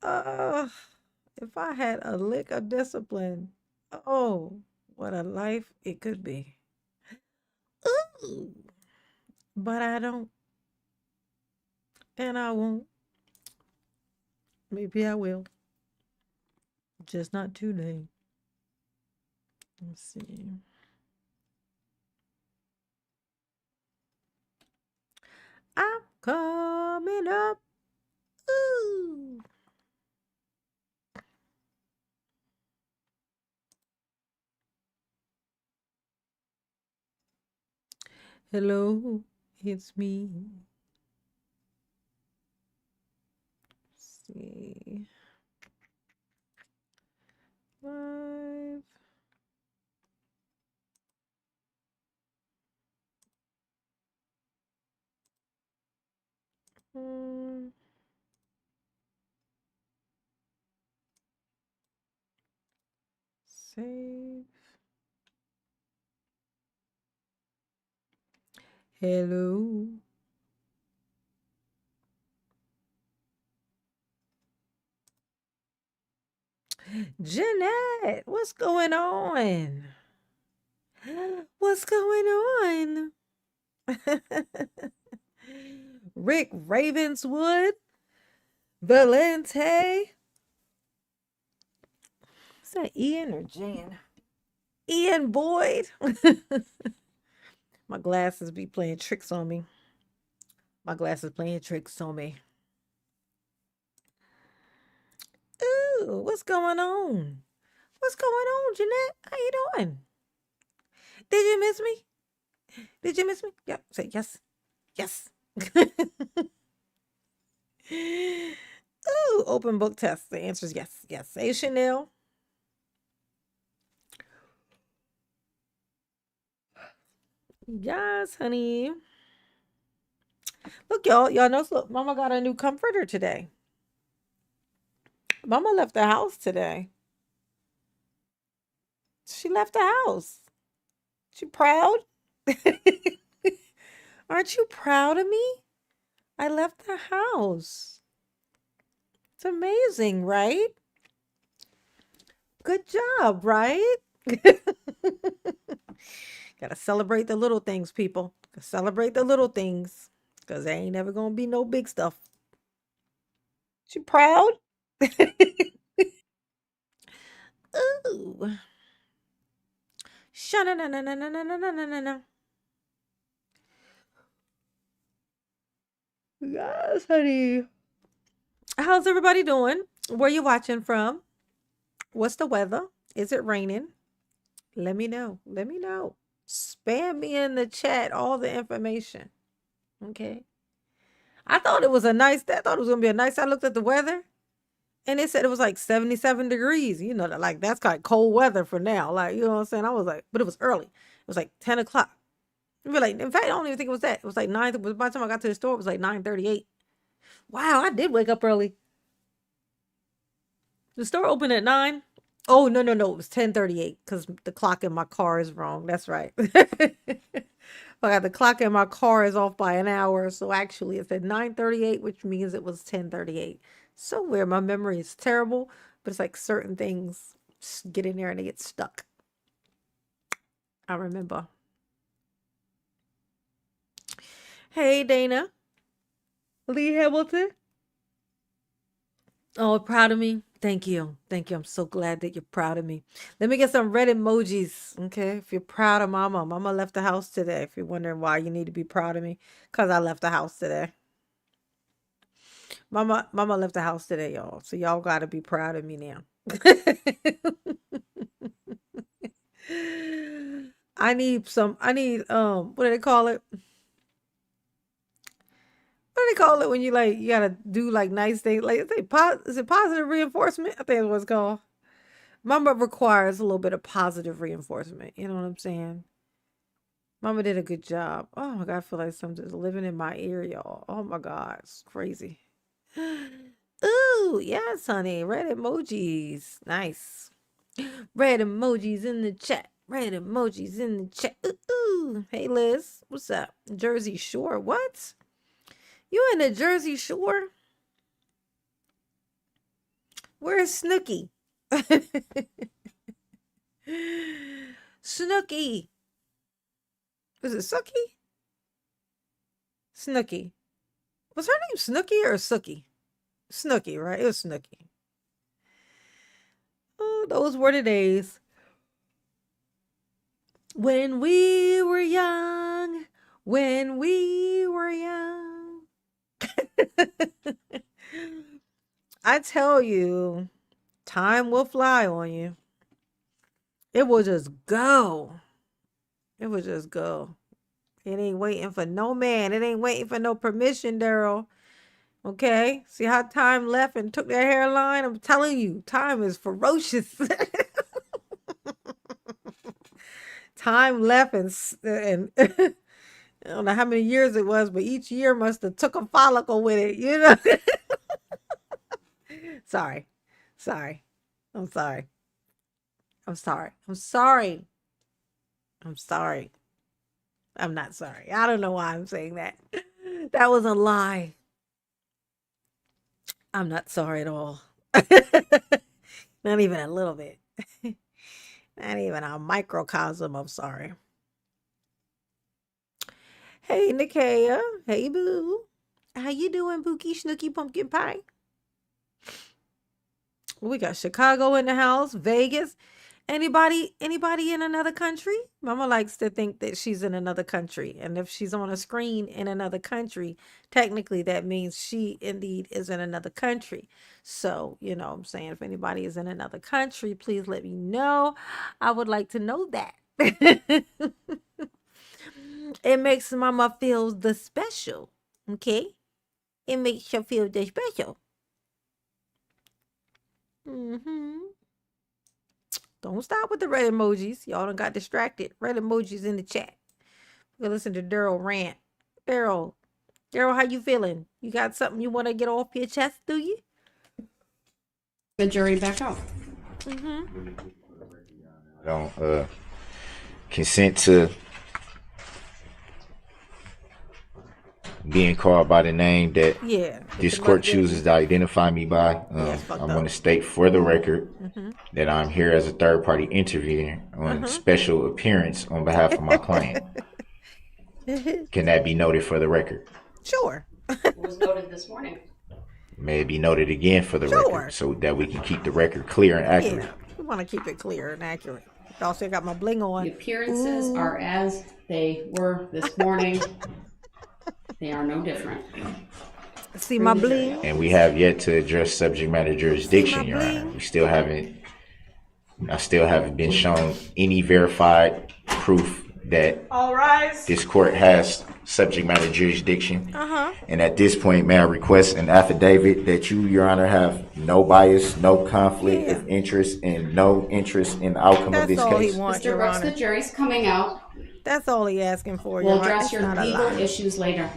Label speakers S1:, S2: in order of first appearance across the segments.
S1: uh, if I had a lick of discipline, oh, what a life it could be. Ooh, but I don't, and I won't. Maybe I will, just not today. Let's see. I'm coming up. Ooh. Hello, it's me. Let's see. Live. Mm, save. Hello. Jeanette, what's going on? What's going on? Rick Ravenswood, Valente. Is that Ian or Jan? Ian Boyd. My glasses be playing tricks on me. My glasses playing tricks on me. Ooh, what's going on? What's going on, Jeanette? How you doing? Did you miss me? Did you miss me? Yep. Say yes. Yes. Ooh, open book test. The answer is yes. Yes. Hey, Chanel. Yes, honey. Look, y'all. Y'all know. Look, Mama got a new comforter today. Mama left the house today. She left the house. She proud? Aren't you proud of me? I left the house. It's amazing, right? Good job, right? Gotta celebrate the little things, people. Celebrate the little things. Because there ain't never gonna be no big stuff. She proud? Ooh. Sha-na-na-na-na-na-na-na-na-na. Yes, honey. How's everybody doing? Where you watching from? What's the weather? Is it raining? Let me know. Let me know. Spam me in the chat all the information. Okay. I thought it was a nice. I thought it was gonna be a nice. I looked at the weather, and it said it was like 77 degrees. You know, like that's kind of cold weather for now. Like, you know what I'm saying? I was like, but it was early. It was like 10 o'clock. Like, in fact, I don't even think it was that. It was like 9. By the time I got to the store, it was like 9:38. Wow, I did wake up early. The store opened at 9. Oh, no, no, no. It was 10:38 because the clock in my car is wrong. That's right. I got the clock in my car is off by an hour. So actually, it said 9:38, which means it was 10:38. So weird. My memory is terrible, but it's like certain things just get in there and they get stuck. I remember. Hey, Dana. Lee Hamilton. Oh, proud of me. Thank you. Thank you. I'm so glad that you're proud of me. Let me get some red emojis. Okay. If you're proud of Mama, Mama left the house today. If you're wondering why you need to be proud of me, because I left the house today. Mama left the house today, y'all. So y'all gotta be proud of me now. I need what do they call it? What do they call it when you like you gotta do like nice things? Like is it positive reinforcement? I think that's what it's called. Mama requires a little bit of positive reinforcement. You know what I'm saying? Mama did a good job. Oh my God, I feel like something's living in my ear, y'all. Oh my God, it's crazy. Ooh, yes, honey. Red emojis. Nice. Red emojis in the chat. Red emojis in the chat. Ooh, ooh. Hey, Liz. What's up? Jersey Shore. What? You in the Jersey Shore? Where's Snooky? Snooky. Is it Sookie? Snooky. Was her name Snooky or Sookie? Snooky, right? It was Snooky. Oh, those were the days. When we were young. When we were young. I tell you, time will fly on you. It will just go. It will just go. It ain't waiting for no man. It ain't waiting for no permission, Daryl. Okay? See how time left and took that hairline? I'm telling you, time is ferocious. Time left and I don't know how many years it was, but each year must have took a follicle with it, you know? Sorry. Sorry. I'm sorry. I'm sorry. I'm sorry. I'm sorry. I'm not sorry. I don't know why I'm saying that. That was a lie. I'm not sorry at all. Not even a little bit. Not even a microcosm of sorry. Hey, Nikia. Hey, boo. How you doing, Pookie Snooky Pumpkin Pie? We got Chicago in the house, Vegas. Anybody in another country? Mama likes to think that she's in another country. And if she's on a screen in another country, technically that means she indeed is in another country. So, you know what I'm saying? If anybody is in another country, please let me know. I would like to know that. It makes Mama feel the special. Okay? It makes her feel the special. Mm-hmm. Don't stop with the red emojis. Y'all done got distracted. Red emojis in the chat. We'll listen to Daryl rant. Daryl, how you feeling? You got something you want to get off your chest, do you?
S2: The jury back out.
S1: Mm-hmm.
S3: I don't consent to being called by the name that this court chooses to identify me by. I want to state for the record that I'm here as a third-party interviewer on special appearance on behalf of my client. Can that be noted for the record?
S1: Sure.
S2: It was noted this morning.
S3: May it be noted again for the record so that we can keep the record clear and accurate.
S1: Yeah, we want to keep it clear and accurate. Also got my bling on.
S2: The appearances are as they were this morning. They are no different.
S1: See my bling?
S3: And we have yet to address subject matter jurisdiction, Your Honor. I still haven't been shown any verified proof that this court has subject matter jurisdiction. And at this point, may I request an affidavit that you, Your Honor, have no bias, no conflict of interest, and no interest in the outcome of this case.
S2: Mr. Brooks, the jury's coming out.
S1: That's all he asking for.
S2: We'll address your legal issues later,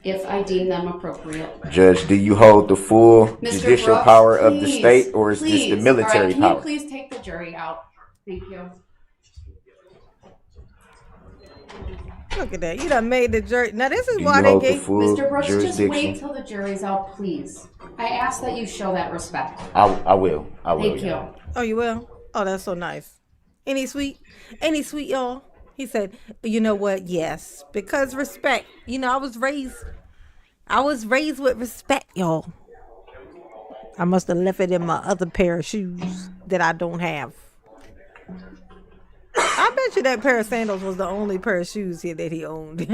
S2: if I deem them appropriate.
S3: Judge, do you hold the full judicial power of the state, or is this the military power?
S2: Can you please take the jury out? Thank you.
S1: Look at that. You done made the jury. Now, this is why they gave...
S2: Mr. Brooks, just wait till the jury's out, please. I ask that you show that respect.
S3: I will.
S2: Thank you.
S1: Oh, you will? Oh, that's so nice. Any sweet, y'all? He said, you know what? Yes, because respect. You know, I was raised with respect, y'all. I must have left it in my other pair of shoes that I don't have. I bet you that pair of sandals was the only pair of shoes here that he owned.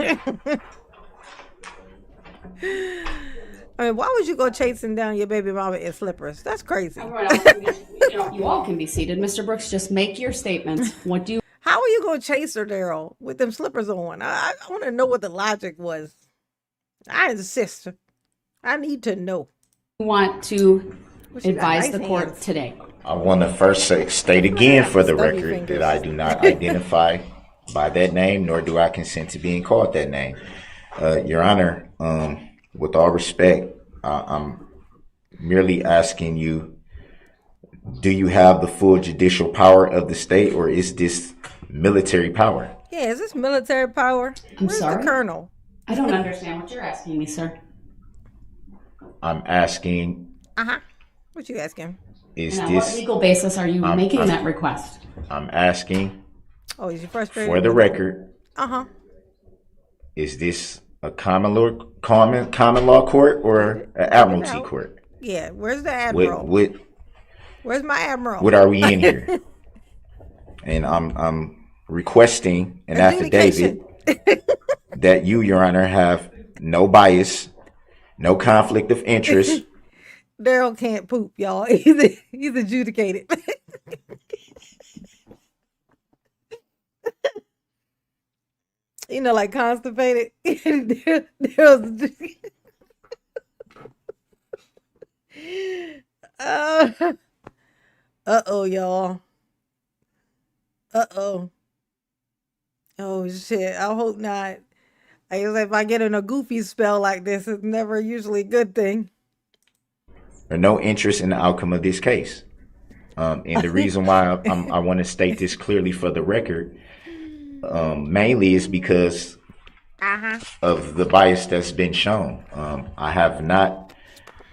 S1: I mean, why would you go chasing down your baby mama in slippers? That's crazy.
S2: You all can be seated. Mr. Brooks, just make your statements. What do you...
S1: How are you going to chase her, Daryl, with them slippers on? I want to know what the logic was. I insist. I need to know.
S2: Want to advise the court today?
S3: I want to first state again for the record that I do not identify by that name, nor do I consent to being called that name. Your Honor, with all respect, I'm merely asking you, do you have the full judicial power of the state, or is this military power?
S1: Yeah, is this military power?
S2: I'm sorry?
S1: The colonel?
S2: I don't understand what you're asking me, sir.
S3: I'm asking,
S1: Uh-huh. What you asking?
S3: is
S2: And on what
S3: this,
S2: legal basis are you
S3: I'm,
S2: making
S3: I'm,
S2: that request?
S3: I'm asking
S1: Oh, is you
S3: for
S1: frustrated
S3: the
S1: with it?
S3: record,
S1: Uh-huh.
S3: is this a common law court
S1: Get
S3: or
S1: it.
S3: an
S1: Get it
S3: admiralty
S1: out.
S3: court?
S1: Yeah. Where's the
S3: What,
S1: admiral?
S3: what,
S1: Where's my admiral?
S3: what are we in here? And I'm requesting an affidavit
S1: Adjudication.
S3: that you, Your Honor, have no bias, no conflict of interest.
S1: Daryl can't poop, y'all. He's adjudicated. You know, like constipated. Daryl's uh oh, y'all. Uh-oh. Oh shit. I hope not. I guess if I get in a goofy spell like this, it's never usually a good thing.
S3: Or no interest in the outcome of this case. And the reason why I want to state this clearly for the record, mainly is because
S1: Uh-huh.
S3: of the bias that's been shown. I have not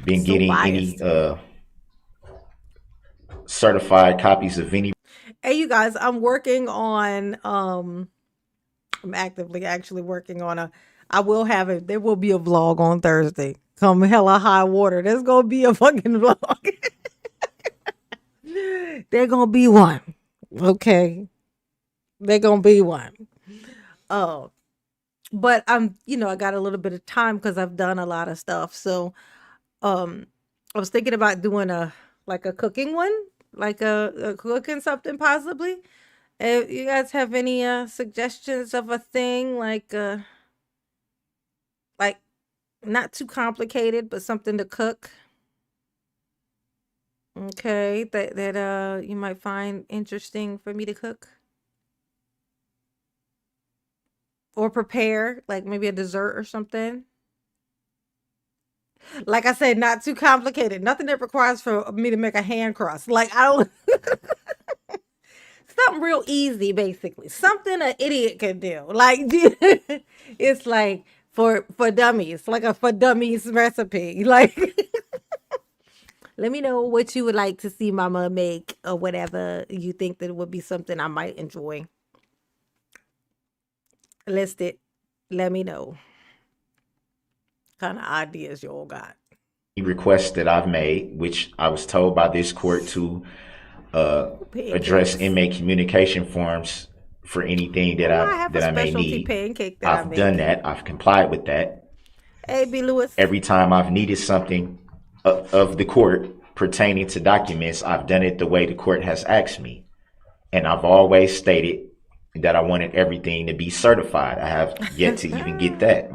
S3: been
S1: So
S3: getting any
S1: biased.
S3: certified copies of any.
S1: Hey, you guys, I'm actively actually working on I will have it. There will be a vlog on Thursday. Come hella high water. There's gonna be a fucking vlog. There gonna be one. Okay. There gonna be one. Oh. But I got a little bit of time because I've done a lot of stuff. So um I was thinking about doing a cooking one, like a cooking something possibly. You guys have any suggestions of a thing like not too complicated, but something to cook? Okay, that you might find interesting for me to cook or prepare, like maybe a dessert or something. Like I said, not too complicated. Nothing that requires for me to make a hand cross. Like I don't something real easy, basically. Something an idiot can do. Like it's like for dummies, like a for dummies recipe. Like let me know what you would like to see mama make or whatever you think that would be something I might enjoy. List it. Let me know. Kind of ideas you all got.
S3: requests that I've made, which I was told by this court to uh, address
S1: Pancakes.
S3: inmate communication forms for anything that
S1: Oh, I have a
S3: I may
S1: specialty
S3: need.
S1: pancake that I
S3: I've done
S1: make.
S3: that. I've complied with that.
S1: Hey, B. Lewis.
S3: Every time I've needed something of the court pertaining to documents, I've done it the way the court has asked me. And I've always stated that I wanted everything to be certified. I have yet to even get that.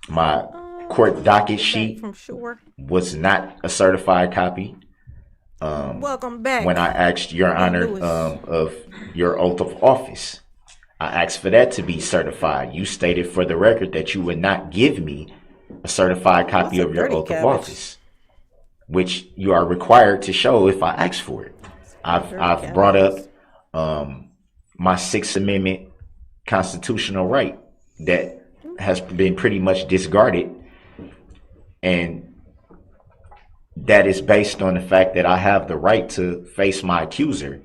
S3: My court docket
S1: Welcome back
S3: sheet
S1: from shore.
S3: was not a certified copy.
S1: Welcome back,
S3: When I asked Your
S1: B.
S3: Honor
S1: Lewis.
S3: of your oath of office, I asked for that to be certified. You stated for the record that you would not give me a certified
S1: What's
S3: copy
S1: a
S3: of your
S1: dirty
S3: oath of
S1: cabbage?
S3: office, which you are required to show if I ask for it.
S1: Dirty
S3: I've brought
S1: cabbages.
S3: up my Sixth Amendment constitutional right that has been pretty much discarded, and that is based on the fact that I have the right to face my accuser,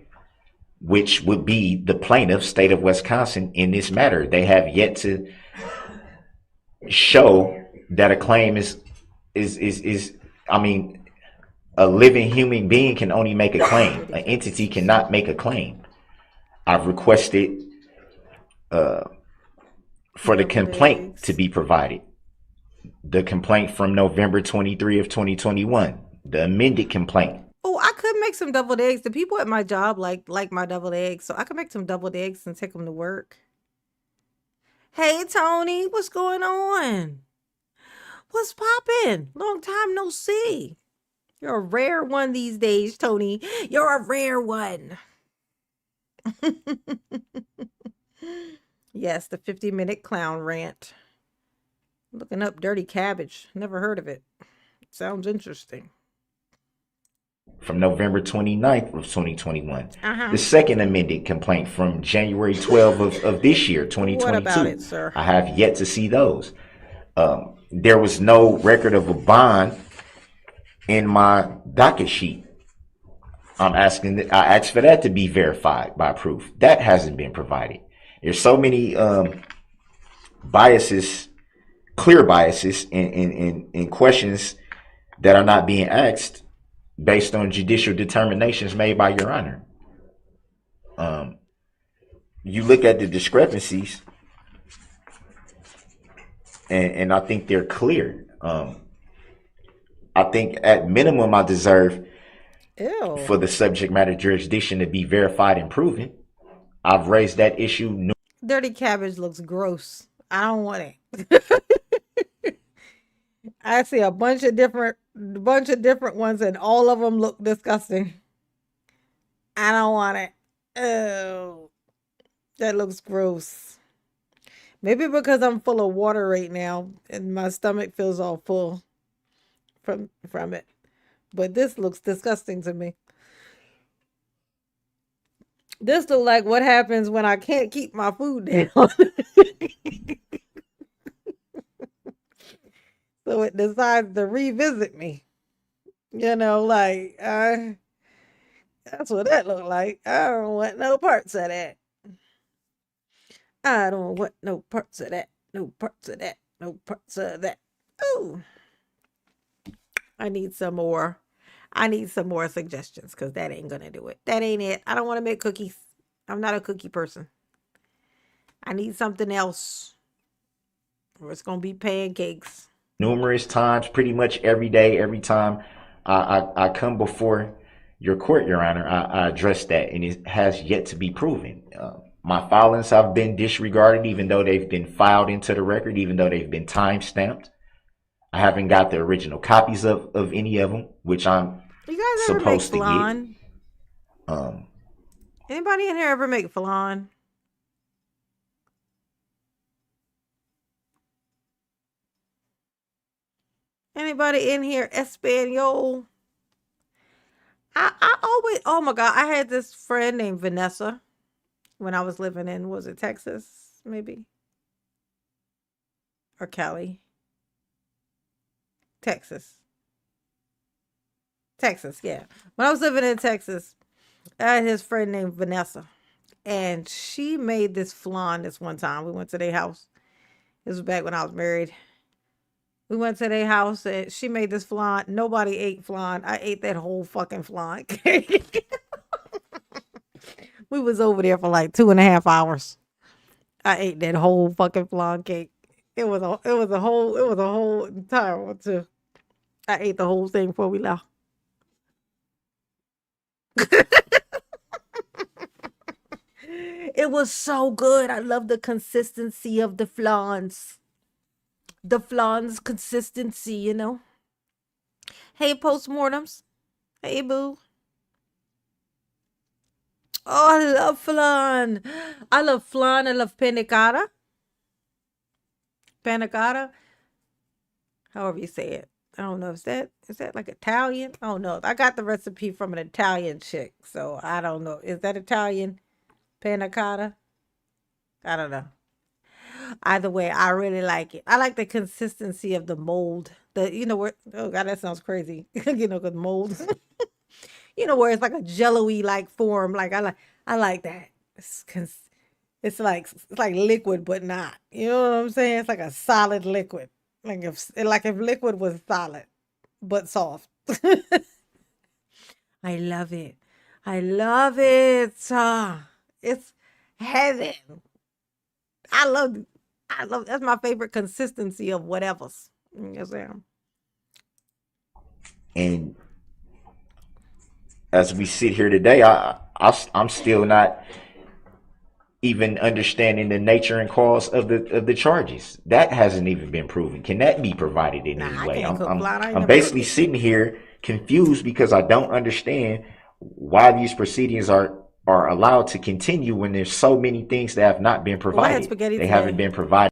S3: which would be the plaintiff, state of Wisconsin, in this matter. They have yet to show that a claim is. I mean, a living human being can only make a claim.
S1: Dirty
S3: An entity
S1: cabbage.
S3: cannot make a claim. I've requested for the
S1: Deviled
S3: complaint to
S1: eggs.
S3: be provided. The complaint from November 23 of 2021, the amended complaint.
S1: Oh, I could make some deviled eggs. The people at my job like my deviled eggs, so I could make some deviled eggs and take them to work. Hey, Tony, what's going on? What's poppin'? Long time no see. You're a rare one these days, Tony. You're a rare one. Yes, the 50-minute clown rant. Looking up dirty cabbage. Never heard of it. Sounds interesting.
S3: from November 29th of 2021.
S1: Uh-huh.
S3: The second amended complaint from January 12th of this year,
S1: What about it,
S3: 2022.
S1: sir?
S3: I have yet to see those. There was no record of a bond in my docket sheet. I asked for that to be verified by proof. That hasn't been provided. There's so many biases, clear biases in questions that are not being asked based on judicial determinations made by Your Honor. You look at the discrepancies, and I think they're clear. I think at minimum I deserve
S1: Ew.
S3: for the subject matter jurisdiction to be verified and proven. I've raised that issue.
S1: Dirty cabbage looks gross. I don't want it. I see a bunch of different ones, and all of them look disgusting. I don't want it. Oh, that looks gross. Maybe because I'm full of water right now, and my stomach feels all full from it. But this looks disgusting to me. This looks like what happens when I can't keep my food down. So it decides to revisit me. Like that's what that looked like. I don't want no parts of that. I don't want no parts of that. No parts of that. No parts of that. Oh, I need some more. I need some more suggestions because that ain't gonna do it. That ain't it. I don't want to make cookies. I'm not a cookie person. I need something else. Or it's gonna be pancakes.
S3: Numerous times, pretty much every day, every time I come before your court, Your Honor, I address that, and it has yet to be proven. My filings have been disregarded, even though they've been filed into the record, even though they've been time stamped. I haven't got the original copies of any of them, which I'm
S1: You guys ever make
S3: supposed to
S1: flan?
S3: get.
S1: Anybody in here ever make flan? Anybody in here Espanol? I always, oh my God, I had this friend named Vanessa when I was living in, was it Texas, maybe? Or Cali? Texas, yeah. When I was living in Texas, I had his friend named Vanessa, and she made this flan this one time. We went to their house. This was back when I was married. We went to their house, and she made this flan. Nobody ate flan. I ate that whole fucking flan cake. We was over there for like 2.5 hours. I ate that whole fucking flan cake. It was a whole entire one too. I ate the whole thing before we left. It was so good. I love the consistency of the flans. The flans consistency, Hey, postmortems. Hey, boo. Oh, I love flan. I love flan. I love panna cotta. Panna cotta. However you say it. I don't know. Is that like Italian? I don't know. I got the recipe from an Italian chick, so I don't know. Is that Italian? Panna cotta? I don't know. Either way, I really like it. I like the consistency of the mold. Where, oh God, that sounds crazy. Cause mold. Where it's like a jello-y like form. Like I like that. It's like liquid, but not. You know what I'm saying? It's like a solid liquid. Like if liquid was solid, but soft. I love it. I love it. It's heaven. I love that's my favorite consistency of whatever's. Yes, ma'am.
S3: And as we sit here today, I'm still not even understanding the nature and cause of the charges. That hasn't even been proven. Can that be provided in any
S1: I
S3: way?
S1: can't cook flan. I ain't
S3: I'm
S1: never
S3: basically
S1: cooked it.
S3: sitting here confused because I don't understand why these proceedings are allowed to continue when there's so many things that have not been
S1: Well, I had
S3: provided.
S1: spaghetti
S3: They haven't
S1: today.
S3: been provided.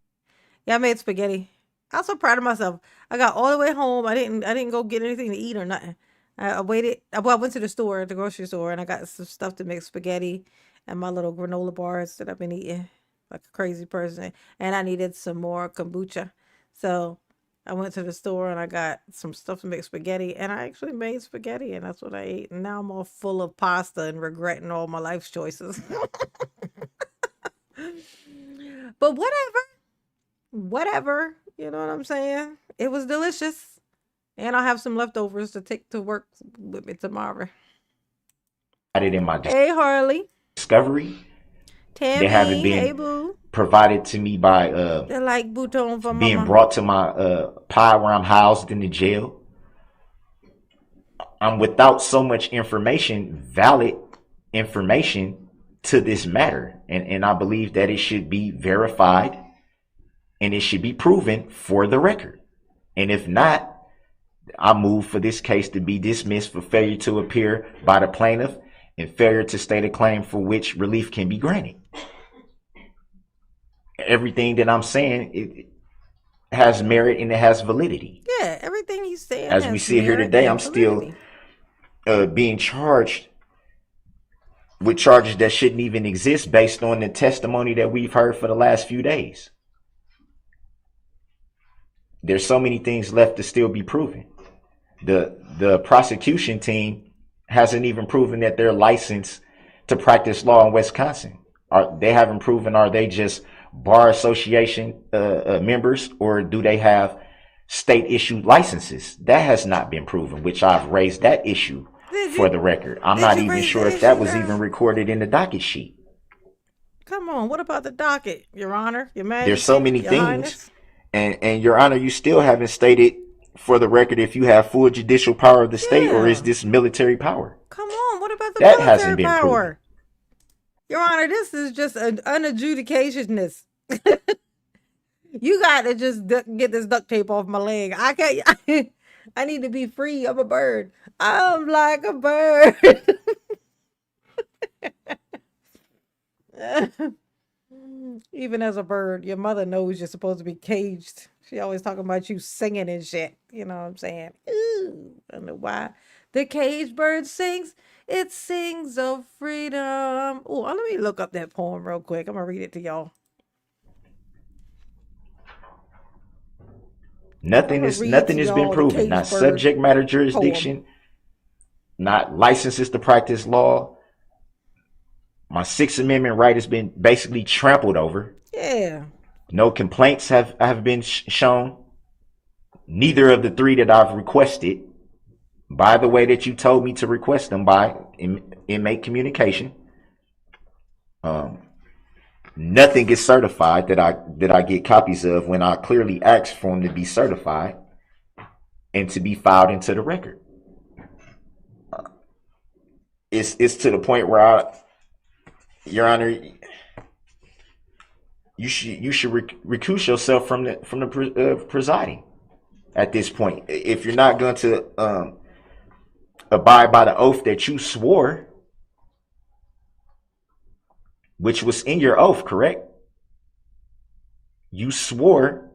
S1: Yeah, I made spaghetti. I'm so proud of myself. I got all the way home. I didn't go get anything to eat or nothing. I waited. Well, I went to the store, the grocery store, and I got some stuff to make spaghetti and my little granola bars that I've been eating like a crazy person. And I needed some more kombucha. So I went to the store and I got some stuff to make spaghetti. And I actually made spaghetti, and that's what I ate. And now I'm all full of pasta and regretting all my life choices. But whatever, whatever. You know what I'm saying? It was delicious. And I'll have some leftovers to take to work with me tomorrow.
S3: Provided in my
S1: Hey, Harley.
S3: discovery. They haven't
S1: Tammy. Hey,
S3: been
S1: boo.
S3: provided to me by
S1: They like bouton for
S3: being
S1: mama.
S3: brought to my pod where I'm housed in the jail. I'm without so much information, valid information to this matter. And I believe that it should be verified and it should be proven for the record. And if not, I move for this case to be dismissed for failure to appear by the plaintiff and failure to state a claim for which relief can be granted. Everything that I'm saying, it has merit and it has validity.
S1: Yeah, everything he's saying.
S3: As we sit here today, I'm still being charged with charges that shouldn't even exist based on the testimony that we've heard for the last few days. There's so many things left to still be proven. The prosecution team hasn't even proven that they're licensed to practice law in Wisconsin. They haven't proven, are they just bar association members, or do they have state issued licenses? That has not been proven, which I've raised that issue for the record. I'm not even sure if that was even recorded in the docket sheet.
S1: Come on, what about the docket, Your Honor, Your Majesty?
S3: There's so many
S1: Your
S3: things,
S1: Highness?
S3: and Your Honor, you still haven't stated for the record if you have full judicial power of the state, or is this military power?
S1: Come on, what about the
S3: that
S1: military
S3: hasn't been
S1: power?
S3: proven.
S1: Your Honor, this is just an unadjudicationness. You got to just get this duct tape off my leg. I can't. I need to be free. I'm a bird. I'm like a bird. Even as a bird, your mother knows you're supposed to be caged. She always talking about you singing and shit. You know what I'm saying? Ooh, I don't know why. The caged bird sings. It sings of freedom. Oh, let me look up that poem real quick. I'm going to read it to y'all.
S3: Nothing has been proven. Not subject matter jurisdiction, not licenses to practice law. My Sixth Amendment right has been basically trampled over.
S1: Yeah.
S3: No complaints have been shown. Neither of the three that I've requested, by the way that you told me to request them by inmate communication. Nothing gets certified that I get copies of when I clearly asked for them to be certified and to be filed into the record. It's to the point where Your Honor, you should recuse yourself from the presiding at this point. If you're not going to abide by the oath that you swore, which was in your oath, correct? You swore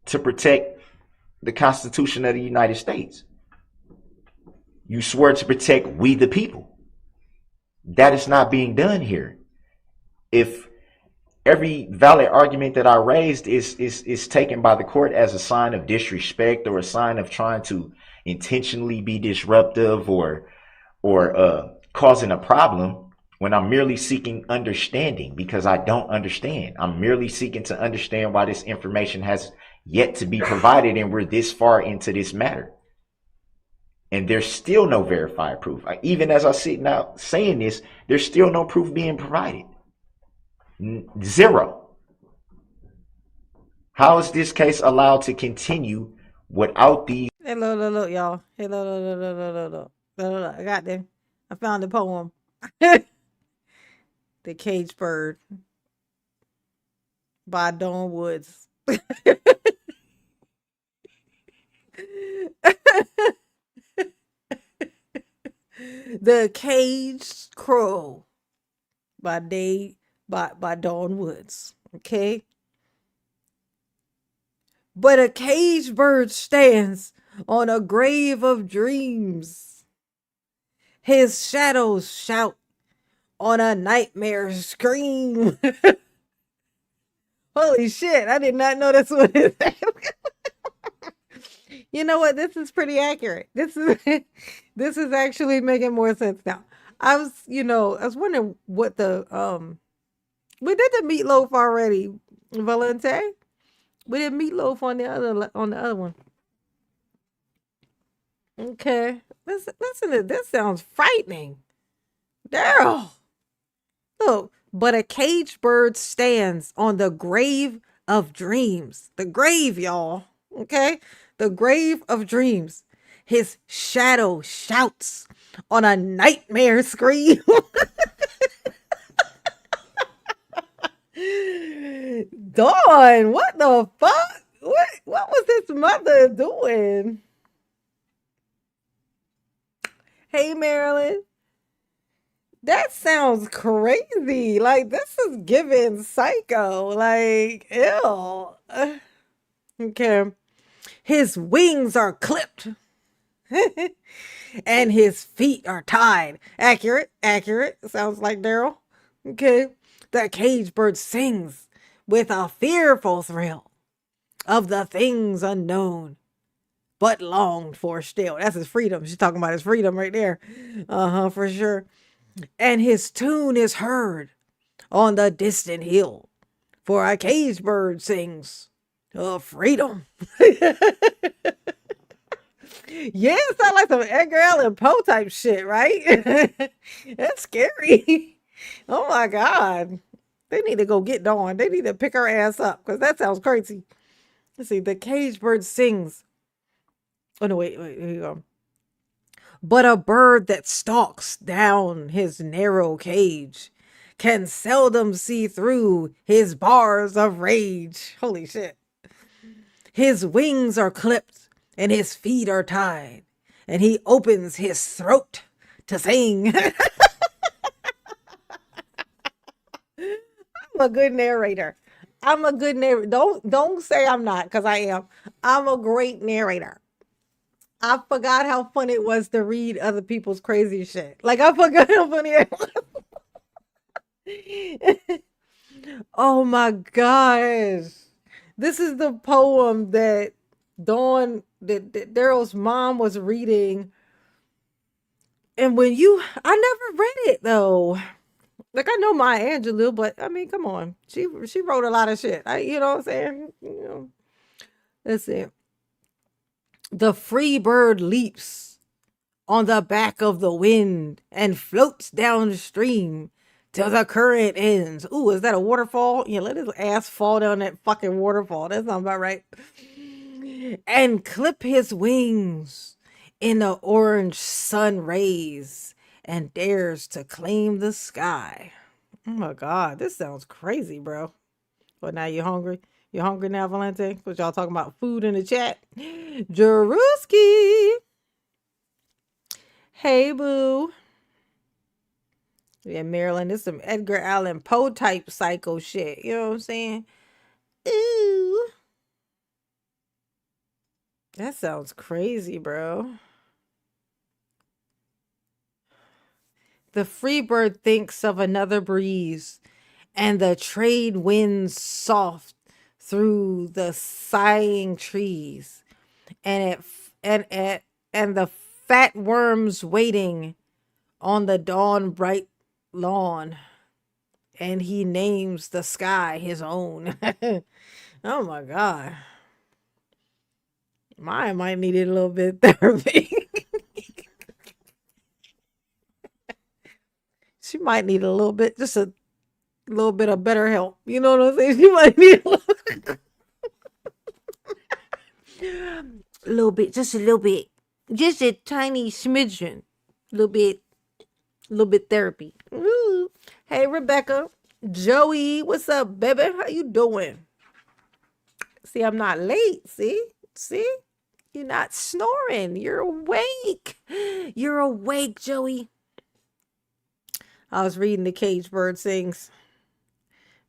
S3: to protect the Constitution of the United States. You swore to protect we the people. That is not being done here. If every valid argument that I raised is taken by the court as a sign of disrespect or a sign of trying to intentionally be disruptive or causing a problem, when I'm merely seeking understanding, because I don't understand. I'm merely seeking to understand why this information has yet to be provided, and we're this far into this matter. And there's still no verified proof. Even as I sit now saying this, there's still no proof being provided. Zero. How is this case allowed to continue without these?
S1: Hey, look, y'all. Hey, look. I got them. I found the poem. The Caged Bird by Dawn Woods. The Caged Crow by Dawn Woods. Okay. But a caged bird stands on a grave of dreams. His shadows shout on a nightmare scream. Holy shit, I did not know that's what it is. You know what? This is pretty accurate. This is this is actually making more sense now. I was wondering what the we did the meatloaf already, Valente. We did meatloaf on the other one. Okay. Listen to this sounds frightening. Daryl. Look, but a caged bird stands on the grave of dreams. The grave, y'all. Okay? The grave of dreams. His shadow shouts on a nightmare scream. Dawn, what the fuck? What was this mother doing? Hey, Marilyn. That sounds crazy. Like, this is giving psycho. Like, ew. Okay. His wings are clipped and his feet are tied. Accurate. Accurate. Sounds like Daryl. Okay. The cage bird sings with a fearful thrill of the things unknown, but longed for still. That's his freedom. She's talking about his freedom right there. For sure. And his tune is heard on the distant hill, for a cage bird sings of freedom. Yeah, it sounds like some Edgar Allan Poe type shit, right? That's scary. Oh my God. They need to go get Dawn. They need to pick her ass up because that sounds crazy. Let's see. The cage bird sings. Oh, no, wait, here you go. But a bird that stalks down his narrow cage can seldom see through his bars of rage. Holy shit. His wings are clipped and his feet are tied, and he opens his throat to sing. I'm a good narrator. I'm a good narrator. Don't say I'm not, because I am. I'm a great narrator. I forgot how fun it was to read other people's crazy shit. Like, I forgot how funny it was. Oh my gosh. This is the poem that that Daryl's mom was reading. And I never read it though. Like, I know Maya Angelou, but I mean, come on. She wrote a lot of shit. You know what I'm saying? Let's see. The free bird leaps on the back of the wind and floats downstream till the current ends. Ooh, is that a waterfall? Yeah, let his ass fall down that fucking waterfall. That sounds about right. And clip his wings in the orange sun rays and dares to claim the sky. Oh my God, this sounds crazy, bro. Well, now you hungry? You hungry now, Valente? Because y'all talking about food in the chat. Jeruski. Hey, boo. Yeah, Maryland, this is some Edgar Allan Poe type psycho shit. You know what I'm saying? Ooh. That sounds crazy, bro. The free bird thinks of another breeze, and the trade winds soft through the sighing trees, and the fat worms waiting on the dawn bright lawn, and he names the sky his own. Oh my God. Mine might need a little bit of therapy. She might need a little bit, just a little bit of better help. You know what I'm saying? She might need a little bit, just a little bit, just a tiny smidgen, little bit therapy. Ooh. Hey, Rebecca, Joey, what's up, baby? How you doing? See, I'm not late. See, you're not snoring. You're awake. You're awake, Joey. I was reading The Caged Bird Sings,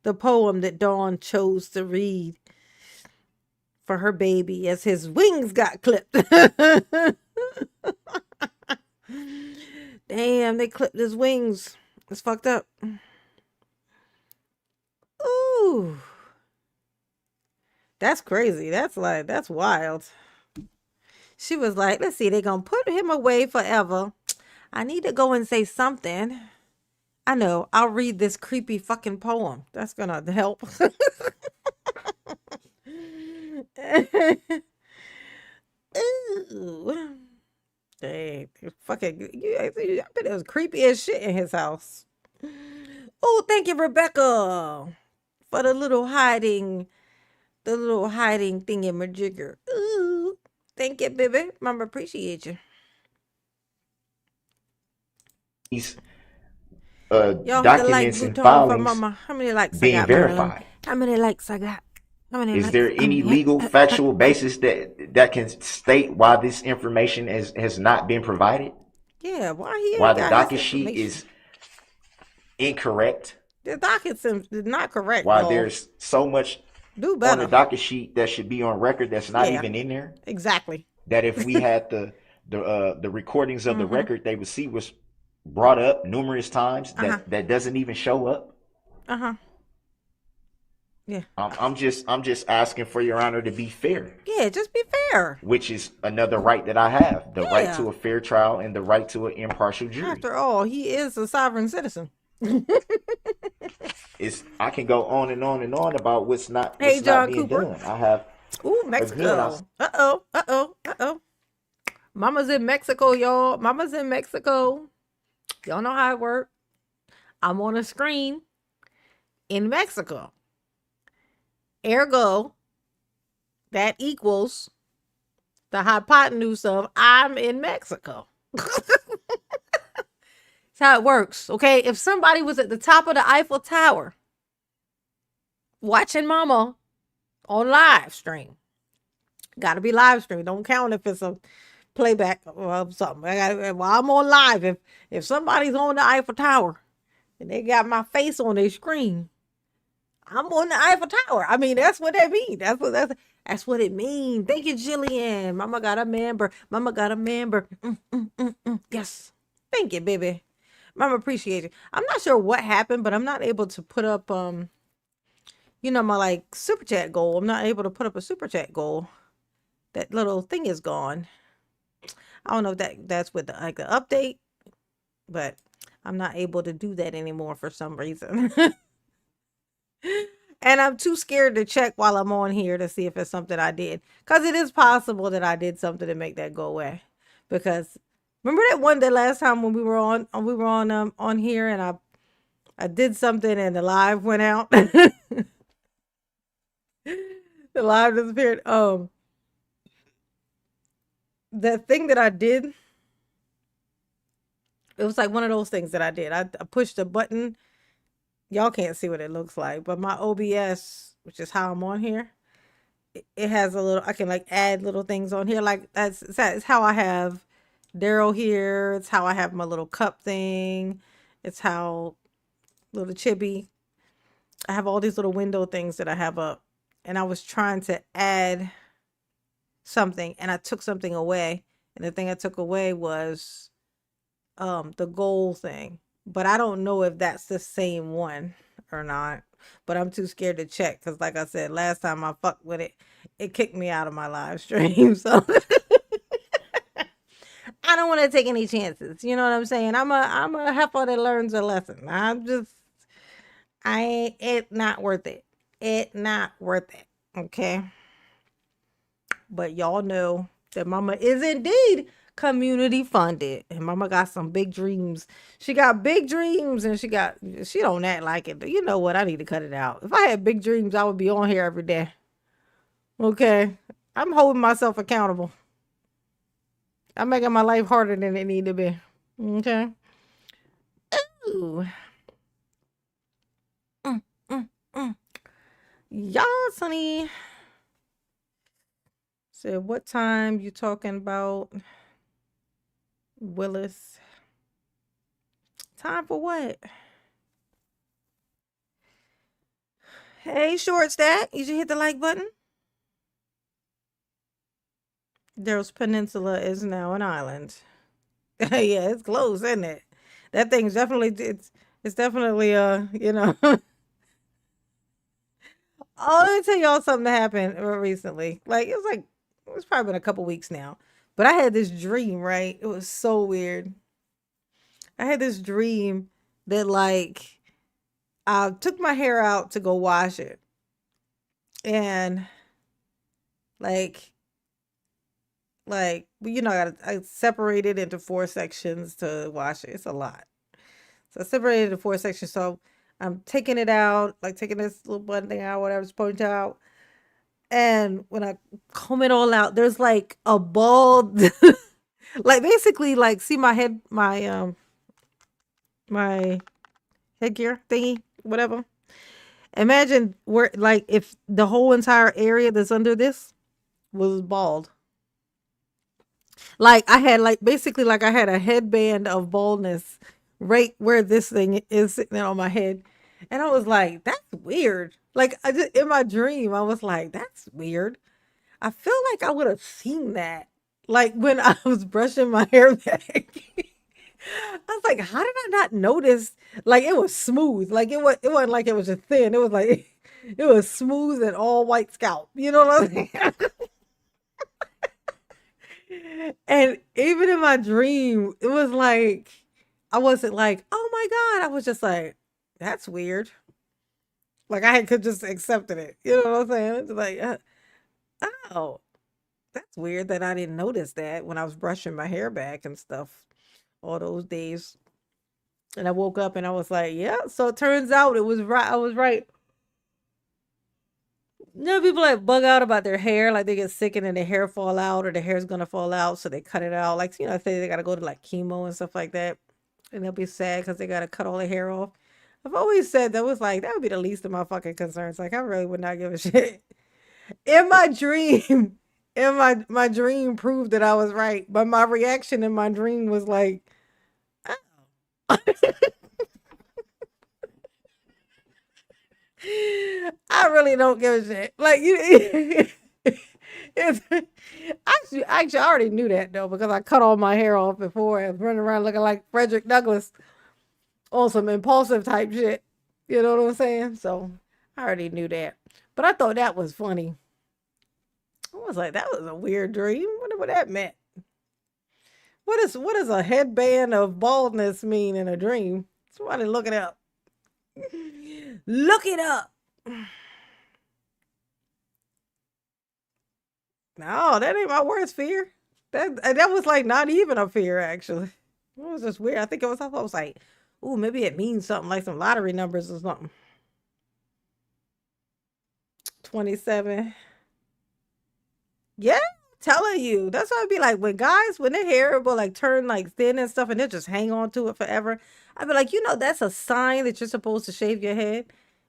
S1: the poem that Dawn chose to read for her baby as his wings got clipped. Damn, they clipped his wings. It's fucked up. Ooh. That's crazy. That's wild. She was like, let's see, they're going to put him away forever. I need to go and say something. I know. I'll read this creepy fucking poem. That's going to help. Ooh. Dang. Fucking, I bet it was creepy as shit in his house. Oh, thank you, Rebecca, for the little hiding thingy-majigger. Ooh, thank you, baby. Mama appreciate you.
S3: These
S1: Y'all hit the like
S3: documents and
S1: button for
S3: filings
S1: Mama. How many likes I
S3: being
S1: got, Marilyn?
S3: verified.
S1: How many likes I got? How many
S3: Is
S1: likes?
S3: there any legal, factual basis that can state why this information has not been provided?
S1: Yeah, why he
S3: Why
S1: ain't
S3: the
S1: got
S3: docket
S1: his
S3: sheet
S1: information?
S3: is incorrect?
S1: The docket is not correct,
S3: Why
S1: y'all.
S3: there's so much
S1: Do
S3: on
S1: better.
S3: the docket sheet that should be on record that's not
S1: Yeah.
S3: even in there?
S1: Exactly.
S3: That if we had the recordings of the record, they would see was brought up numerous times that doesn't even show up.
S1: Yeah.
S3: I'm just asking for your honor to be fair.
S1: Yeah, just be fair.
S3: Which is another right that I have, the right to a fair trial and the right to an impartial jury.
S1: After all, he is a sovereign citizen.
S3: I can go on and on and on about what's not being
S1: Cooper.
S3: done. I have.
S1: Ooh, Mexico. Uh-oh. Mama's in Mexico, y'all. Mama's in Mexico. Y'all know how it works. I'm on a screen in Mexico. Ergo, that equals the hypotenuse of I'm in Mexico. That's how it works, okay? If somebody was at the top of the Eiffel Tower watching Mama on live stream, gotta be live stream. Don't count if it's a playback or something. While I'm on live, if somebody's on the Eiffel Tower and they got my face on their screen, I'm on the Eiffel Tower. I mean, that's what that means. That's what it means. Thank you, Jillian. Mama got a member. Yes. Thank you, baby. Mama appreciate it. I'm not sure what happened, but I'm not able to put up my like super chat goal. I'm not able to put up a super chat goal. That little thing is gone. I don't know if that's with the update, but I'm not able to do that anymore for some reason. And I'm too scared to check while I'm on here to see if it's something I did. Because it is possible that I did something to make that go away. Because remember that one day last time when we were on here and I did something and the live went out. The live disappeared. That thing that I did, it was like one of those things that I did. I pushed a button. Y'all can't see what it looks like, but my OBS, which is how I'm on here, it has a little, I can like add little things on here. Like that's how I have Daryl here. It's how I have my little cup thing. It's how little Chibi. I have all these little window things that I have up, and I was trying to add something and I took something away. And the thing I took away was the goal thing. But I don't know if that's the same one or not. But I'm too scared to check because, like I said, last time I fucked with it, it kicked me out of my live stream. So I don't want to take any chances. You know what I'm saying? I'm a heifer that learns a lesson. It's not worth it. It not worth it. Okay. But y'all know that Mama is indeed community funded, and Mama got some big dreams. She got big dreams, and she don't act like it. But you know what? I need to cut it out. If I had big dreams, I would be on here every day. Okay, I'm holding myself accountable. I'm making my life harder than it need to be. Okay. Ooh. Y'all, honey. So what time you talking about, Willis? Time for what? Hey, short stack, you should hit the like button. Darrell's Peninsula is now an island. Yeah, it's close, isn't it? That thing's definitely it's definitely Oh, let me tell y'all something that happened recently. It was probably been a couple weeks now. But I had this dream, right? It was so weird. I had this dream that I took my hair out to go wash it. And like I separated into four sections to wash it. It's a lot. So I separated into four sections. So I'm taking it out, like taking this little button thing out, whatever it's pointing out. And when I comb it all out, there's like a bald, like basically like see my head, my headgear thingy, whatever. Imagine where like if the whole entire area that's under this was bald. Like I had like basically like I had a headband of baldness right where this thing is sitting on my head. And I was like, that's weird. Like I just in my dream, I was like, that's weird. I feel like I would have seen that. Like when I was brushing my hair back. I was like, how did I not notice? Like it was smooth. Like it wasn't like it was just thin. It was like it was smooth and all white scalp. You know what I'm saying? And even in my dream, it was like I wasn't like, oh my God. I was just like, that's weird. Like I could just accepted it. You know what I'm saying? It's like, oh, that's weird that I didn't notice that when I was brushing my hair back and stuff all those days. And I woke up and I was like, yeah. So it turns out it was right. I was right. You know, people like bug out about their hair, like they get sick and then their hair fall out or their hair's gonna fall out, so they cut it out. Like, say they gotta go to like chemo and stuff like that. And they'll be sad because they gotta cut all their hair off. I've always said that was like that would be the least of my fucking concerns. Like I really would not give a shit. In my dream, in my dream proved that I was right, but my reaction in my dream was like, oh. I really don't give a shit. Like you, it's, actually, I already knew that though because I cut all my hair off before. I was running around looking like Frederick Douglass on some impulsive type shit. You know what I'm saying? So I already knew that. But I thought that was funny. I was like, that was a weird dream. Wonder what that meant. What does a headband of baldness mean in a dream? Somebody look it up. Look it up. No, that ain't my worst fear. That was like not even a fear actually. It was just weird. I thought it was like, ooh, maybe it means something like some lottery numbers or something. 27. Yeah, telling you. That's what I'd be like when guys when their hair will like turn like thin and stuff and they'll just hang on to it forever. I'd be like, that's a sign that you're supposed to shave your head.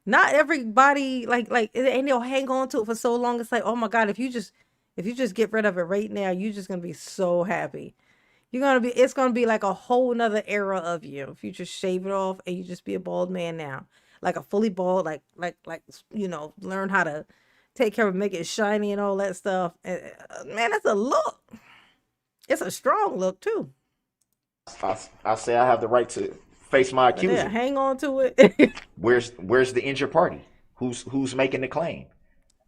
S1: Not everybody and they'll hang on to it for so long. It's like, oh my God, if you just get rid of it right now, you're just gonna be so happy. It's gonna be like a whole nother era of you if you just shave it off and you just be a bald man now, like a fully bald, learn how to take care of, make it shiny and all that stuff. Man, that's a look. It's a strong look too.
S3: I say I have the right to face my
S1: But yeah,
S3: accuser.
S1: hang on to it.
S3: Where's the injured party? Who's making the claim?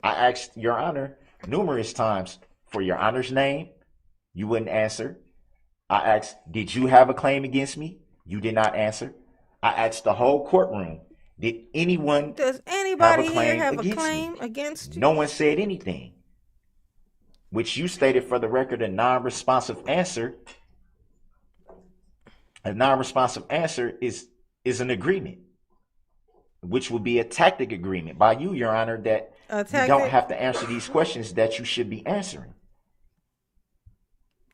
S3: I asked Your Honor numerous times for Your Honor's name. You wouldn't answer. I asked, did you have a claim against me? You did not answer. I asked the whole courtroom, did anyone
S1: Does
S3: have a
S1: anybody here
S3: claim
S1: have a
S3: against me?
S1: claim against
S3: No
S1: you?
S3: one said anything, which you stated for the record a non-responsive answer. A non-responsive answer is an agreement, which would be a tactic agreement by you, Your Honor, that
S1: A
S3: you don't
S1: tactic?
S3: have to answer these questions that you should be answering.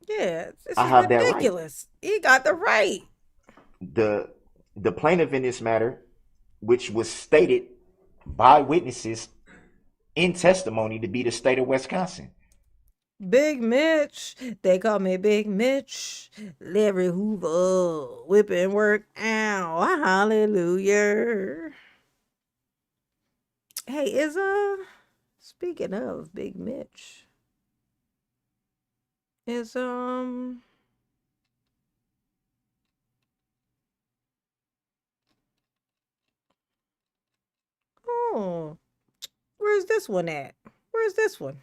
S1: Yeah, this
S3: I
S1: is
S3: have that right.
S1: ridiculous. He got the right.
S3: The the plaintiff in this matter, which was stated by witnesses in testimony to be the state of Wisconsin.
S1: Big Mitch. They call me Big Mitch. Larry Hoover. Whipping work. Ow. Hallelujah. Hey, speaking of Big Mitch. is oh, where's this one at? Where's this one?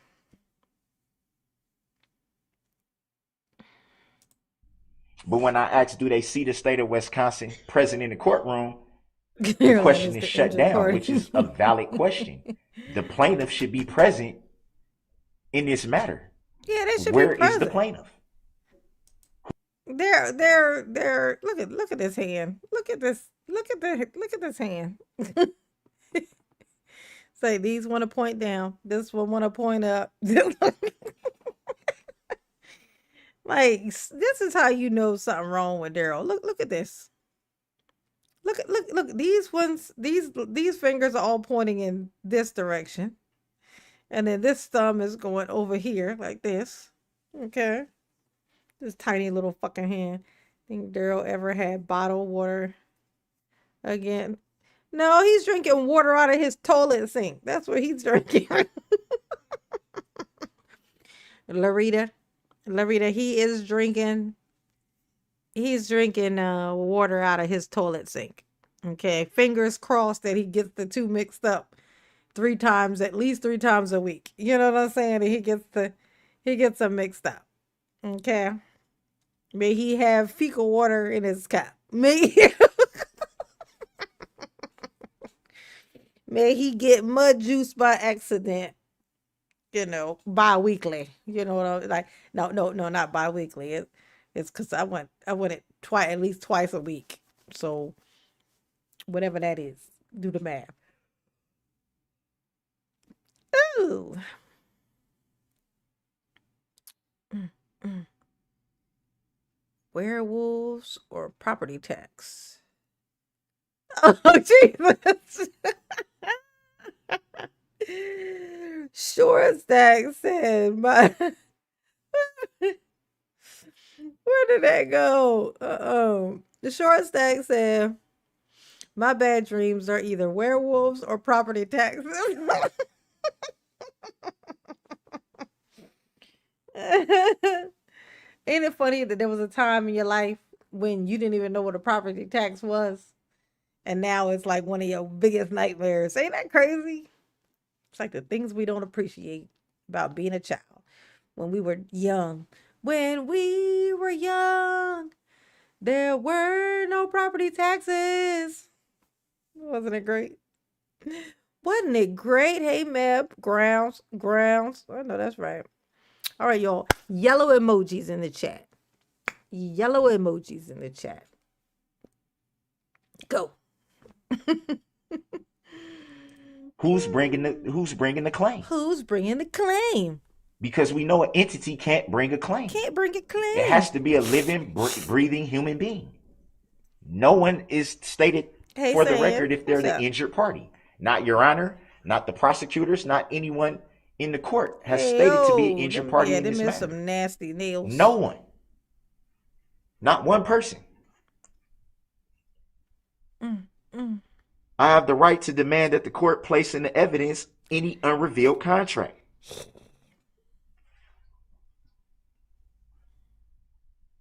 S3: But when I ask, do they see the state of Wisconsin present in the courtroom, the
S1: Caroline
S3: question
S1: is
S3: is
S1: the
S3: shut
S1: injured
S3: down, which
S1: party.
S3: is a valid question. The plaintiff should be present in this matter.
S1: Yeah, they should be
S3: Where is the
S1: present.
S3: plaintiff?
S1: They're look at this hand. Look at this. Look at this hand. Say these want to point down. This one want to point up. Like this is how you know something wrong with Daryl. Look at this. Look. These ones. These fingers are all pointing in this direction, and then this thumb is going over here like this. Okay. This tiny little fucking hand. Think Daryl ever had bottled water again? No, he's drinking water out of his toilet sink. That's what he's drinking. Larita, he is drinking. He's drinking water out of his toilet sink. Okay, fingers crossed that he gets the two mixed up 3 times, at least 3 times a week. You know what I'm saying? He gets them mixed up. Okay. May he have fecal water in his cup. May he get mud juice by accident. Bi-weekly. You know what I'm like? No, not bi-weekly. It's because I want it at least twice a week. So whatever that is, do the math. Ooh. Werewolves or property tax? Oh, Jesus. Short Stack said, where did that go? The Short Stack said, my bad dreams are either werewolves or property taxes. Ain't it funny that there was a time in your life when you didn't even know what a property tax was? And now it's like one of your biggest nightmares. Ain't that crazy? It's like the things we don't appreciate about being a child when we were young. When we were young, there were no property taxes. Wasn't it great? Wasn't it great? Hey, Meb. Grounds. I know that's right. All right, y'all. Yellow emojis in the chat. Yellow emojis in the chat. Go.
S3: Who's bringing the claim?
S1: Who's bringing the claim?
S3: Because we know an entity can't bring a claim.
S1: Can't bring a claim.
S3: It has to be a living, breathing human being. No one is stated for the record if they're the injured party. Not Your Honor, not the prosecutors, not anyone in the court has stated to be an injured party in this matter.
S1: Some nasty nails.
S3: No one. Not one person. I have the right to demand that the court place in the evidence any unrevealed contract.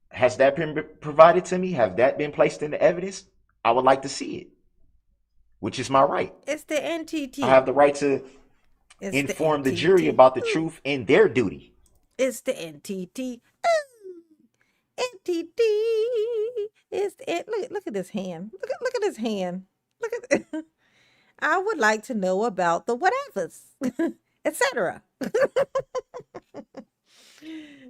S3: Has that been provided to me? Have that been placed in the evidence? I would like to see it, which is my right.
S1: It's the NTT.
S3: I have the right to inform the jury about the truth and their duty.
S1: It's the NTT. NTT. Look at this hand. Look at this hand. Look at it. I would like to know about the whatevers, etc.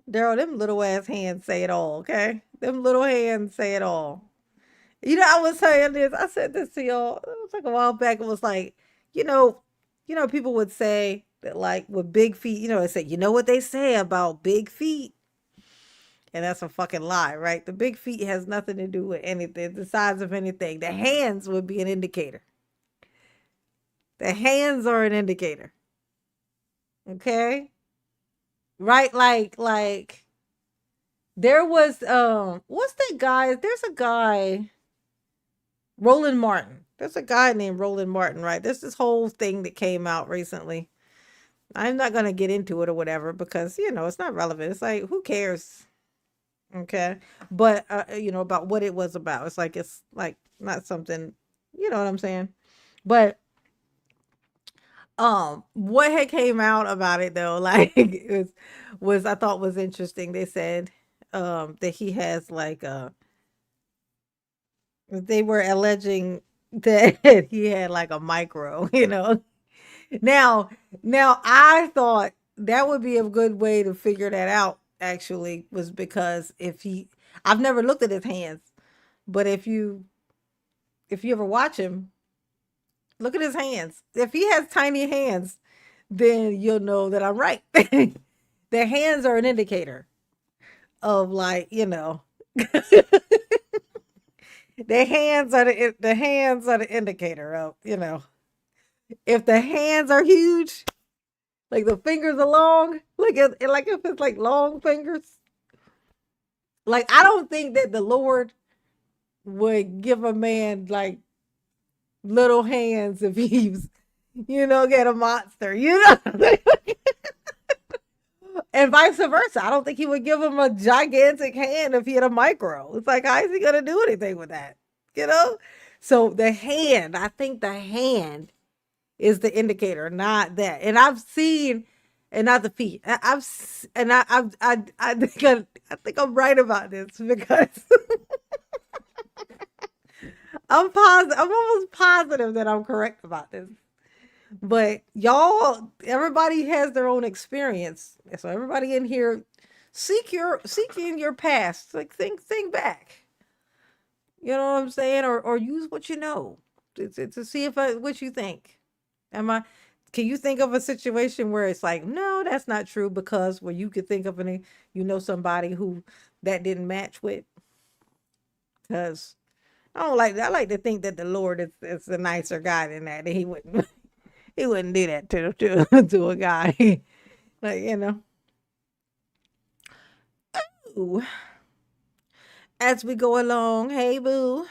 S1: Daryl, them little ass hands say it all, okay? Them little hands say it all. I was saying this. I said this to y'all. It was like a while back. It was like, people would say that, like, with big feet, they say, you know what they say about big feet? And that's a fucking lie, right? The big feet has nothing to do with anything, the size of anything. The hands would be an indicator. The hands are an indicator. Okay? Right? Like there was what's that guy? There's a guy, Roland Martin. There's a guy named Roland Martin, right? There's this whole thing that came out recently I'm not gonna get into it or whatever because it's not relevant. It's like who cares? Okay, but about what it was about. It's like not something. You know what I'm saying? But what had came out about it though, like was I thought was interesting. They said that he has like they were alleging that he had like a micro. Now, now I thought that would be a good way to figure that out actually was because I've never looked at his hands, but if you ever watch him, look at his hands. If he has tiny hands, then you'll know that I'm right. Their hands are an indicator of like, the indicator of, if the hands are huge, like the fingers are long, like if it's like long fingers, like I don't think that the Lord would give a man like little hands if he's, get a monster, and vice versa. I don't think he would give him a gigantic hand if he had a micro. It's like, how is he gonna do anything with that? You know? So the hand, I think the hand is the indicator, not that. And I've seen, and not the feet. I think I'm right about this because I'm positive. I'm almost positive that I'm correct about this. But y'all, everybody has their own experience. So everybody in here, seek in your past. Like think back. You know what I'm saying? Or use what you know to see if what you think. Am I? Can you think of a situation where it's like, no, that's not true because where you could think of any, somebody who that didn't match with? Because I like to think that the Lord is a nicer guy than that. And he wouldn't he wouldn't do that to a guy. Like, Ooh. As we go along, hey boo,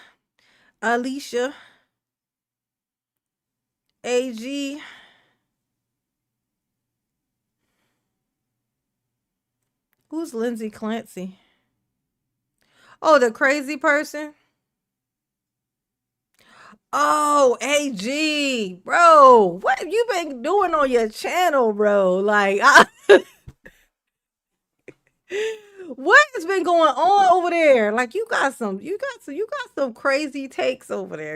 S1: Alicia, AG. Who's Lindsay Clancy? Oh, the crazy person? Oh, AG, bro, what have you been doing on your channel, bro? Like, what has been going on over there? Like, you got some crazy takes over there.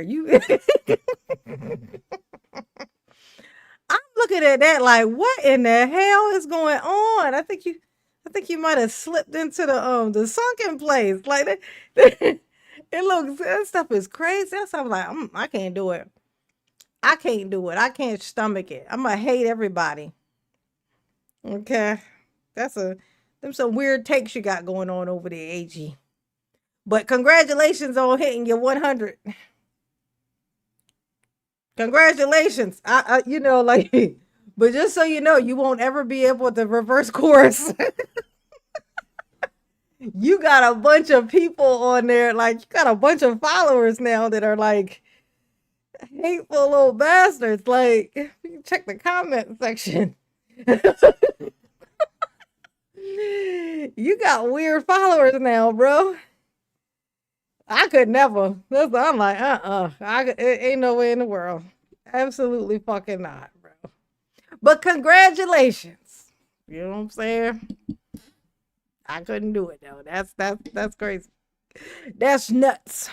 S1: I'm looking at that like, what in the hell is going on? I think you might have slipped into the sunken place. Like that, it looks that stuff is crazy. That's I'm like, I can't do it. I can't do it. I can't stomach it. I'm gonna hate everybody. Okay, that's them some weird takes you got going on over there, AG. But congratulations on hitting your 100. Congratulations. Like, but just so you know, you won't ever be able to reverse course. You got a bunch of people on there, like, you got a bunch of followers now that are like hateful little bastards. Like, you check the comment section. You got weird followers now, bro. I could never. I'm like, it ain't no way in the world. Absolutely fucking not, bro. But congratulations. You know what I'm saying? I couldn't do it though. That's crazy. That's nuts.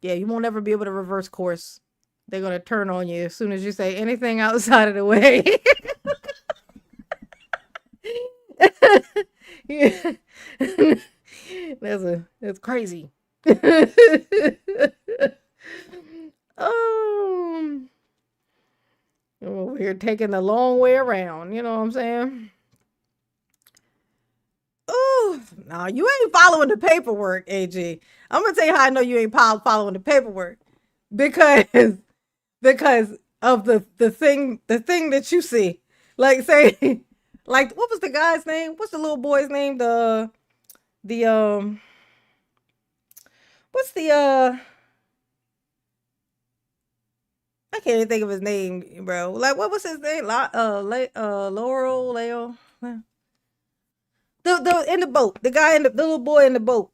S1: Yeah, you won't ever be able to reverse course. They're gonna turn on you as soon as you say anything outside of the way. Yeah. That's crazy. um, we're taking the long way around. You know what I'm saying? Oh, no, you ain't following the paperwork, AG. I'm gonna tell you how I know you ain't following the paperwork because because of the thing that you see. Like say, like what was the guy's name? What's the little boy's name? The what's the I can't even think of his name, bro. Like, what was his name? Laurel, Leo. The in the boat. The guy the little boy in the boat.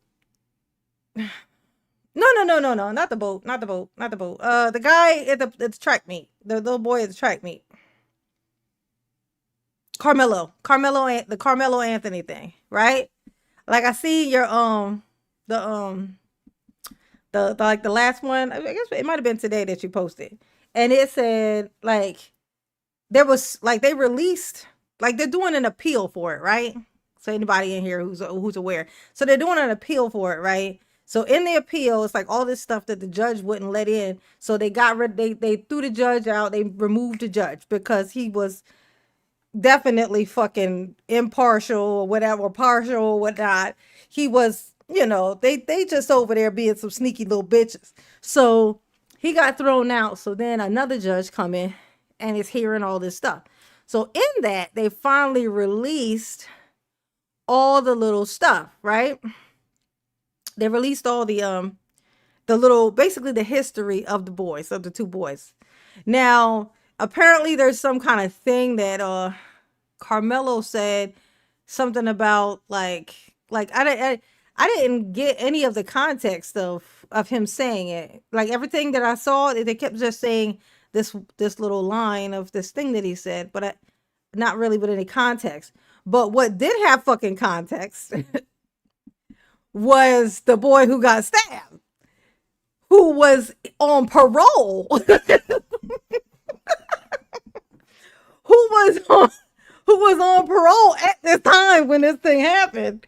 S1: No, not the boat, not the boat, not the boat. The guy at the track meet. The little boy at the track meet. The Carmelo Anthony thing, right? Like I see your the like the last one. I guess it might have been today that you posted, and it said like there was like they released like they're doing an appeal for it, right? So anybody in here who's aware, so they're doing an appeal for it, right? So in the appeal, it's like all this stuff that the judge wouldn't let in. So they got rid. They threw the judge out. They removed the judge because he was definitely fucking impartial or whatever, or partial or whatnot. He was, they just over there being some sneaky little bitches. So he got thrown out. So then another judge come in and is hearing all this stuff. So in that, they finally released all the little stuff, right? They released all the little, basically the history of the boys, of the two boys. Now, apparently there's some kind of thing that Carmelo said something about like I didn't get any of the context of him saying it. Like everything that I saw, they kept just saying this little line of this thing that he said, but not really with any context. But what did have fucking context was the boy who got stabbed, who was on parole, who was on parole at this time when this thing happened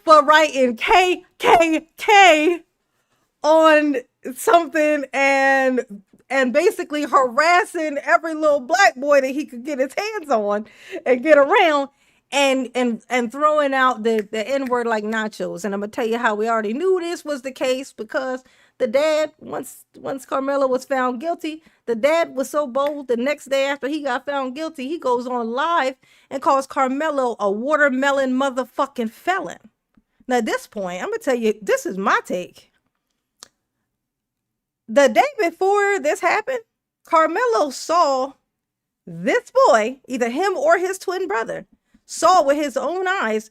S1: for writing KKK on something and basically harassing every little black boy that he could get his hands on and get around and throwing out the N-word like nachos. And I'm gonna tell you how we already knew this was the case, because the dad, once Carmelo was found guilty, the dad was so bold, the next day after he got found guilty, he goes on live and calls Carmelo a watermelon motherfucking felon. Now at this point, I'm gonna tell you, this is my take. The day before this happened, Carmelo saw this boy, either him or his twin brother, saw with his own eyes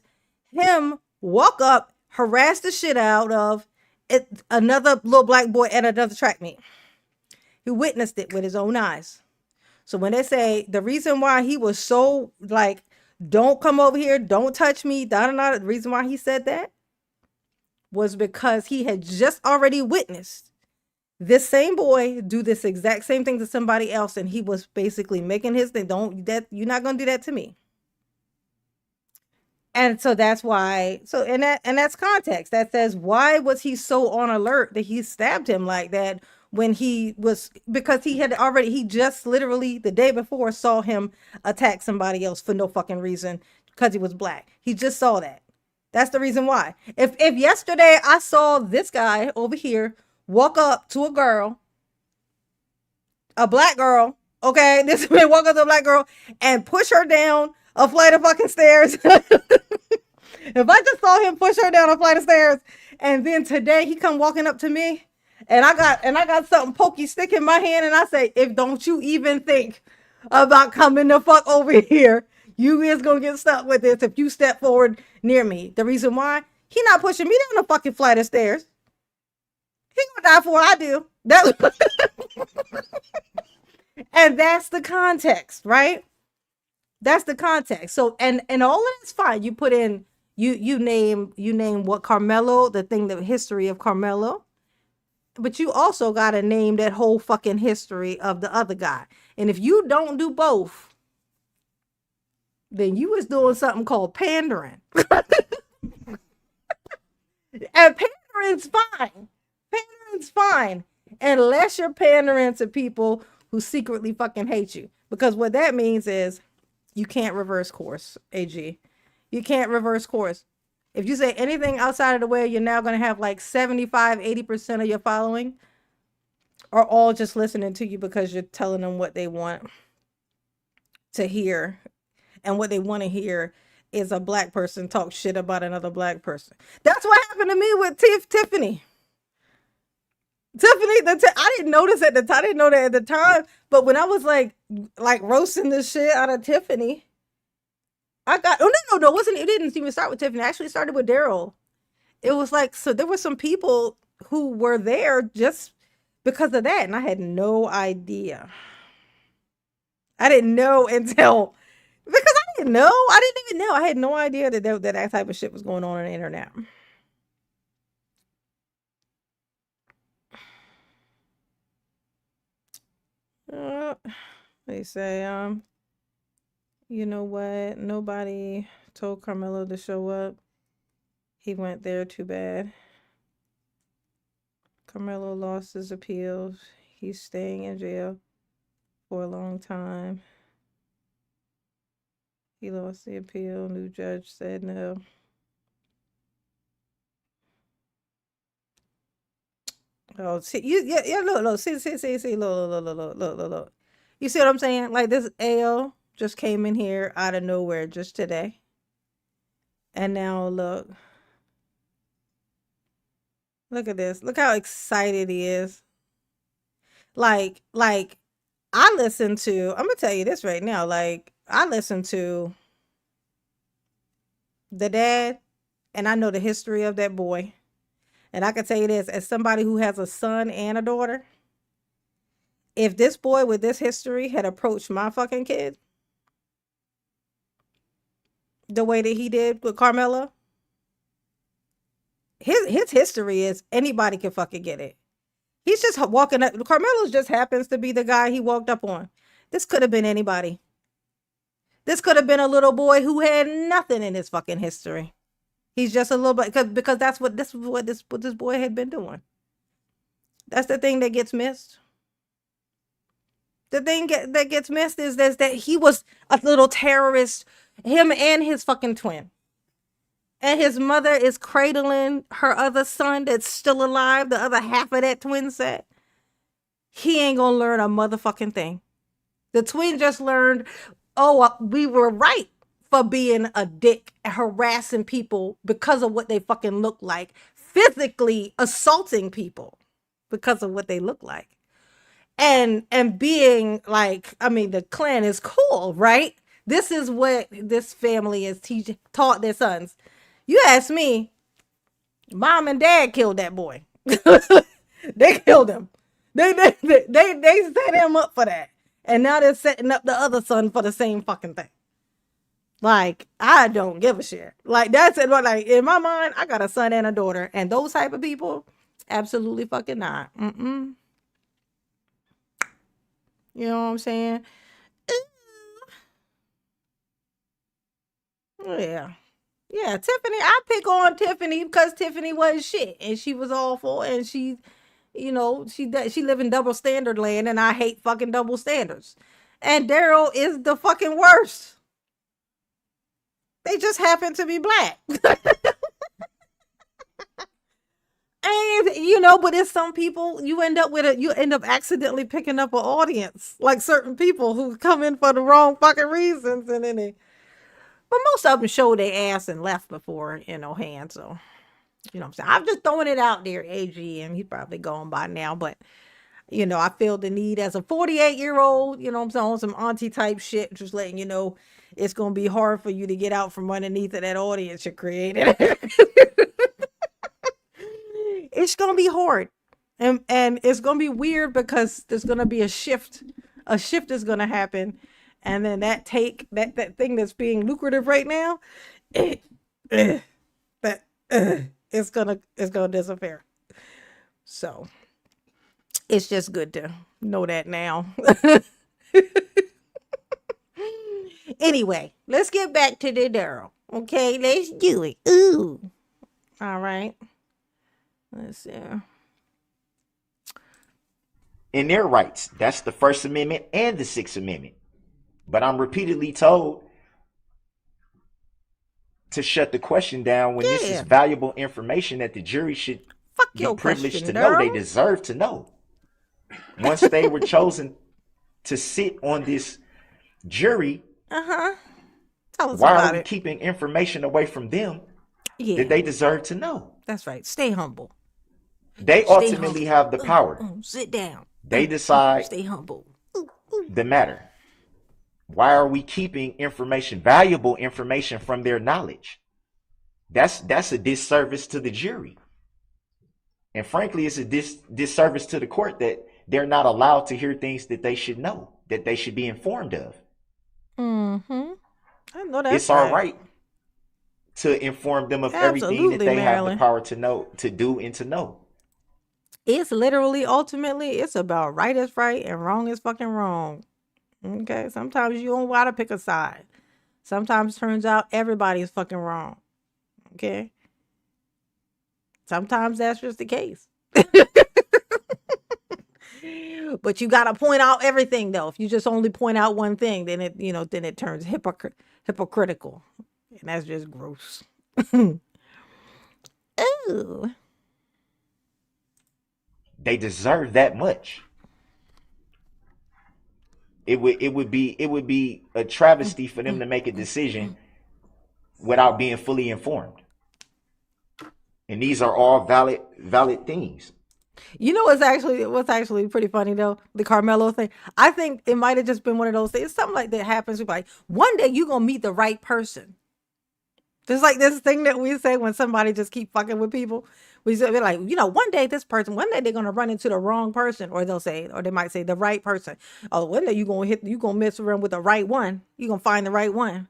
S1: him walk up, harass the shit out of another little black boy at another track meet. He witnessed it with his own eyes. So when they say the reason why he was so like, don't come over here, don't touch me, the reason why he said that was because he had just already witnessed this same boy do this exact same thing to somebody else, and he was basically making his thing. You're not gonna do that to me. And so that's why. So and that's context. That says, why was he so on alert that he stabbed him like that when he was, because he just literally the day before saw him attack somebody else for no fucking reason because he was black. He just saw that. That's the reason why. If yesterday I saw this guy over here walk up to a girl, a black girl, okay, this man walk up to a black girl and push her down a flight of fucking stairs. If I just saw him push her down a flight of stairs, and then today he come walking up to me, and I got something pokey stick in my hand, and I say, if don't you even think about coming the fuck over here, you is gonna get stuck with this if you step forward near me. The reason why, he not pushing me down a fucking flight of stairs. He gonna die for what I do. And that's the context, right? That's the context. So and all of that's fine. You put in you name what Carmelo, the history of Carmelo, but you also gotta name that whole fucking history of the other guy. And if you don't do both, then you was doing something called pandering. And pandering's fine. Pandering's fine. Unless you're pandering to people who secretly fucking hate you. Because what that means is you can't reverse course, AG. You can't reverse course. If you say anything outside of the way, you're now going to have like 75, 80% of your following are all just listening to you because you're telling them what they want to hear. And what they want to hear is a black person talk shit about another black person. That's what happened to me with Tiffany. Tiffany, I didn't notice at the time. I didn't know that at the time. But when I was like roasting the shit out of Tiffany, I got. Oh no, no, no! It wasn't. It didn't even start with Tiffany. It actually started with Daryl. It was like, so there were some people who were there just because of that, and I had no idea. I didn't know until because I didn't know. I didn't even know. I had no idea that type of shit was going on the internet. Uh, they say, you know what? Nobody told Carmelo to show up. He went there. Too bad. Carmelo lost his appeals. He's staying in jail for a long time. He lost the appeal. New judge said no. Oh, see, yeah, look, see, look. You see what I'm saying? Like this AO just came in here out of nowhere just today. And now look at this. Look how excited he is. Like, I'm gonna tell you this right now. Like, I listen to the dad, and I know the history of that boy. And I can tell you this, as somebody who has a son and a daughter, if this boy with this history had approached my fucking kid the way that he did with Carmela, his history is anybody can fucking get it. He's just walking up. Carmelo just happens to be the guy he walked up on. This could have been anybody. This could have been a little boy who had nothing in his fucking history. He's just a little bit because that's what this boy had been doing. That's the thing that gets missed. The thing that gets missed is that he was a little terrorist. Him and his fucking twin. And his mother is cradling her other son that's still alive, the other half of that twin set. He ain't gonna learn a motherfucking thing. The twin just learned, oh, we were right for being a dick, harassing people because of what they fucking look like, physically assaulting people because of what they look like. And being like, I mean, the clan is cool, right? This is what this family is taught their sons. You ask me, mom and dad killed that boy. They killed him. They set him up for that. And now they're setting up the other son for the same fucking thing. Like, I don't give a shit. Like, that's it. Like, in my mind, I got a son and a daughter. And those type of people, absolutely fucking not. You know what I'm saying? Yeah. Yeah, Tiffany, I pick on Tiffany because Tiffany wasn't shit and she was awful and she, you know, she live in double standard land and I hate fucking double standards. And Daryl is the fucking worst. They just happen to be black. And you know, but it's some people you end up accidentally picking up an audience, like certain people who come in for the wrong fucking reasons, and then but most of them showed their ass and left before, hand. So, you know what I'm saying? I'm just throwing it out there, AG, and he's probably gone by now. But, I feel the need as a 48-year-old, you know what I'm saying, on some auntie type shit, just letting you know it's going to be hard for you to get out from underneath of that audience you created. It's going to be hard. And it's going to be weird because there's going to be a shift. A shift is going to happen. And then that thing that's being lucrative right now, it's gonna disappear. So it's just good to know that now. Anyway, let's get back to the Daryl. Okay, let's do it. Ooh. All right. Let's see.
S3: In their rights, that's the First Amendment and the Sixth Amendment. But I'm repeatedly told to shut the question down when this is valuable information that the jury should be privileged to know. They deserve to know. Once they were chosen to sit on this jury,
S1: Tell us
S3: why
S1: about
S3: are we keeping information away from them that they deserve to know?
S1: That's right. Stay humble.
S3: They
S1: Stay
S3: ultimately
S1: humble.
S3: have the power.
S1: Sit down.
S3: They decide
S1: Stay humble.
S3: the matter. Why are we keeping information, valuable information, from their knowledge? That's a disservice to the jury. And frankly, it's a disservice to the court that they're not allowed to hear things that they should know, that they should be informed of.
S1: Mm-hmm. I know that's
S3: It's our
S1: right.
S3: right to inform them of everything that
S1: Absolutely,
S3: they have the
S1: Marilyn.
S3: power to know, to do, and to know.
S1: It's literally, ultimately, it's about right is right and wrong is fucking wrong. Okay. Sometimes you don't want to pick a side. Sometimes turns out everybody's fucking wrong. Okay. Sometimes that's just the case. But you got to point out everything though. If you just only point out one thing, then it turns hypocritical. And that's just gross. Ooh.
S3: They deserve that much. It would be a travesty for them to make a decision without being fully informed. And these are all valid things.
S1: You know what's actually pretty funny though? The Carmelo thing. I think it might have just been one of those things. Something like that happens. Like one day you gonna meet the right person. Just like this thing that we say when somebody just keep fucking with people. We say, we're like, one day one day they're gonna run into the wrong person, or they might say the right person. Oh, one day you gonna mess around with the right one. You gonna find the right one.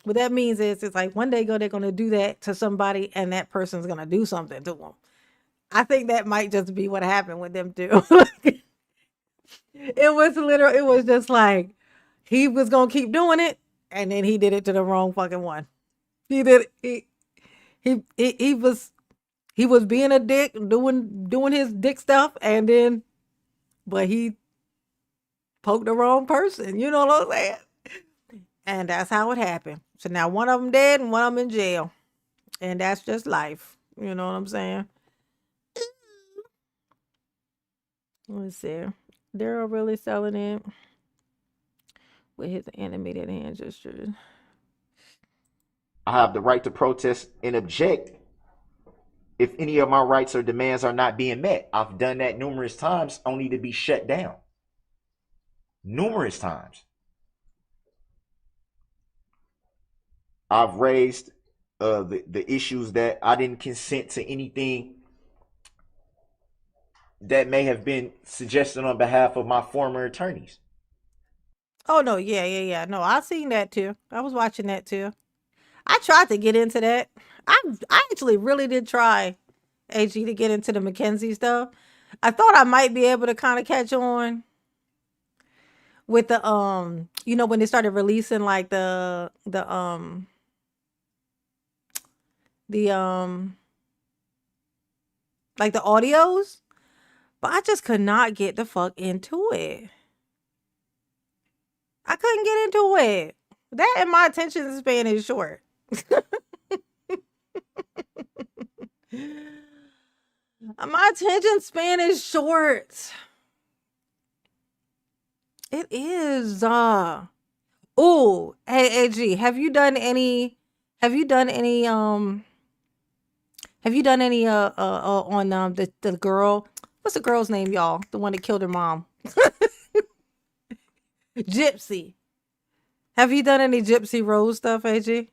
S1: What that means is it's like one day they're gonna do that to somebody, and that person's gonna do something to them. I think that might just be what happened with them too. It was just like he was gonna keep doing it, and then he did it to the wrong fucking one. He did he was being a dick, doing his dick stuff, and then but he poked the wrong person. You know what I'm saying? And that's how it happened. So now one of them dead and one of them in jail, and that's just life. You know what I'm saying? Let's see. Daryl really selling it with his animated hand gestures.
S3: I have the right to protest and object if any of my rights or demands are not being met. I've done that numerous times only to be shut down. Numerous times. I've raised the issues that I didn't consent to anything that may have been suggested on behalf of my former attorneys.
S1: Oh no, yeah. No, I seen that too. I was watching that too. I tried to get into that. I actually really did try, AG, to get into the Mackenzie stuff. I thought I might be able to kind of catch on with the when they started releasing like the like the audios, but I just could not get the fuck into it. I couldn't get into it. That and my attention span is short. My attention span is short. It is. Oh, hey, AG, have you done any on the girl? What's the girl's name, y'all? The one that killed her mom. Gypsy. Have you done any Gypsy Rose stuff, AG?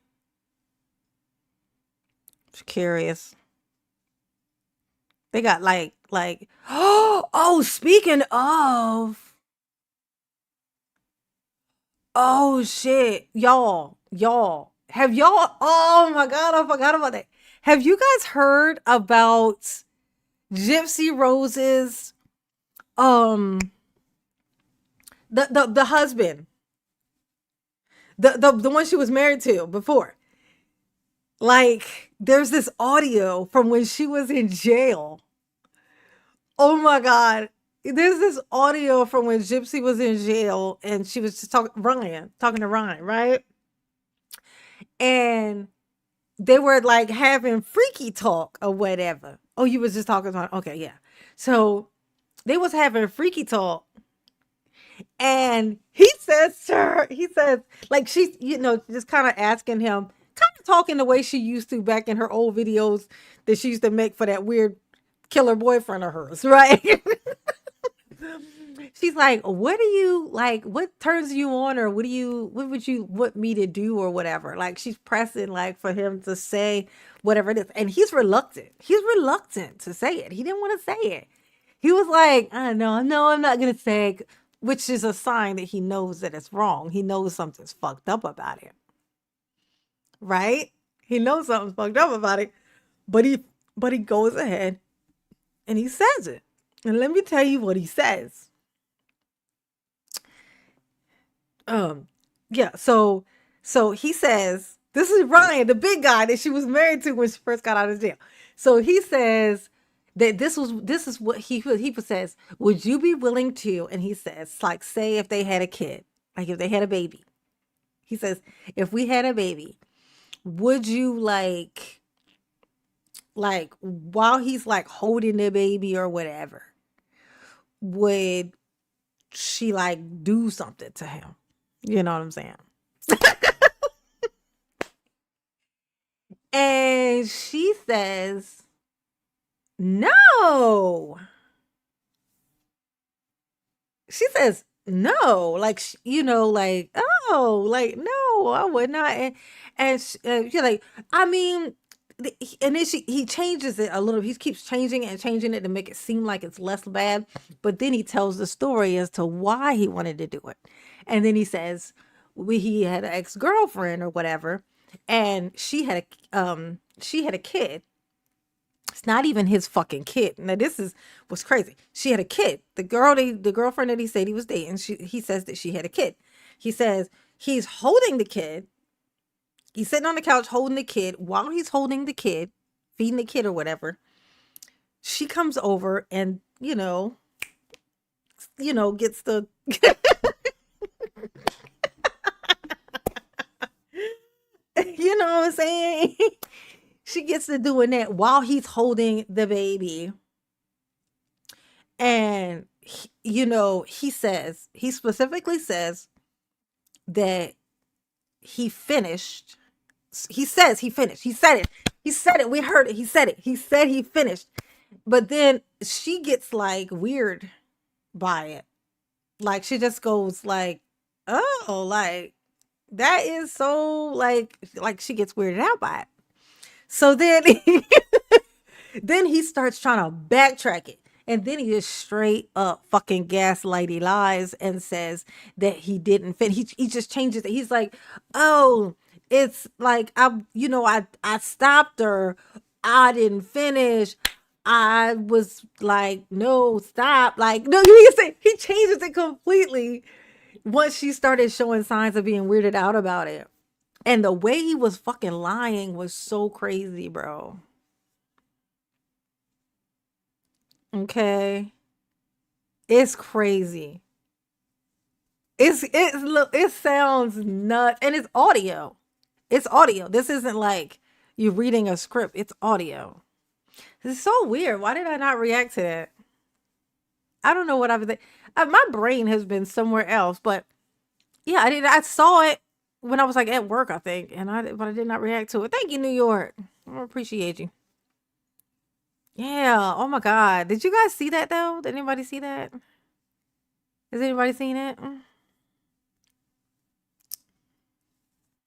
S1: Just curious. They got like oh, speaking of, oh shit, y'all, have y'all, oh my god, I forgot about that. Have you guys heard about Gypsy Rose's the husband, the one she was married to before? Like, there's this audio from when she was in jail. Oh my god. There's this audio from when Gypsy was in jail and she was just talking to Ryan, right? And they were like having freaky talk or whatever. Oh, you was just talking about, okay, yeah. So they was having freaky talk. And he says to her, like, she's, just kind of asking him, kind of talking the way she used to back in her old videos that she used to make for that weird killer boyfriend of hers, right? She's like, what do you like? What turns you on, or what would you want me to do, or whatever? Like, she's pressing, like, for him to say whatever it is. And he's reluctant. He's reluctant to say it. He didn't want to say it. He was like, I know, no, I'm not going to say it, which is a sign that he knows that it's wrong. He knows something's fucked up about it, right? He knows something's fucked up about it, but he goes ahead and he says it. And let me tell you what he says. Yeah, so he says, this is Ryan, the big guy that she was married to when she first got out of jail. So he says that this is what he says, would you be willing to, and he says, like, say if they had a kid, like if they had a baby. He says, if we had a baby, would you like while he's like holding the baby or whatever, would she like do something to him? You know what I'm saying? And she says, no. She says, no. Like, like, oh, like, no, I would not. And she's like, I mean, and then he changes it a little. He keeps changing it and changing it to make it seem like it's less bad. But then he tells the story as to why he wanted to do it. And then he says, he had an ex-girlfriend or whatever, and she had a kid. It's not even his fucking kid. Now this is what's crazy. She had a kid. The girlfriend that he said he was dating, he says that she had a kid. He says he's holding the kid. He's sitting on the couch holding the kid. While he's holding the kid, feeding the kid or whatever, she comes over and, gets the you know what I'm saying? She gets to doing that while he's holding the baby. And, he specifically says that he finished. He says he finished. He said it. He said it. We heard it. He said it. He said he finished. But then she gets like weird by it. Like, she just goes like, oh, like, that is so like she gets weirded out by it. So then then he starts trying to backtrack it. And then he just straight up fucking gaslighty lies and says that he didn't fit. He just changes it. He's like, oh, it's like, I stopped her. I didn't finish. I was like, no, stop. Like, no, he changes it completely once she started showing signs of being weirded out about it. And the way he was fucking lying was so crazy, bro. Okay. It's crazy. It sounds nuts. And it's audio. It's audio. This isn't like you reading a script. It's audio. It's so weird. Why did I not react to that? I don't know what I was thinking. My brain has been somewhere else, but yeah, I saw it when I was like at work, I think, but I did not react to it. Thank you, New York. I appreciate you. Yeah. Oh my God. Did you guys see that though? Did anybody see that? Has anybody seen it?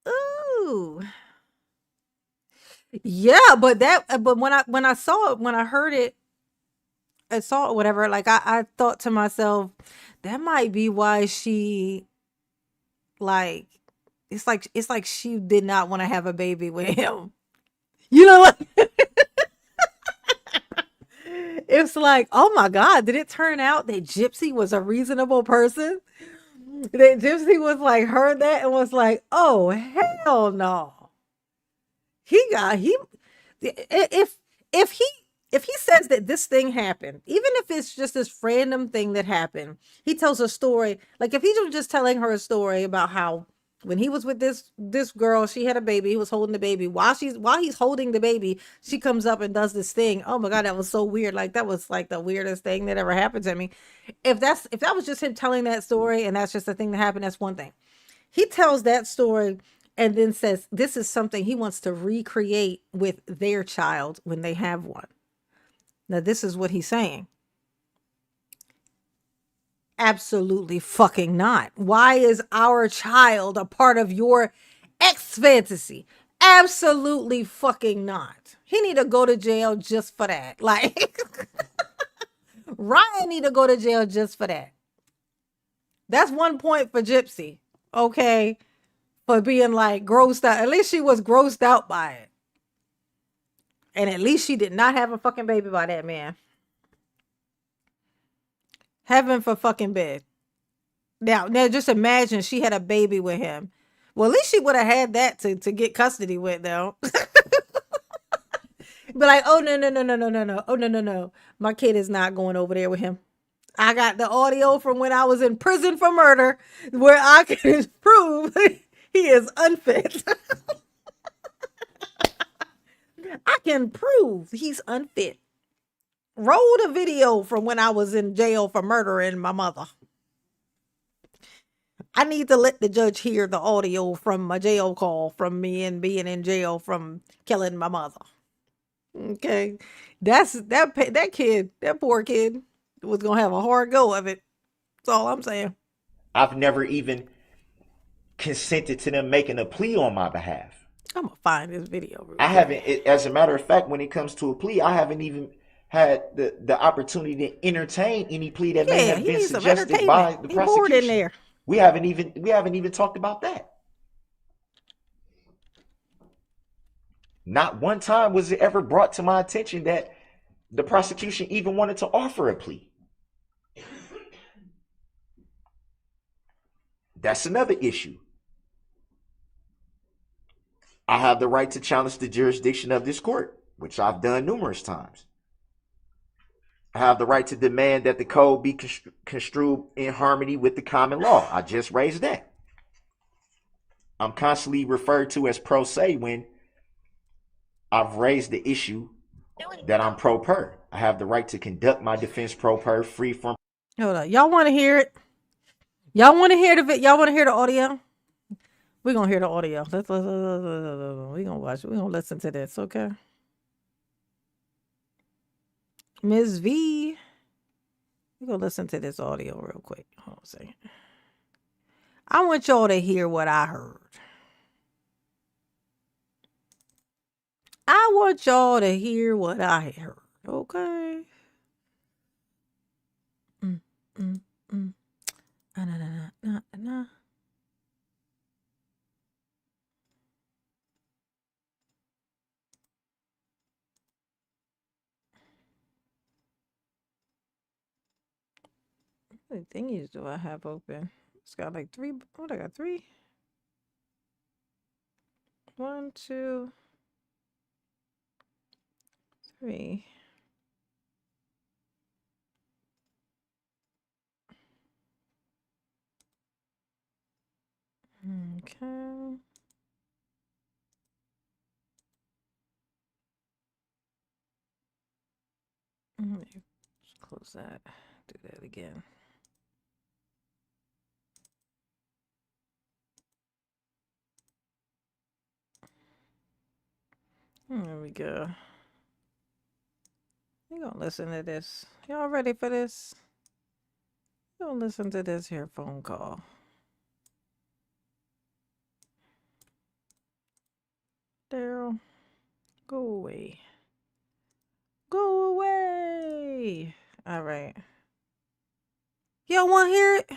S1: Ooh. Yeah, but when I saw it, when I heard it, I saw it, whatever, like I thought to myself, that might be why she like it's like she did not want to have a baby with him. You know what? It's like, oh my God, did it turn out that Gypsy was a reasonable person? That Gypsy was like, heard that and was like, oh hell no. If he says that this thing happened, even if it's just this random thing that happened, he tells a story. Like, if he was just telling her a story about how when he was with this girl, she had a baby, he was holding the baby. While he's holding the baby, she comes up and does this thing. Oh my God, that was so weird. Like, that was like the weirdest thing that ever happened to me. If that was just him telling that story and that's just the thing that happened, that's one thing. He tells that story and then says this is something he wants to recreate with their child when they have one. Now, this is what he's saying. Absolutely fucking not. Why is our child a part of your ex fantasy? Absolutely fucking not. He need to go to jail just for that. Like, Ryan need to go to jail just for that. That's 1 point for Gypsy. Okay. For being like grossed out. At least she was grossed out by it. And at least she did not have a fucking baby by that man. Heaven for fucking bed. Now just imagine she had a baby with him. Well, at least she would have had that to get custody with, though. But like, oh, no. Oh, no. My kid is not going over there with him. I got the audio from when I was in prison for murder where I can prove he is unfit. I can prove he's unfit. Roll the video from when I was in jail for murdering my mother. I need to let the judge hear the audio from my jail call from me and being in jail from killing my mother. Okay. That kid, that poor kid was going to have a hard go of it. That's all I'm saying.
S3: I've never even consented to them making a plea on my behalf.
S1: I'm going to find this video.
S3: I haven't, as a matter of fact, when it comes to a plea, I haven't even had the opportunity to entertain any plea that may have been suggested by the prosecution. In there. We haven't even talked about that. Not one time was it ever brought to my attention that the prosecution even wanted to offer a plea. That's another issue. I have the right to challenge the jurisdiction of this court, which I've done numerous times. I have the right to demand that the code be construed in harmony with the common law. I just raised that. I'm constantly referred to as pro se when I've raised the issue that I'm pro per. I have the right to conduct my defense pro per, free from.
S1: Hold on. Y'all want to hear it? Y'all want to hear y'all want to hear the audio? We're going to hear the audio. We're going to watch it. We're going to listen to this, okay? Ms. V. We're going to listen to this audio real quick. Hold on a second. I want y'all to hear what I heard. I want y'all to hear what I heard, okay? Nah. How many thingies do I have open? It's got like 3. What, I got 3? 1, 2, 3. Okay. Just close that. Do that again. There we go. We're going to listen to this. Y'all ready for this? We're going to listen to this here phone call. Daryl, go away. Go away. All right. Y'all want to hear it?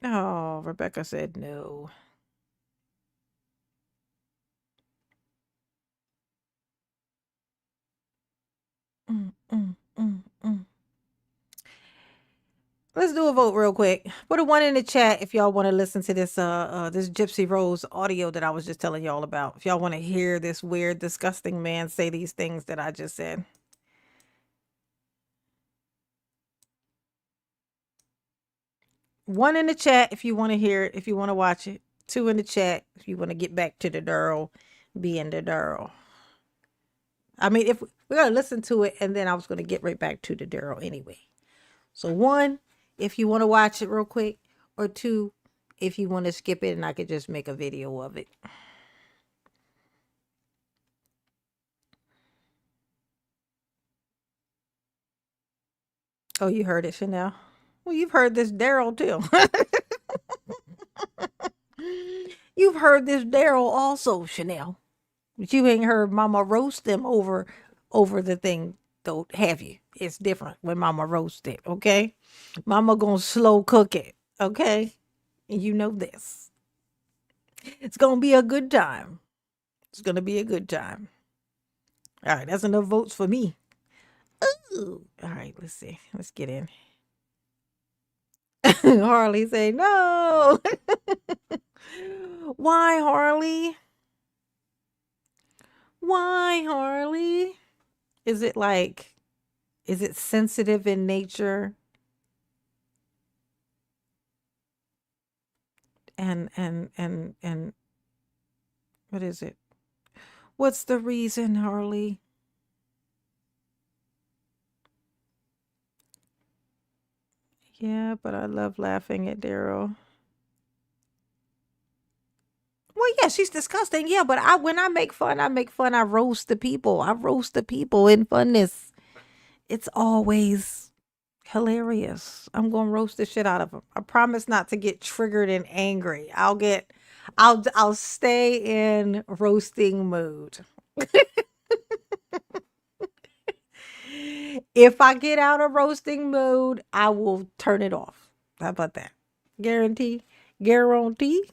S1: Oh, Rebecca said no. Let's do a vote real quick. Put a 1 in the chat if y'all want to listen to this this Gypsy Rose audio that I was just telling y'all about. If y'all want to hear this weird, disgusting man say these things that I just said. One in the chat if you want to hear it, if you want to watch it. 2 in the chat if you want to get back to the Darrell being the Darrell. I mean, if we're going to listen to it, and then I was going to get right back to the Darrell anyway. So 1, if you want to watch it real quick, or 2, if you want to skip it and I could just make a video of it. Oh, you heard it, Chanel. Well, you've heard this Daryl too. You've heard this Daryl also, Chanel. But you ain't heard Mama roast them over the thing, though, have you? It's different when Mama roast it, okay? Mama gonna slow cook it, okay? And you know this. It's gonna be a good time. It's gonna be a good time. All right, that's enough votes for me. Ooh. All right, let's see. Let's get in. Harley say no. Why, Harley? Why, Harley? Is it like, is it sensitive in nature? And what is it? What's the reason, Harley? Yeah, but I love laughing at Daryl. Well, yeah, she's disgusting. Yeah, but when I make fun, I make fun. I roast the people. I roast the people in funness. It's always hilarious. I'm gonna roast the shit out of them. I promise not to get triggered and angry. I'll stay in roasting mood. If I get out of roasting mood, I will turn it off. How about that? Guarantee? Guarantee?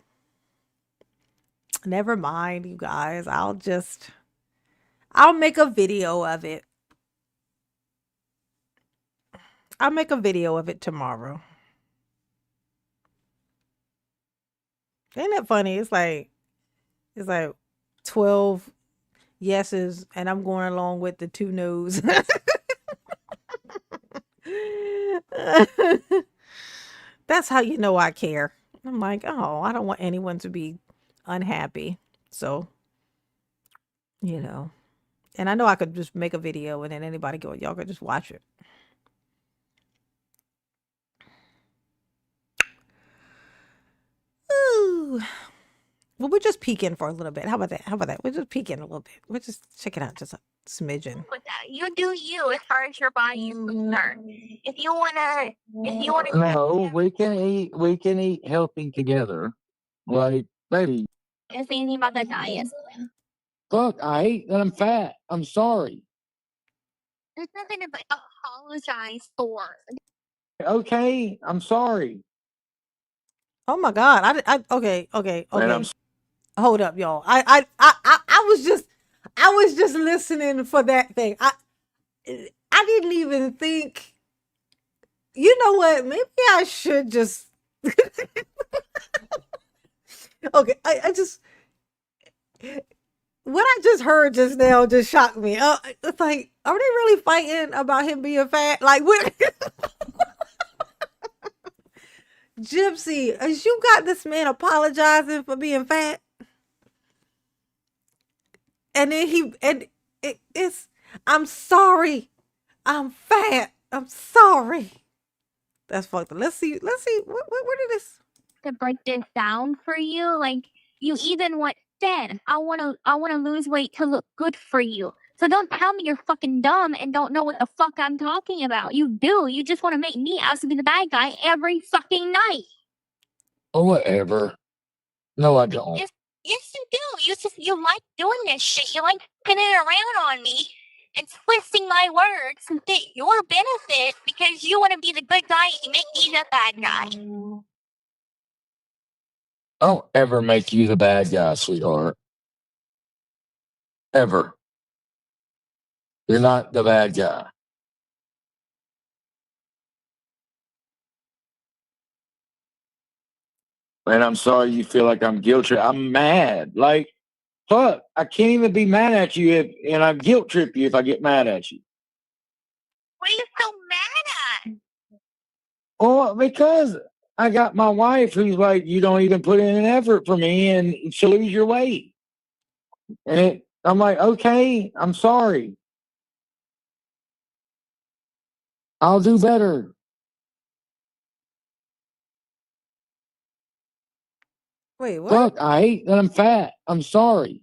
S1: Never mind, you guys. I'll make a video of it. I'll make a video of it tomorrow. Ain't that funny? It's like 12 yeses and I'm going along with the 2 no's. That's how you know I care. I'm like, oh, I don't want anyone to be unhappy. So, you know. And I know I could just make a video and then anybody go, y'all could just watch it. Ooh. Well, we're just peeking for a little bit. How about that? How about that? We're just peeking a little bit. We're just check it out just a smidgen.
S4: With that, you do you as far as your body is concerned. If you wanna
S5: No, we can eat healthy together. Like, baby,
S4: say anything about the diet,
S5: fuck, I hate that I'm fat. I'm sorry.
S4: there's nothing to apologize for.
S5: Okay, I'm sorry.
S1: Oh my God. Okay.
S5: And I'm
S1: Hold up, y'all. I was just listening for that thing. I didn't even think. You know what? Maybe I should just. Okay, I just what I just heard just now just shocked me. It's like, are they really fighting about him being fat? Like, what? Gypsy, as you got this man apologizing for being fat, and then it's, I'm sorry, I'm fat, I'm sorry. That's fucked up. Let's see. Where did this?
S4: To break this down for you, like you even what said, I wanna lose weight to look good for you. So don't tell me you're fucking dumb and don't know what the fuck I'm talking about. You do. You just want to make me out to be the bad guy every fucking night.
S5: oh, whatever. No, I don't.
S4: Yes, you do. You like doing this shit. You like spinning around on me and twisting my words to fit your benefit because you want to be the good guy and make me the bad guy.
S5: I don't ever make you the bad guy, sweetheart. Ever. You're not the bad guy. And I'm sorry you feel like I'm guilt tripped. I'm mad. Like, fuck, I can't even be mad at you and I guilt trip you if I get mad at you.
S4: What are you so mad at?
S5: Well, because I got my wife who's like, you don't even put in an effort for me and she'll lose your weight. And I'm like, okay, I'm sorry. I'll do better.
S1: Wait, what?
S5: Fuck, I hate that I'm fat. I'm sorry.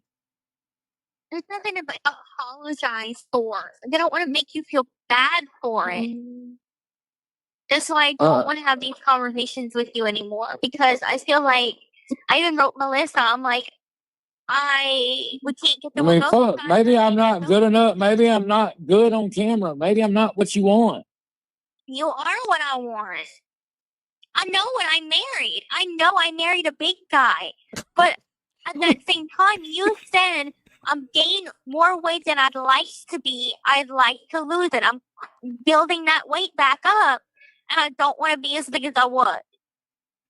S4: There's nothing to apologize for. They don't want to make you feel bad for it. That's why I don't want to have these conversations with you anymore, because I feel like I even wrote Melissa. I'm like, we can't get
S5: I
S4: the
S5: mean,
S4: remote.
S5: fuck, maybe I'm not good enough. Maybe I'm not good on camera. Maybe I'm not what you want.
S4: You are what I want. I know what I married. I know I married a big guy. But at that same time, you said I'm gaining more weight than I'd like to be. I'd like to lose it. I'm building that weight back up, and I don't want to be as big as I was.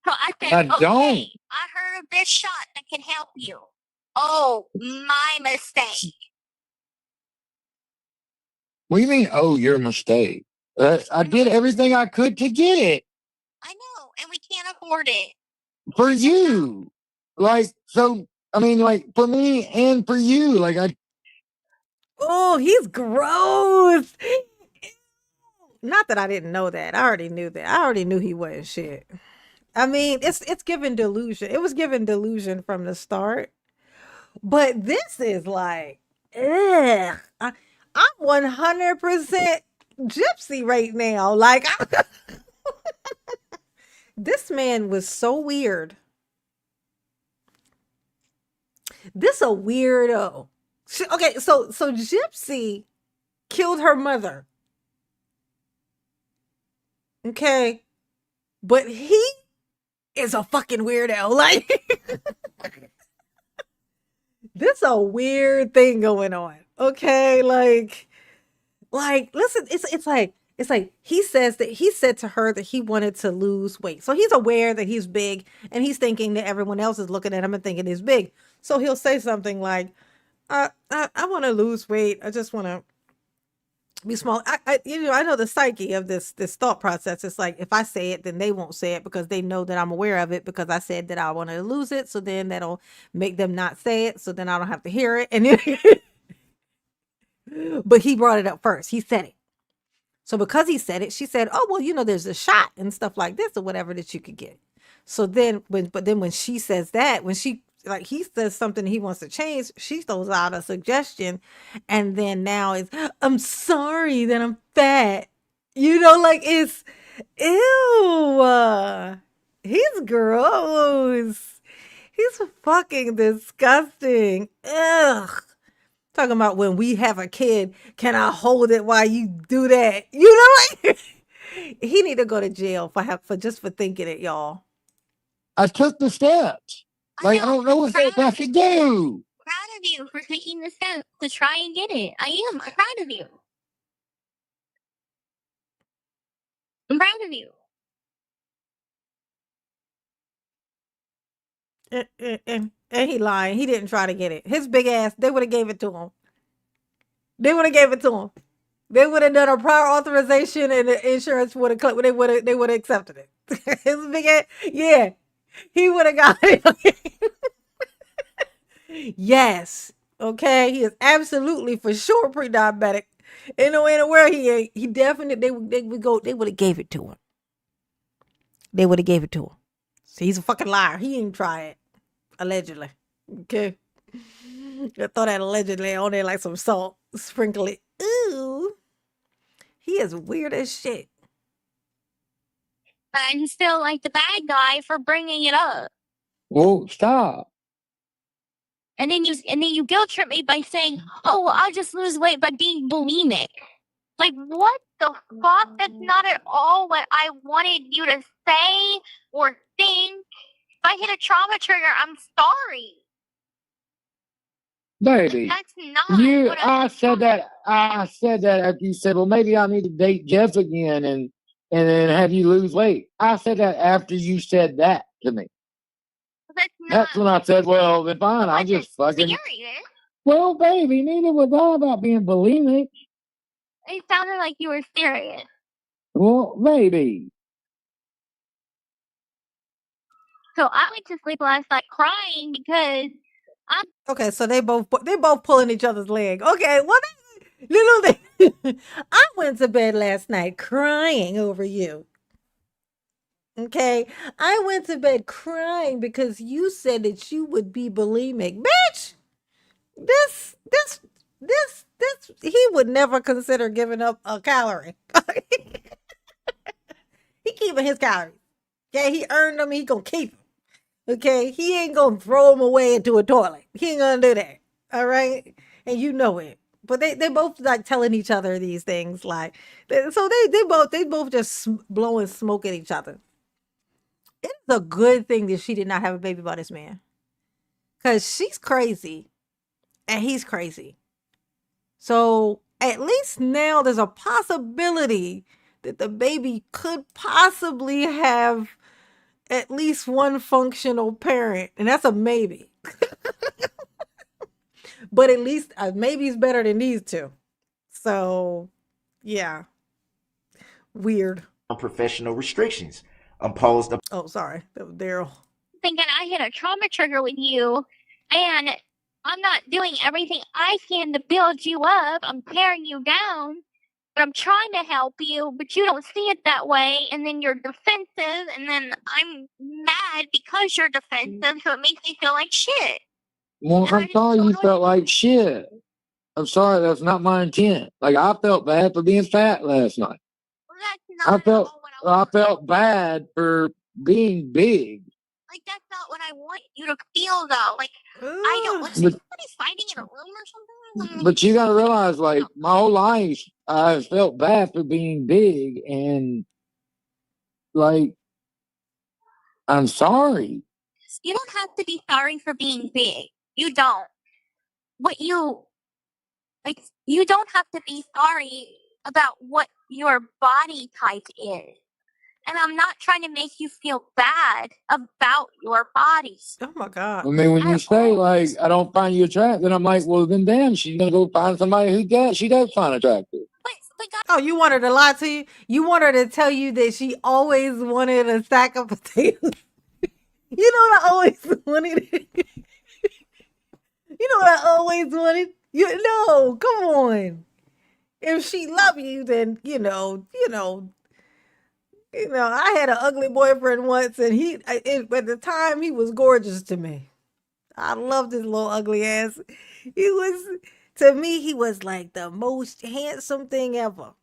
S4: So I said,
S5: I
S4: okay,
S5: don't.
S4: I heard of this shot that can help you. Oh, my mistake.
S5: What do you mean, oh, your mistake? I did everything I could to get it
S4: I know, and we can't afford it.
S5: for you. Like, so, I mean, like, for me and for you. Like,
S1: Oh, he's gross. Not that I didn't know that. I already knew that. I already knew he wasn't shit. I mean, it's given delusion. It was given delusion from the start. But this is like, ugh. I'm 100% gypsy right now. Like, this man was so weird. This a weirdo. Okay, so Gypsy killed her mother. Okay, but he is a fucking weirdo. Like, this a weird thing going on. Okay, like listen, it's like he said to her that he wanted to lose weight. So he's aware that he's big and he's thinking that everyone else is looking at him and thinking he's big. So he'll say something like, I want to lose weight. I just want to be small. I know the psyche of this thought process. It's like, if I say it, then they won't say it because they know that I'm aware of it because I said that I wanted to lose it. So then that'll make them not say it. So then I don't have to hear it. And then but he brought it up first. He said it. So because he said it, she said, "Oh, well, there's a shot and stuff like this or whatever that you could get." So then when she says that, when she like he says something he wants to change, she throws out a suggestion, and then now it's, "I'm sorry that I'm fat." Like it's ew. He's gross. He's fucking disgusting. Ugh. Talking about when we have a kid, can I hold it while you do that? Like he need to go to jail for just for thinking it, y'all.
S5: I took the steps. Like, I don't know what else I could do.
S4: Proud of you for taking the steps to try and get it. I am. I'm proud of you. I'm proud of you.
S1: And he lying. He didn't try to get it. His big ass, they would have gave it to him. They would have gave it to him. They would have done a prior authorization and the insurance would have they would have accepted it. His big ass, yeah. He would have got it. Yes. Okay. He is absolutely for sure pre-diabetic. Ain't no way in the world he ain't. He definitely they would have gave it to him. They would have gave it to him. So he's a fucking liar. He ain't try it. Allegedly. Okay. I throw that allegedly on there like some salt. Sprinkle it. Ooh. He is weird as shit.
S4: I'm still like the bad guy for bringing it up.
S5: Well, stop.
S4: And then you guilt trip me by saying, "Oh, well, I'll just lose weight by being bulimic." Like, what the fuck? That's not at all what I wanted you to say or think. If I hit a trauma trigger, I'm sorry.
S5: Baby,
S4: That's not what
S5: I said that after you said, well, maybe I need to date Jeff again and then have you lose weight. I said that after you said that to me. That's when I said, well, then fine, I'll just fucking.
S4: Serious.
S5: Well, baby, neither was I about being bulimic.
S4: It sounded like you were serious.
S5: Well, baby.
S4: So I went to sleep last night crying because
S1: Okay, so they both pulling each other's leg. Okay, well, little thing. I went to bed last night crying over you. Okay, I went to bed crying because you said that you would be bulimic, bitch. This, he would never consider giving up a calorie. keeping his calories. Okay, he earned them. He gonna keep them. Okay, he ain't gonna throw them away into a toilet. He ain't gonna do that. All right, and you know it. But they both like telling each other these things like so they both just blowing smoke at each other. It's a good thing that she did not have a baby by this man because she's crazy and he's crazy. So at least now there's a possibility that the baby could possibly have at least one functional parent, and that's a maybe. But at least maybe it's better than these two. So, yeah, weird.
S3: Unprofessional restrictions imposed.
S1: Oh, sorry, that was Daryl.
S4: Thinking I hit a trauma trigger with you, and I'm not doing everything I can to build you up. I'm tearing you down, but I'm trying to help you, but you don't see it that way, and then you're defensive, and then I'm mad because you're defensive, so it makes me feel like shit.
S5: Well, I'm sorry you felt like shit. I'm sorry, that's not my intent. Like, I felt bad for being fat last night.
S4: Well, that's not
S5: I felt
S4: what I
S5: I felt bad for being big.
S4: like. That's not what I want you to feel, though. Like, I don't.
S1: Ugh.
S4: What's somebody fighting in a room or something?
S5: But you gotta realize, like, my whole life, I felt bad for being big, and like, I'm sorry.
S4: You don't have to be sorry for being big. You don't. What you like, you don't have to be sorry about what your body type is. And I'm not trying to make you feel bad about your bodies.
S1: Oh my
S5: I
S1: God.
S5: mean, when you say like, I don't find you attractive, then I'm like, well, then damn, she's gonna go find somebody who does. She does find attractive.
S4: But God,
S1: Oh, you want her to lie to you? You want her to tell you that she always wanted a sack of potatoes? You know what I always wanted? You know what I always wanted? You know, come on. If she love you, then I had an ugly boyfriend once, and at the time he was gorgeous to me. I loved his little ugly ass. He was to me, he was like the most handsome thing ever.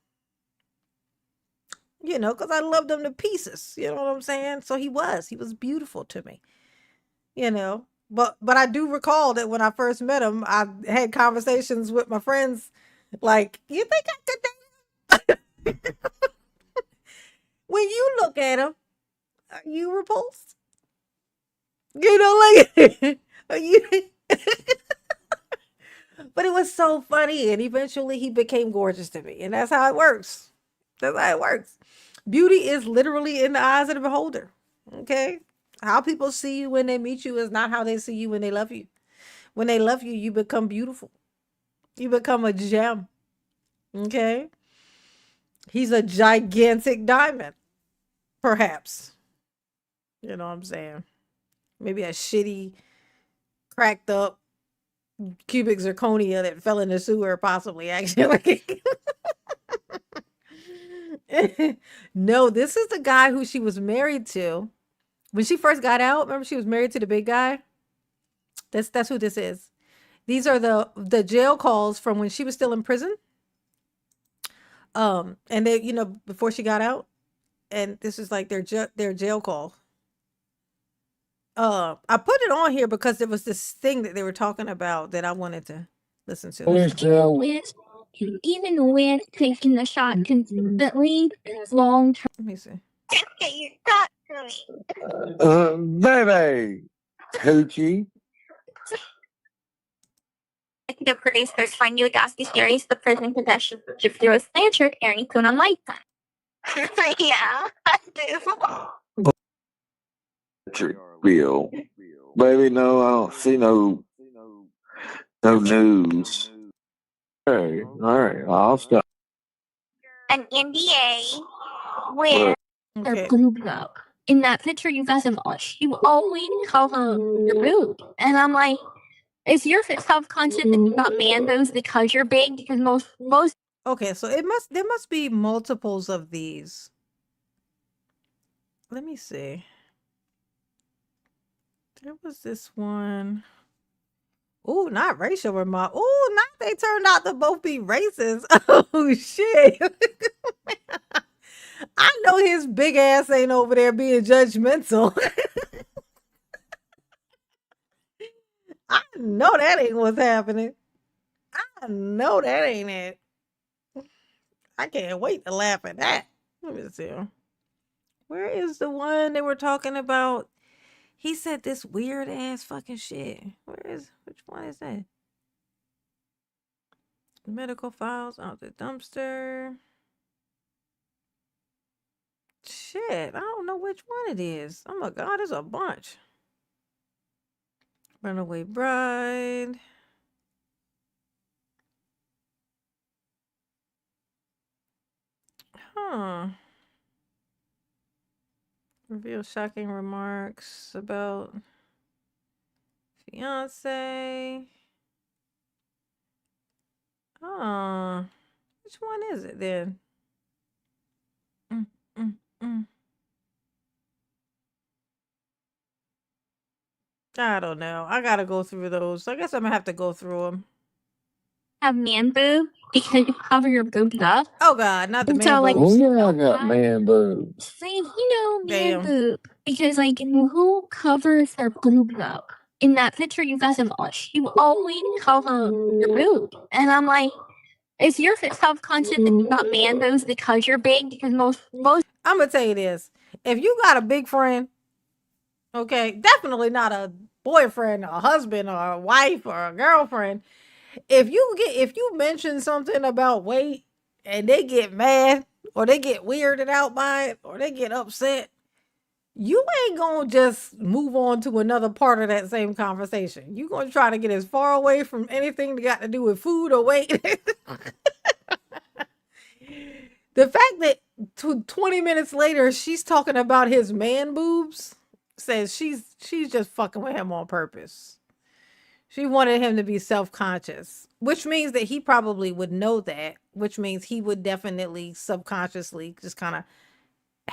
S1: Because I loved him to pieces. You know what I'm saying? So he was beautiful to me. But I do recall that when I first met him, I had conversations with my friends, like, you think I could date him? When you look at him, are you repulsed? Like, are you? But it was so funny, and eventually he became gorgeous to me, and that's how it works. That's how it works. Beauty is literally in the eyes of the beholder. Okay, how people see you when they meet you is not how they see you when they love you. When they love you, you become beautiful. You become a gem. Okay, he's a gigantic diamond, perhaps. You know what I'm saying? Maybe a shitty, cracked up cubic zirconia that fell in the sewer, possibly, actually. No, this is the guy who she was married to. When she first got out, remember she was married to the big guy? That's who this is. These are the jail calls from when she was still in prison. And they, before she got out, and this is like their jail call. I put it on here because there was this thing that they were talking about that I wanted to listen to.
S4: even with taking the shot consistently, long term.
S1: Let me see.
S4: Just get your shot to me.
S5: Baby, Hoochie.
S4: The producers find new docu-series, The Prison Possession of Gypsy Rose Blanchard, airing soon on Lifetime. Yeah, I do.
S5: Real. Baby, no, I don't see no news. Okay, all right, I'll stop.
S4: An NDA with
S1: Okay.
S4: a blue blow. In that picture you guys have watched, you always call her rude. And I'm like, is your self-concept that you're not man those because you're big? Because most
S1: Okay, so there must be multiples of these. Let me see. There was this one. Oh, not racial remark. Oh, now they turned out to both be racist. Oh shit. I know his big ass ain't over there being judgmental. I know that ain't what's happening. I know that ain't it. I can't wait to laugh at that. Let me see. Where is the one they were talking about? He said this weird ass fucking shit. Which one is that? Medical files out the dumpster. Shit, I don't know which one it is. Oh my god, there's a bunch. Runaway bride. Huh. Reveal shocking remarks about fiance. Huh. Which one is it then? Mm, mm, mm. I don't know. I gotta go through those. I guess I'm gonna have to go through them.
S4: Have man boob because you cover your boobs up.
S1: Oh god, not the
S4: And
S1: man
S4: so, like,
S1: boobs.
S5: Oh yeah, I got man boobs.
S4: like, man
S1: Damn.
S4: boob. Because, like, who covers their boobs up? In that picture you guys have watched, you always cover your boob. And I'm like, is your self-conscious that you got man boobs because you're big? Because most
S1: I'm gonna tell you this. If you got a big friend, okay, definitely not a boyfriend or a husband or a wife or a girlfriend. If you mention something about weight and they get mad or they get weirded out by it or they get upset, you ain't gonna just move on to another part of that same conversation. You gonna try to get as far away from anything that got to do with food or weight. The fact that 20 minutes later she's talking about his man boobs says she's just fucking with him on purpose. She wanted him to be self-conscious, which means that he probably would know that, which means he would definitely subconsciously just kind of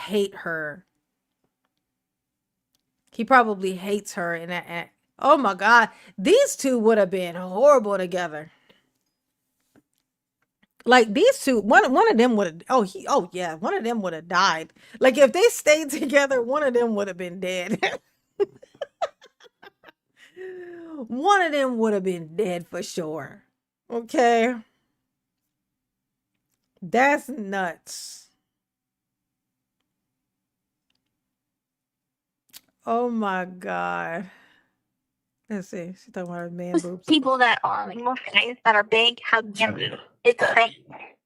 S1: hate her. He probably hates her and that. Oh my god, these two would have been horrible together. Like these two, one of them would have. One of them would have died. Like if they stayed together, one of them would have been dead. One of them would have been dead for sure. Okay, that's nuts. Oh my god. Let's see. She's talking about her man boobs.
S4: people that are like most guys that are big have man boobs. It's a thing.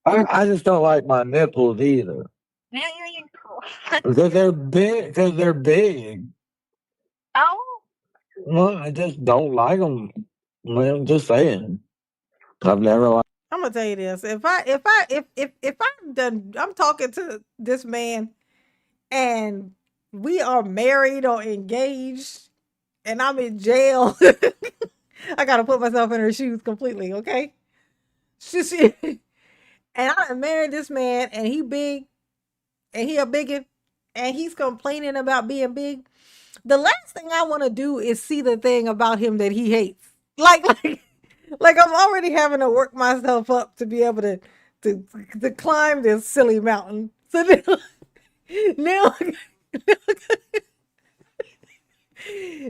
S5: I just don't like my nipples either. Because they're big. Because they're big.
S4: Oh,
S5: Well, I just don't like them. Well, I'm just saying. I've never liked.
S1: I'm gonna tell you this. If I'm talking to this man and we are married or engaged and I'm in jail, I gotta put myself in her shoes completely, okay? And I married this man and he big and he a biggin and he's complaining about being big. The last thing I want to do is see the thing about him that he hates. Like I'm already having to work myself up to be able to climb this silly mountain. So now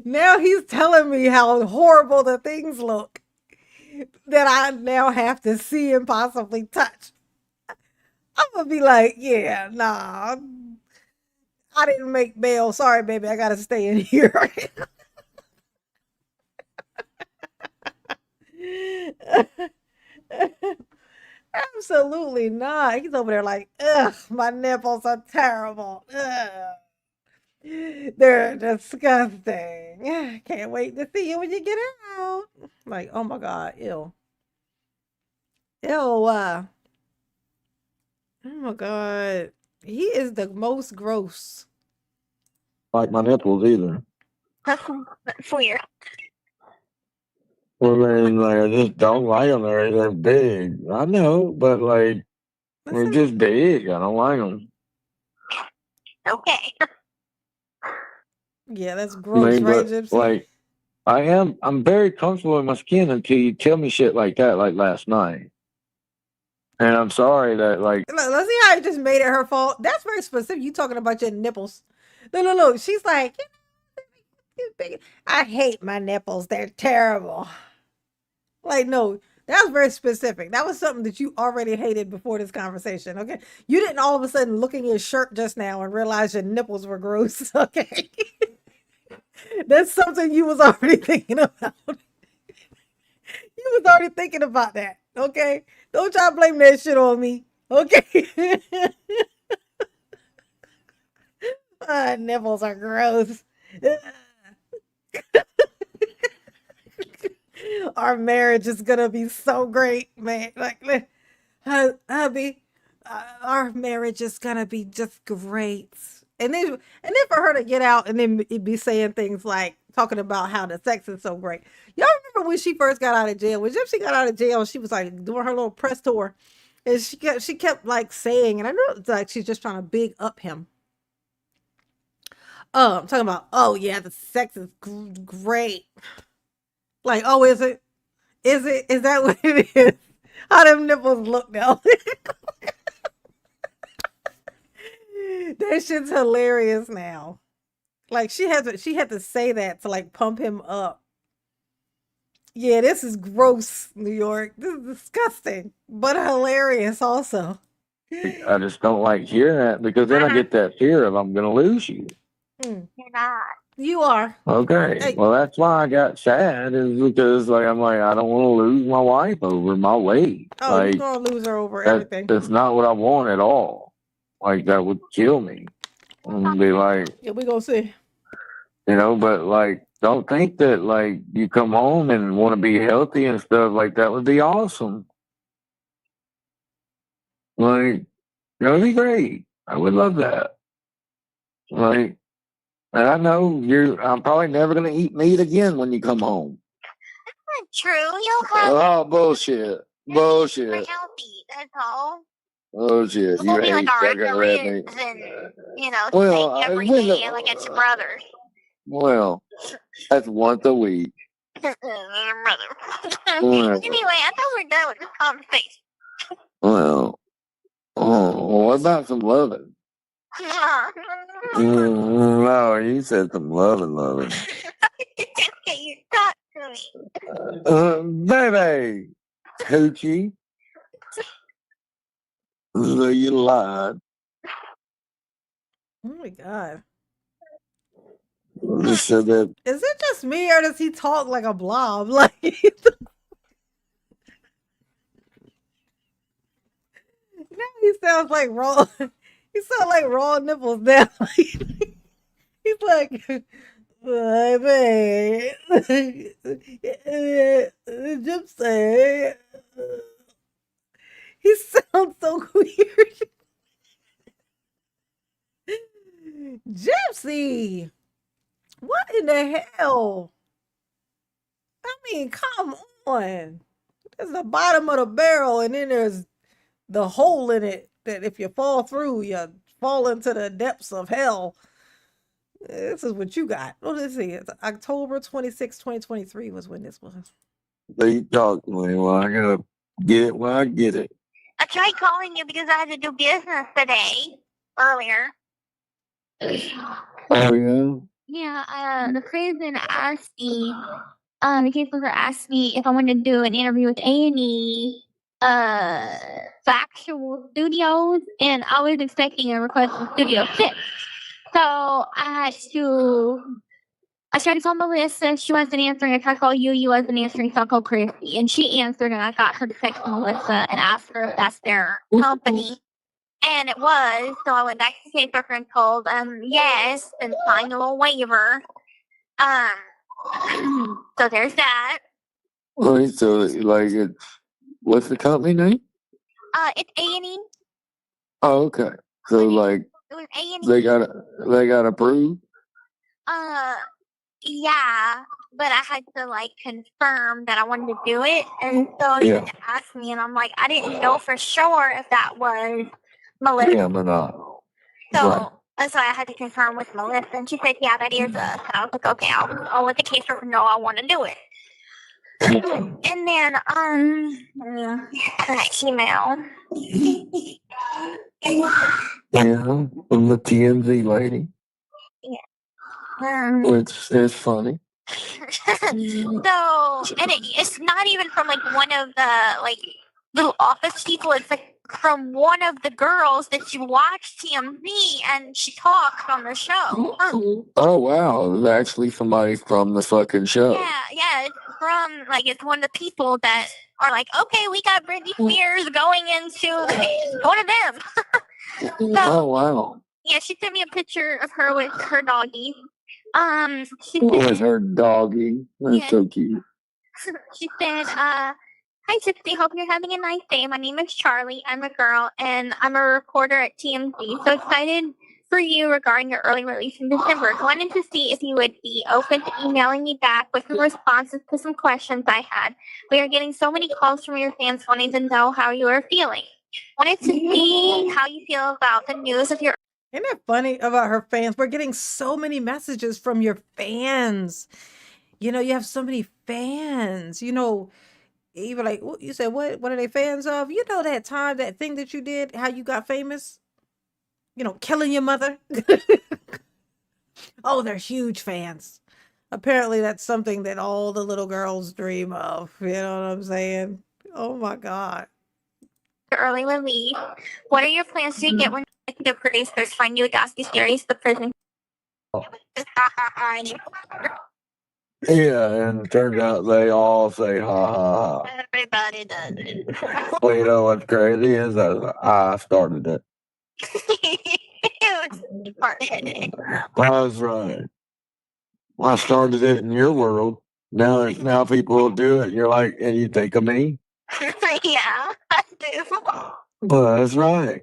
S1: now he's telling me how horrible the things look that I now have to see and possibly touch. I'm gonna be like, yeah, nah, I didn't make bail. Sorry, baby, I gotta stay in here. Absolutely not. He's over there like, ugh, my nipples are terrible. Ugh. They're disgusting. Can't wait to see you when you get out. Like, oh my god, ew. Ew. Oh my god. He is the most gross.
S5: Like my nipples either.
S4: that's weird.
S5: Well, then, like, I just don't like them. They're big. I know, but like, they're just big. I don't like them.
S4: Okay.
S1: Yeah, that's gross, right, Gypsy?
S5: Like, I'm very comfortable in my skin until you tell me shit like that, like last night. And I'm sorry that, like,
S1: Look, let's see how you just made it her fault. That's very specific. You talking about your nipples. No. She's like, I hate my nipples. They're terrible. Like, no, that was very specific. That was something that you already hated before this conversation. Okay. You didn't all of a sudden look in your shirt just now and realize your nipples were gross. Okay. That's something you was already thinking about. You was already thinking about that. Okay. Don't try to blame that shit on me. Okay. My nipples are gross. Our marriage is gonna be so great, man. Like, hubby, our marriage is gonna be just great. And then for her to get out and then be saying things like talking about how the sex is so great. Y'all remember when she first got out of jail? When she got out of jail, she was like doing her little press tour, and she kept like saying, and I know it's like she's just trying to big up him. I'm talking about, oh yeah, the sex is great. Like, oh, is it? Is it? Is that what it is? How them nipples look now? That shit's hilarious now. Like she had to say that to like pump him up. Yeah, this is gross, New York. This is disgusting, but hilarious also.
S5: I just don't like hearing that because then I get that fear of I'm going to lose you.
S1: Mm,
S4: You're not.
S1: you are.
S5: Okay.
S1: Hey,
S5: Well, that's why I got sad is because like I'm like I don't want to lose my wife over my weight.
S1: oh, you're
S5: Like
S1: gonna lose her over
S5: that
S1: everything.
S5: that's not what I want at all. Like that would kill me. And be like,
S1: Yeah, we gonna see.
S5: but like don't think that like you come home and want to be healthy and stuff like that would be awesome. Like that would be great. I would love that. Like and I know I'm probably never gonna eat meat again when you come home.
S4: Not true. You'll have
S5: Oh bullshit.
S4: you're
S5: Bullshit.
S4: healthy. That's all.
S5: Bullshit.
S4: It
S5: You
S4: won't be like
S5: ain't
S4: a
S5: fucking let me.
S4: ribs and
S5: Well,
S4: steak every
S5: when
S4: day like it's your brother.
S5: well, that's once a week.
S4: Your brother.
S5: Well,
S4: Anyway, I thought we were done with this conversation.
S5: well, what about some loving? No, you said some loving.
S4: You talk to me.
S5: Baby, Hoochie, so you lied.
S1: Oh my god.
S5: Just said that.
S1: Is it just me or does he talk like a blob? Like now he sounds like raw. He sounds like raw nipples now. He's like, baby, gypsy. He sounds so weird. Gypsy, what in the hell? I mean, come on. There's the bottom of the barrel, and then there's the hole in it that if you fall through, you fall into the depths of hell. This is what you got. What is it? It's October 26, 2023 was when this was.
S5: So you talk to me. Well, I gotta get it when I get it.
S4: I tried calling you because I had to do business today earlier.
S5: Oh yeah.
S4: Yeah, the prison asked me, the caseworker asked me if I wanted to do an interview with A&E, Factual Studios, and I was expecting a request from Studio 6. So I tried to call Melissa, she wasn't answering. I tried to call you wasn't answering, so I called Christy, and she answered, and I got her to text Melissa and asked her if that's their company. And it was, so I went back to the caseworker and told yes, and signed a little waiver. So there's that.
S5: Wait, so like what's the company name?
S4: It's A&E.
S5: Oh, okay. So like
S4: It was A&E.
S5: they got approved.
S4: Yeah, but I had to like confirm that I wanted to do it, and so he asked me, and I'm like, I didn't know for sure if that was Melissa.
S5: Yeah, but not.
S4: So so I had to confirm with Melissa, and she said, yeah, that is us. And I was like, okay, I'll let the caseworker know I want to do it. And then next email.
S5: Yeah, from the TMZ lady.
S4: Yeah.
S5: Which is funny.
S4: So, and it's not even from like one of the like little office people. It's like from one of the girls that you watch TMZ, and she talks on the show.
S5: Oh wow, it's actually somebody from the fucking show.
S4: Yeah, it's from like it's one of the people that are like, okay, we got Britney Spears going into one of them.
S5: Oh wow.
S4: Yeah, she sent me a picture of her with her doggy. She
S5: With
S4: said,
S5: her doggy. That's
S4: Yeah.
S5: so cute.
S4: she said, hi Tipsy, hope you're having a nice day. My name is Charlie. I'm a girl and I'm a reporter at TMZ. So excited for you regarding your early release in December. Wanted to see if you would be open to emailing me back with some responses to some questions I had. We are getting so many calls from your fans wanting to know how you are feeling. Wanted to see how you feel about the news of your
S1: Isn't that funny about her fans? We're getting so many messages from your fans. You know, you have so many fans. You know, even like you said, what are they fans of? You know that time, that thing that you did, how you got famous? You know, killing your mother. Oh, they're huge fans. Apparently that's something that all the little girls dream of. You know what I'm saying? Oh my God.
S4: early release. What are your plans to get when the producers find you Audacity series, The Prison?
S5: Yeah, and it turns out they all say ha ha ha.
S4: Everybody does it.
S5: Well, you know what's crazy is I started it. That's right. I started it in your world. Now people will do it. You're like, and you think of me?
S4: Yeah, I do.
S5: Well, that's right.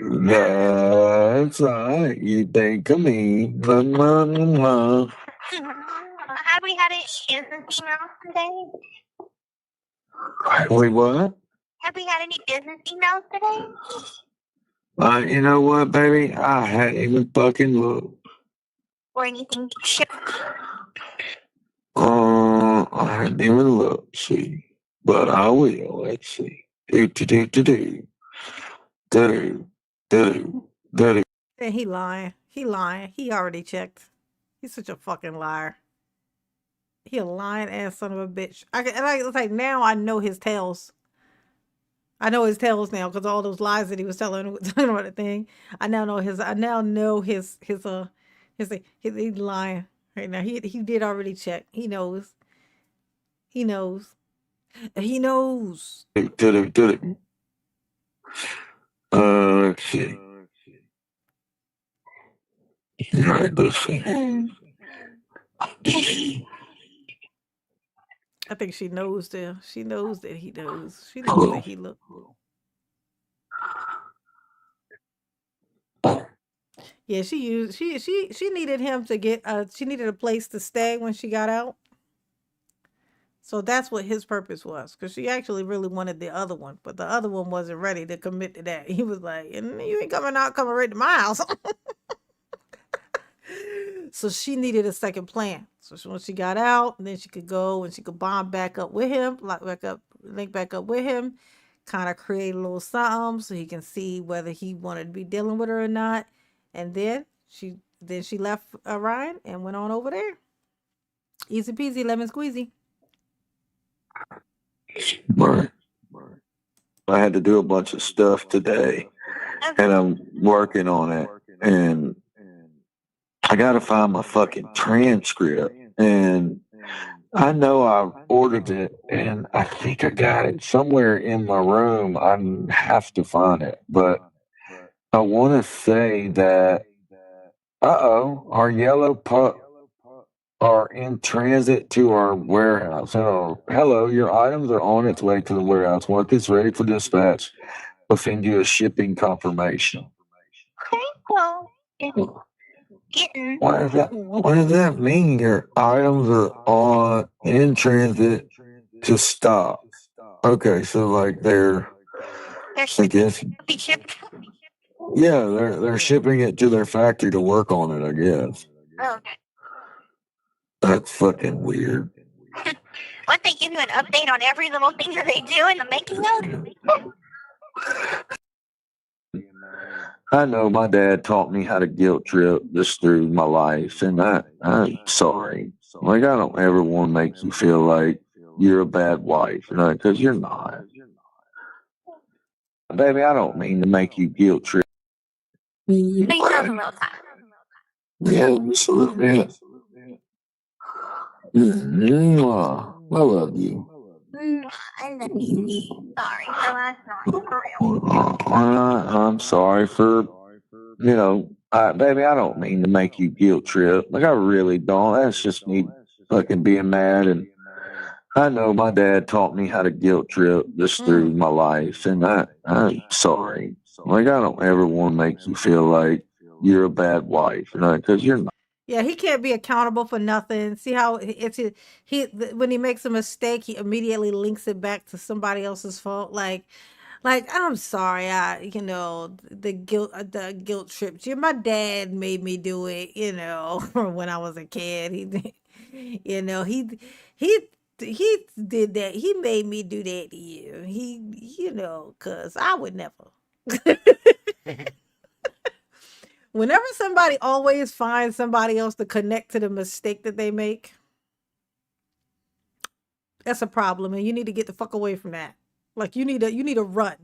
S5: That's right. You think of me. Blah, blah, blah.
S4: Have we had any business emails today?
S5: Wait, what?
S4: Have we had any business emails today?
S5: You know what, baby? I hadn't even fucking looked.
S4: Or anything shipped?
S5: I hadn't even looked. See, but I will. Let's see. Do do do do do do do do.
S1: And he lying. He lying. He already checked. He's such a fucking liar. He a lying ass son of a bitch. It's like now I know his tales. I know his tales now because all those lies that he was telling about the thing. I now know his. I now know he's lying right now. He did already check. He knows. He knows. He knows.
S5: Do do do do. Let's see. All right, let's see.
S1: I think she knows that. She knows that he knows. She knows that he look. Yeah, she needed him to get. She needed a place to stay when she got out. So that's what his purpose was, because she actually really wanted the other one, but the other one wasn't ready to commit to that. He was like, "And you ain't coming right to my house." So she needed a second plan. So when she got out, then she could go and she could bond back up with him, link back up with him, kind of create a little something so he can see whether he wanted to be dealing with her or not. And then she left Ryan and went on over there. Easy peasy, lemon squeezy.
S5: Right. I had to do a bunch of stuff today, and I'm working on it. And I got to find my fucking transcript. And I know I ordered it, and I think I got it somewhere in my room. I have to find it. But I want to say that, our yellow pup are in transit to our warehouse. Hello, your items are on its way to the warehouse. Once it's ready for dispatch, we'll send you a shipping confirmation.
S4: Okay, well, it's getting.
S5: What does that mean? Your items are on in transit to stop. Okay, so like
S4: They're
S5: I guess,
S4: be shipped.
S5: yeah, they're shipping it to their factory to work on it. I guess
S4: Oh, okay.
S5: that's fucking weird.
S4: Won't they give you an update on every little thing that they do in the making of?
S5: I know my dad taught me how to guilt trip just through my life, and I'm sorry. Like, I don't ever want to make you feel like you're a bad wife, you know, because you're not. Baby, I don't mean to make you guilt trip.
S4: Say something about that.
S5: Yeah, just a little bit. I love you.
S4: I love you. Sorry for last night. For real.
S5: I'm sorry for, baby, I don't mean to make you guilt trip. Like, I really don't. That's just me fucking being mad. And I know my dad taught me how to guilt trip just through my life. And I'm sorry. Like, I don't ever want to make you feel like you're a bad wife, you know, because you're not.
S1: Yeah, he can't be accountable for nothing. See how when he makes a mistake, he immediately links it back to somebody else's fault. Like I'm sorry, the guilt tripped you. My dad made me do it, when I was a kid. He did that. He made me do that to you. Cause I would never. Whenever somebody always finds somebody else to connect to the mistake that they make, that's a problem, and you need to get the fuck away from that. Like you need to run.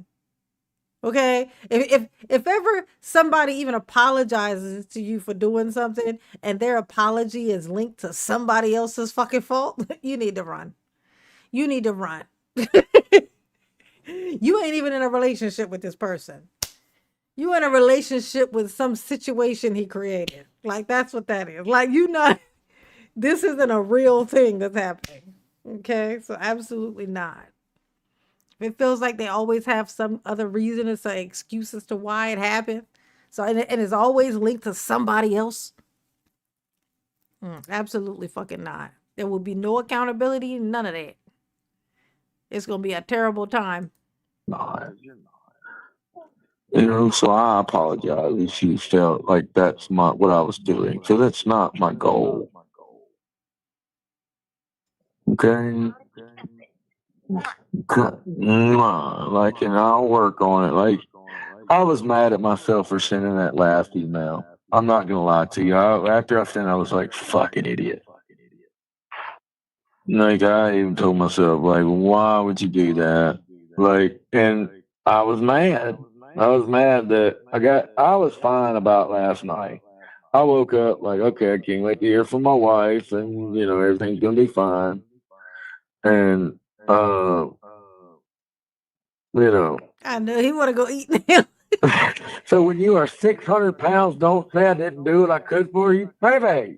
S1: Okay? If ever somebody even apologizes to you for doing something and their apology is linked to somebody else's fucking fault, you need to run. You need to run. You ain't even in a relationship with this person. You in a relationship with some situation he created. Like that's what that is. Like this isn't a real thing that's happening. Okay? So absolutely not. It feels like they always have some other reason or some excuse as to why it happened. So and it's always linked to somebody else. Absolutely fucking not. There will be no accountability, none of that. It's gonna be a terrible time.
S5: Not. So I apologize if you felt like that's not what I was doing. So that's not my goal. Okay? Like, and I'll work on it. Like, I was mad at myself for sending that last email. I'm not gonna lie to you. After I sent it, I was like, fucking idiot. Like, I even told myself, like, why would you do that? Like, and I was mad. I was mad that I was fine about last night. I woke up like, okay, I can't wait to hear from my wife, and everything's gonna be fine. And
S1: I know he wanna go eat now.
S5: so when you are 600 pounds, don't say I didn't do what I could for you, baby.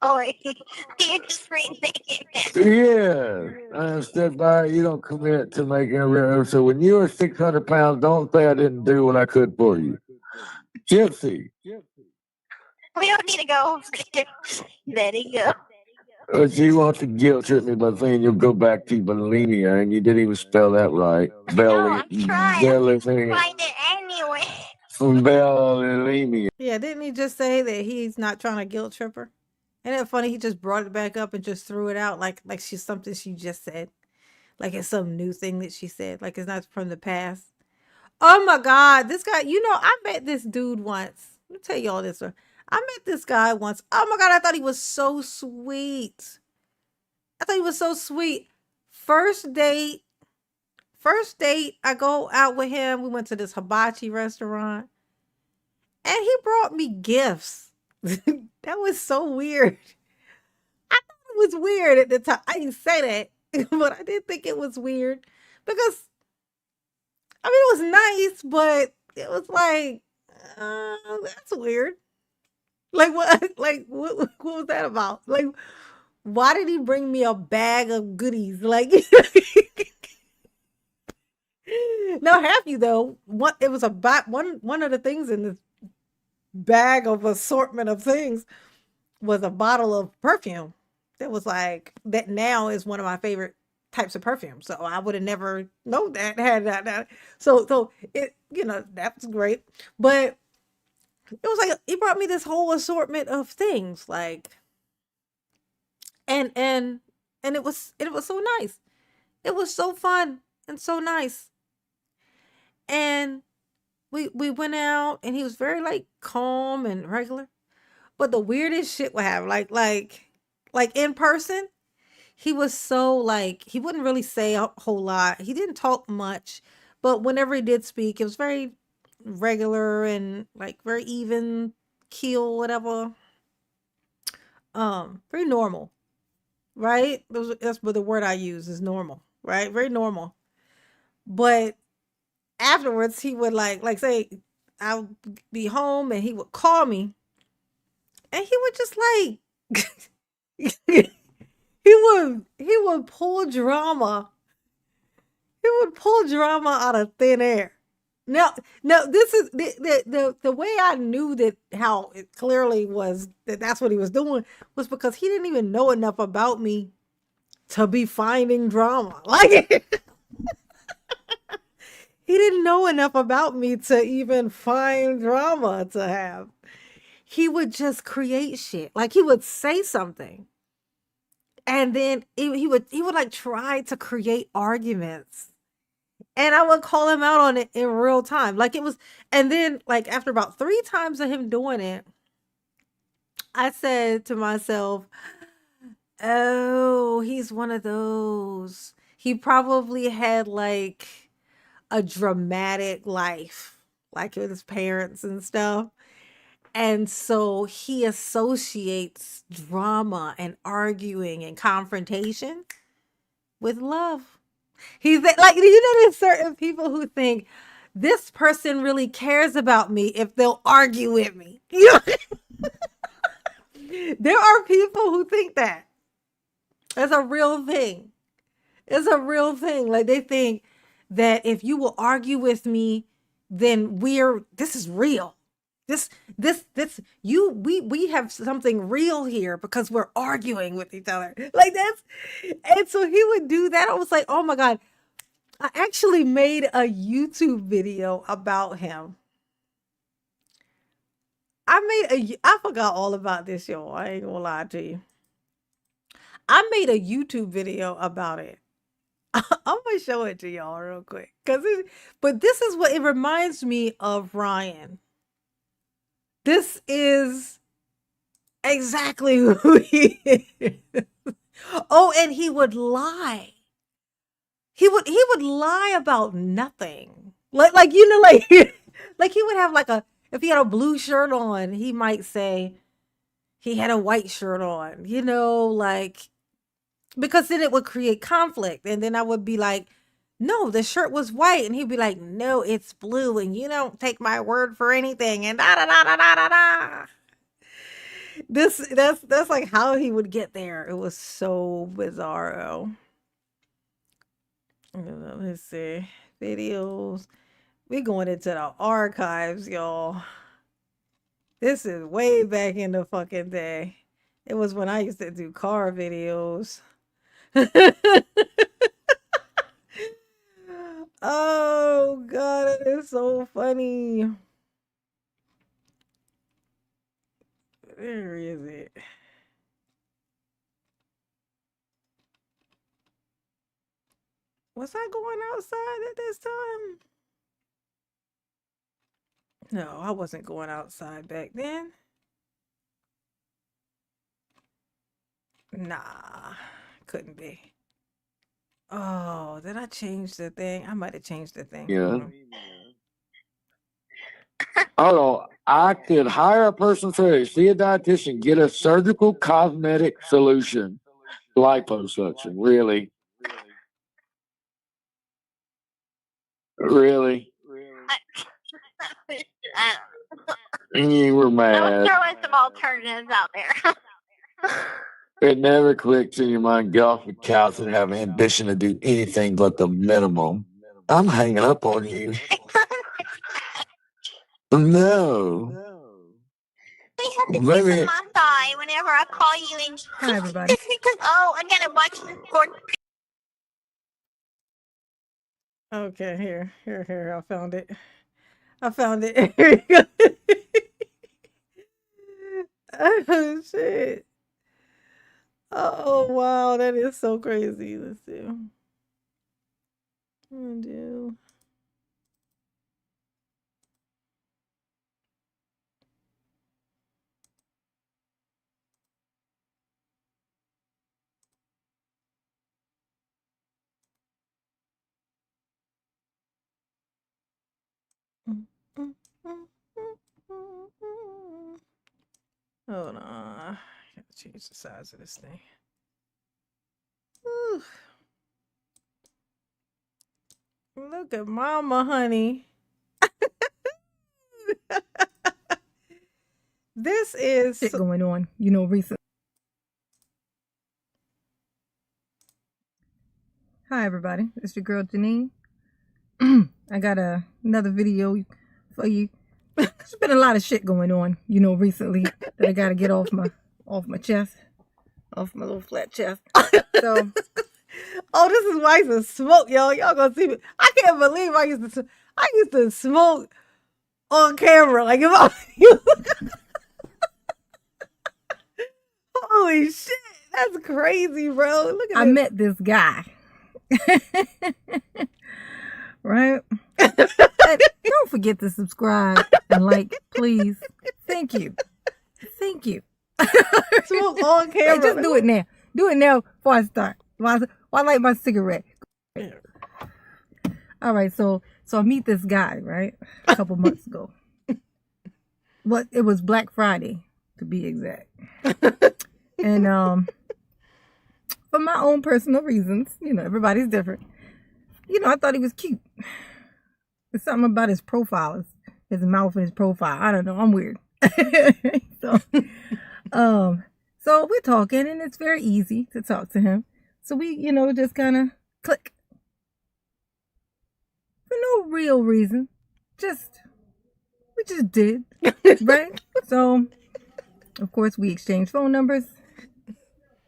S4: Oh, you're just rethinking.
S5: Yeah, I stood by. You don't commit to making a real. So when you are 600 pounds, don't say I didn't do what I could for you, Gypsy.
S4: We don't need to go over there. Let it go.
S5: She wants to guilt trip me by saying you'll go back to bulimia, and you didn't even spell that right.
S4: No, I'm trying. Find it anyway.
S5: Bulimia.
S1: Yeah, didn't he just say that he's not trying to guilt trip her? Isn't it funny? He just brought it back up and just threw it out like she's something she just said. Like it's some new thing that she said. Like it's not from the past. Oh my God, this guy, I met this dude once. Let me tell y'all this one. I met this guy once. Oh my God, I thought he was so sweet. I thought he was so sweet. First date, I go out with him. We went to this hibachi restaurant and he brought me gifts. That was so weird. I thought it was weird at the time. I didn't say that, but I did think it was weird because it was nice, but it was like, that's weird. Like what? Like what was that about? Like, why did he bring me a bag of goodies? Like, now have you though? What it was about one of the things in this bag of assortment of things was a bottle of perfume that was like that now is one of my favorite types of perfume. So I would have never known that had that. So it that's great. But it was like he brought me this whole assortment of things like and it was so nice. It was so fun and so nice. And we went out and he was very like calm and regular. But the weirdest shit would happen. Like in person, he was so like he wouldn't really say a whole lot. He didn't talk much, but whenever he did speak, it was very regular and like very even keel, whatever. Very normal, right? That's what the word I use is normal, right? Very normal. But afterwards, he would like say I'll be home and he would call me and he would just like he would pull drama. He would pull drama out of thin air. Now, no, this is the way I knew that how it clearly was that that's what he was doing was because he didn't even know enough about me to be finding drama. Like he didn't know enough about me to even find drama to have. He would just create shit. Like he would say something and then he would like try to create arguments. And I would call him out on it in real time. Like it was and then like after about 3 times of him doing it, I said to myself, "Oh, he's one of those. He probably had like a dramatic life, like with his parents and stuff. And so he associates drama and arguing and confrontation with love. Like, you know, there's certain people who think this person really cares about me if they'll argue with me. You know, there are people who think that. That's a real thing. It's a real thing. Like they think that if you will argue with me, then this is real. This we have something real here because we're arguing with each other. Like that's and so he would do that. I was like, oh my God. I actually made a YouTube video about him. I forgot all about this, y'all. I ain't gonna lie to you. I made a YouTube video about it. I'm gonna show it to y'all real quick. But this is what it reminds me of Ryan. This is exactly who he is. Oh, and he would lie. He would lie about nothing. Like you know, like like he would have like if he had a blue shirt on, he might say he had a white shirt on, you know, like because then it would create conflict. And then I would be like, no, the shirt was white. And he'd be like, no, it's blue. And you don't take my word for anything. And da da da da da da da. That's like how he would get there. It was so bizarro. Let's see. Videos. We going into the archives, y'all. This is way back in the fucking day. It was when I used to do car videos. Oh God, it is so funny. Where is it? Was I going outside at this time? No, I wasn't going outside back then. Nah, couldn't be. Oh, did I change the thing? I might have changed the thing.
S5: Yeah. Oh, I could hire a person to see a dietitian, get a surgical cosmetic solution, liposuction. Really, really. You were
S4: I'll
S5: mad.
S4: throw in some alternatives out there.
S5: It never clicks in your mind. Get off the couch and have ambition to do anything but the minimum. I'm hanging up on you. No.
S4: We have to
S5: Maybe-
S4: kiss my thigh whenever I call you in.
S1: Hi, everybody.
S4: Oh, I gotta watch for
S1: Okay, here. I found it. Here you go. Oh shit. Oh wow, that is so crazy. Let's see. I do. Hold on. I gotta change the size of this thing. Whew. Look at mama, honey. This is
S6: shit going on, you know, recently. Hi, everybody. It's your girl, Janine. I got another video for you. There's been a lot of shit going on, you know, recently that I got to get off my chest, off my little flat chest. So,
S1: oh, this is why I used to smoke, y'all. Y'all gonna see me. I can't believe I used to smoke on camera. Like if I holy shit, that's crazy, bro. Look at
S6: I met this guy. Right? And don't forget to subscribe and like, please. Thank you. Thank you.
S1: smoke on camera.
S6: Hey, just do it now. Do it now before I start. While I light my cigarette. All right, so I meet this guy, right? A couple months ago. Well, it was Black Friday, to be exact. And for my own personal reasons, you know, everybody's different. You know, I thought he was cute. There's something about his profile, his mouth and his profile. I don't know. I'm weird. So we're talking, and it's very easy to talk to him. So we, you know, just kind of click. For no real reason. We just did. Right? So, of course, we exchanged phone numbers.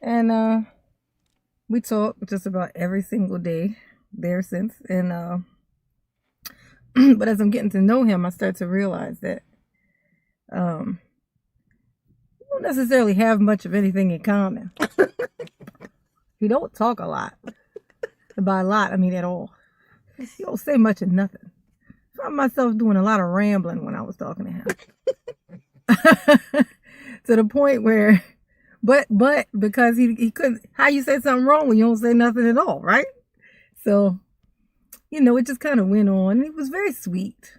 S6: And we talk just about every single day there since. And but as I'm getting to know him, I start to realize that we don't necessarily have much of anything in common. We don't talk a lot. By a lot, I mean at all. You don't say much of nothing. I found myself doing a lot of rambling when I was talking to him. To the point where, but because he couldn't, how you say something wrong when you don't say nothing at all, right? So, you know, it just kind of went on. He was very sweet.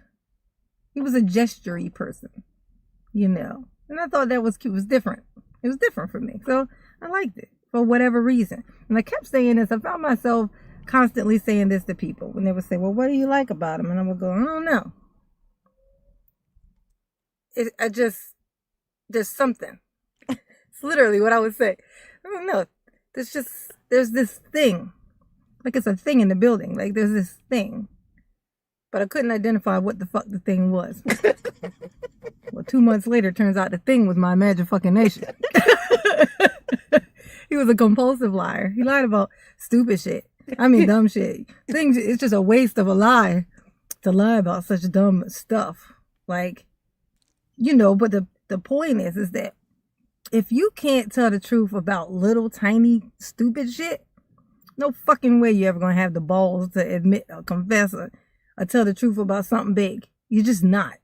S6: He was a gestury person, you know. And I thought that was cute. It was different. It was different for me. So I liked it for whatever reason. And I kept saying this. I found myself constantly saying this to people when they would say, well, what do you like about him? And I would go, I don't know. There's something. It's literally what I would say. I don't know. There's this thing. Like it's a thing in the building. Like there's this thing. But I couldn't identify what the fuck the thing was. Well, 2 months later, turns out the thing was my imagination. He was a compulsive liar. He lied about stupid shit. I mean, dumb shit. Things. It's just a waste of a lie to lie about such dumb stuff. Like, you know, but the point is that if you can't tell the truth about little, tiny, stupid shit, no fucking way you're ever going to have the balls to admit or confess or tell the truth about something big. You're just not.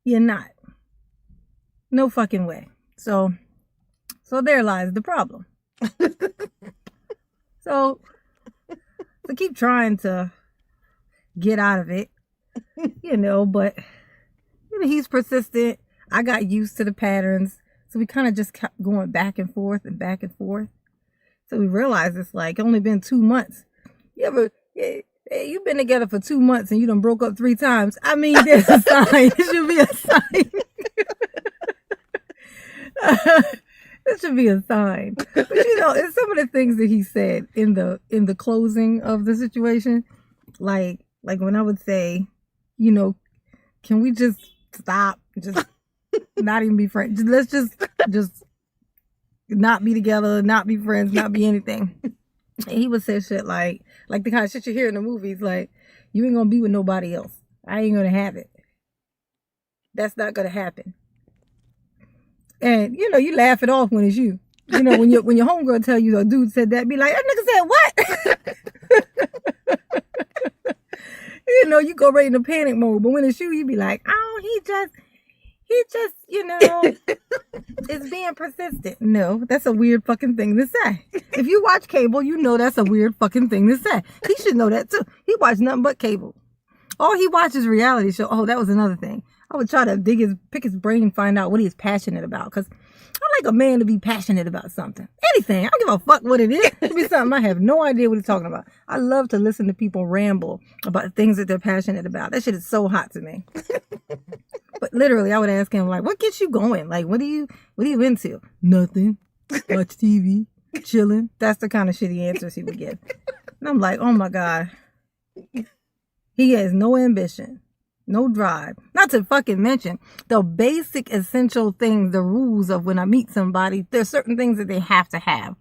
S6: You're not. No fucking way. So there lies the problem. So keep trying to get out of it, you know, but you know, he's persistent. I got used to the patterns. So we kind of just kept going back and forth and back and forth. So we realized it's like only been 2 months. You've been together for 2 months and you done broke up 3 times. I mean, there's a sign. It should be a sign. It should be a sign. But you know, it's some of the things that he said in the closing of the situation. Like when I would say, you know, can we just stop? Just not even be friends. Let's just not be together, not be friends, not be anything. And he would say shit like the kind of shit you hear in the movies, like, you ain't gonna be with nobody else. I ain't gonna have it. That's not gonna happen. And you know, you laugh it off when it's you. You know, when your homegirl tell you a dude said that, be like, that nigga said what? you know, you go right into panic mode. But when it's you, you be like, oh, he just, you know, is being persistent. No, that's a weird fucking thing to say. If you watch cable, you know that's a weird fucking thing to say. He should know that too. He watched nothing but cable. All he watches reality show. Oh, that was another thing. I would try to pick his brain, find out what he's passionate about. Because I like a man to be passionate about something. Anything. I don't give a fuck what it is. It could be something I have no idea what he's talking about. I love to listen to people ramble about things that they're passionate about. That shit is so hot to me. But literally, I would ask him, like, what gets you going? Like, what are you into? Nothing. Watch TV. Chilling. That's the kind of shitty answers he would give. And I'm like, oh my God. He has no ambition. No drive. Not to fucking mention the basic essential things, the rules of when I meet somebody. There's certain things that they have to have.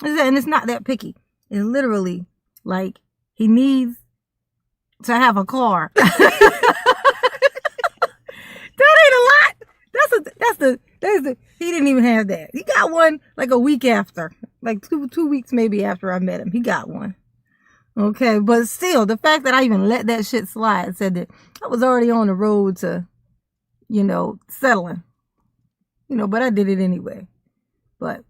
S6: And it's not that picky. It's literally like he needs to have a car. That ain't a lot. That's the he didn't even have that. He got one like a week after. Like two weeks maybe after I met him. He got one. Okay, but still, the fact that I even let that shit slide said that I was already on the road to, you know, settling. You know, but I did it anyway. But,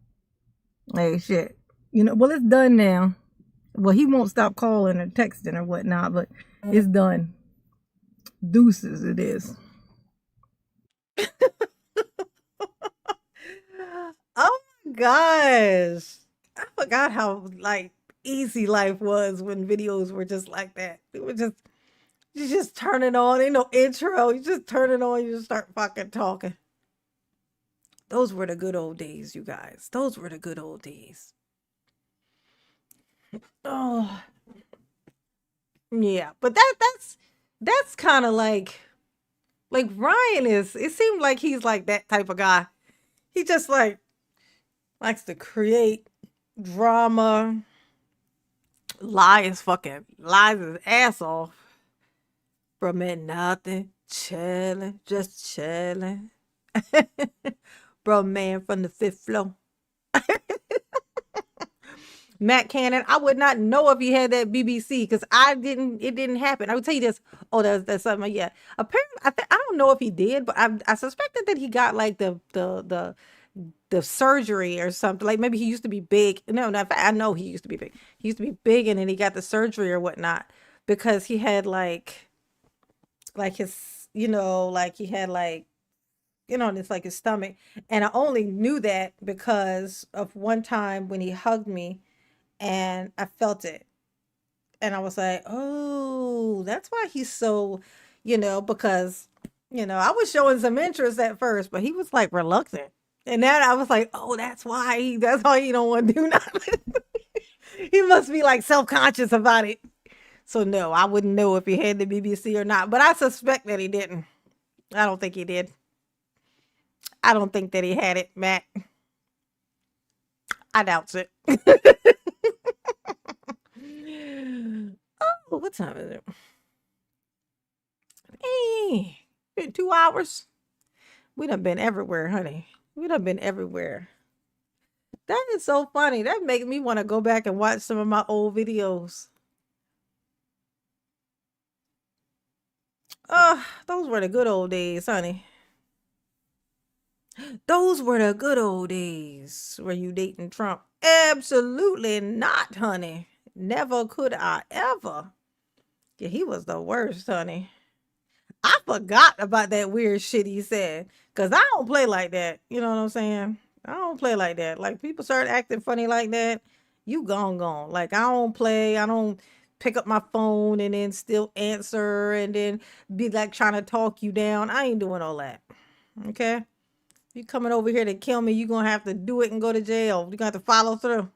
S6: hey, shit. You know, well, it's done now. Well, he won't stop calling or texting or whatnot, but it's done. Deuces it is.
S1: Oh my gosh. I forgot how, like, easy life was when videos were just like that. It was just, you just turn it on, ain't no intro. You just turn it on, you just start fucking talking. Those were the good old days, you guys. Those were the good old days. Oh, yeah. But that's kind of like Ryan is. It seemed like he's like that type of guy. He just like likes to create drama, lies his ass off. From it nothing, chilling, just chilling. Bro, man from the fifth floor. Matt Cannon, I would not know if he had that BBC because it didn't happen. I would tell you this. Oh, that's something. Yeah. Apparently, I don't know if he did, but I suspected that he got like the surgery or something. Like maybe he used to be big. No, I know he used to be big. He used to be big and then he got the surgery or whatnot because he had like his, you know, like he had like, you know, it's like his stomach. And I only knew that because of one time when he hugged me and I felt it. And I was like, oh, that's why he's so, you know, because, you know, I was showing some interest at first, but he was like reluctant. And then I was like, oh, that's why he don't want to do nothing. He must be like self-conscious about it. So no, I wouldn't know if he had the BBC or not, but I suspect that he didn't. I don't think he did. I don't think that he had it, Matt. I doubt it. Oh, what time is it? Hey, been 2 hours. We done been everywhere, honey. We done been everywhere. That is so funny. That makes me want to go back and watch some of my old videos. Oh, those were the good old days, honey. Those were the good old days. Were you dating Trump? Absolutely not, honey. Never could I ever. Yeah, he was the worst, honey. I forgot about that weird shit he said. Because I don't play like that. You know what I'm saying? I don't play like that. Like, people start acting funny like that, you gone. Like, I don't play. I don't pick up my phone and then still answer and then be like trying to talk you down. I ain't doing all that. Okay? You coming over here to kill me, you gonna have to do it and go to jail. You gonna have to follow through.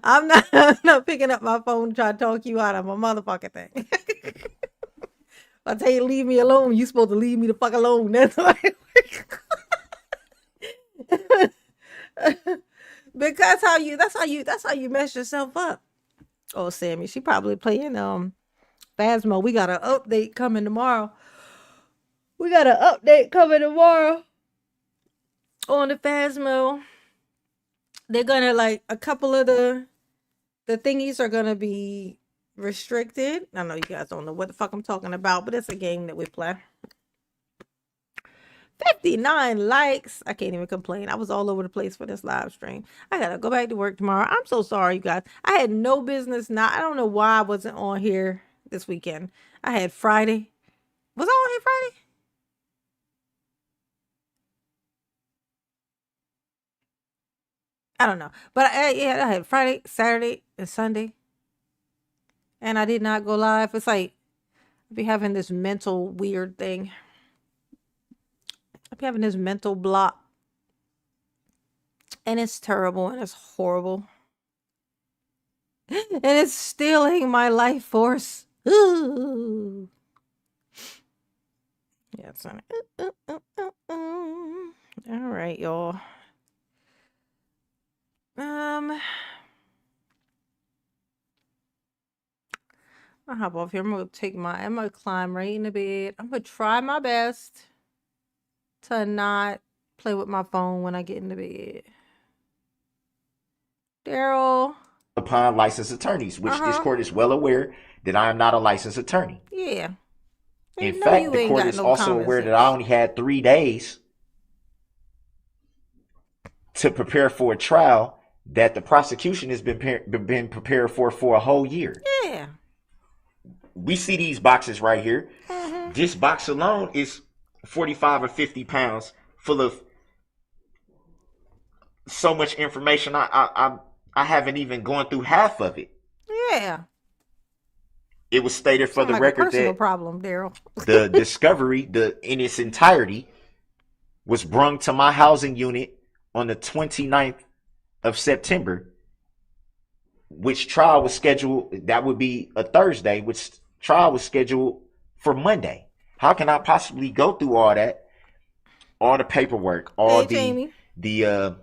S1: I'm not picking up my phone to try to talk you out of a motherfucking thing. If I tell you to leave me alone, you supposed to leave me the fuck alone. That's why. Because that's how you mess yourself up. Oh, Sammy, she probably playing Phasmo. We got an update coming tomorrow. On the Phasmo. They're gonna like a couple of the thingies are gonna be Restricted. I know you guys don't know what the fuck I'm talking about, but it's a game that we play. 59 likes. I can't even complain. I was all over the place for this live stream. I gotta go back to work tomorrow. I'm so sorry, you guys. I had no business not. I don't know why I wasn't on here this weekend. I had Friday. Was I on here Friday? I don't know. But I had Friday, Saturday, and Sunday. And I did not go live. It's like I be having this mental weird thing. I be having this mental block. And it's terrible and it's horrible. And it's stealing my life force. Ooh. Yeah, it's on. All right, y'all. I'll hop off here. I'm gonna climb right into bed. I'm gonna try my best to not play with my phone when I get into bed. Daryl.
S3: Upon licensed attorneys, which this court is well aware that I am not a licensed attorney.
S1: Yeah.
S3: In fact, the court is also aware that I only had 3 days to prepare for a trial that the prosecution has been prepared for a whole year.
S1: Yeah.
S3: We see these boxes right here. This box alone is 45 or 50 pounds full of so much information. I haven't even gone through half of it.
S1: Yeah.
S3: It was stated for the record that
S1: problem, Daryl.
S3: the discovery, in its entirety, was brung to my housing unit on the 29th of September, which trial was scheduled. That would be a Thursday, which trial was scheduled for Monday. How can I possibly go through all that, all the paperwork, all the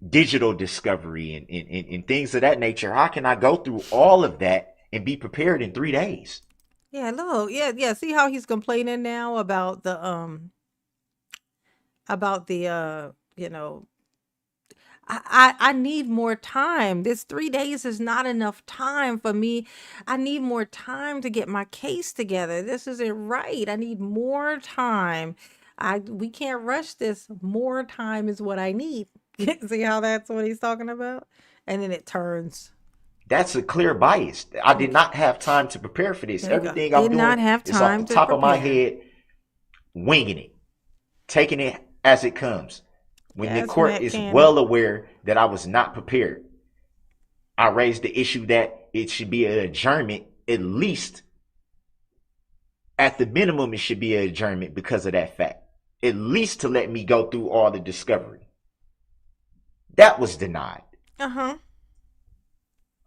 S3: digital discovery and things of that nature? How can I go through all of that and be prepared in 3 days?
S1: Yeah, no, yeah. See how he's complaining now about the I need more time. This 3 days is not enough time for me. I need more time to get my case together. This isn't right. I need more time. We can't rush this. More time is what I need. See how that's what he's talking about? And then it turns.
S3: That's a clear bias. I did not have time to prepare for this. Everything I'm doing is off the top of my head, winging it, taking it as it comes. When the court is well aware that I was not prepared, I raised the issue that it should be an adjournment. At least, at the minimum, it should be an adjournment because of that fact. At least to let me go through all the discovery. That was denied.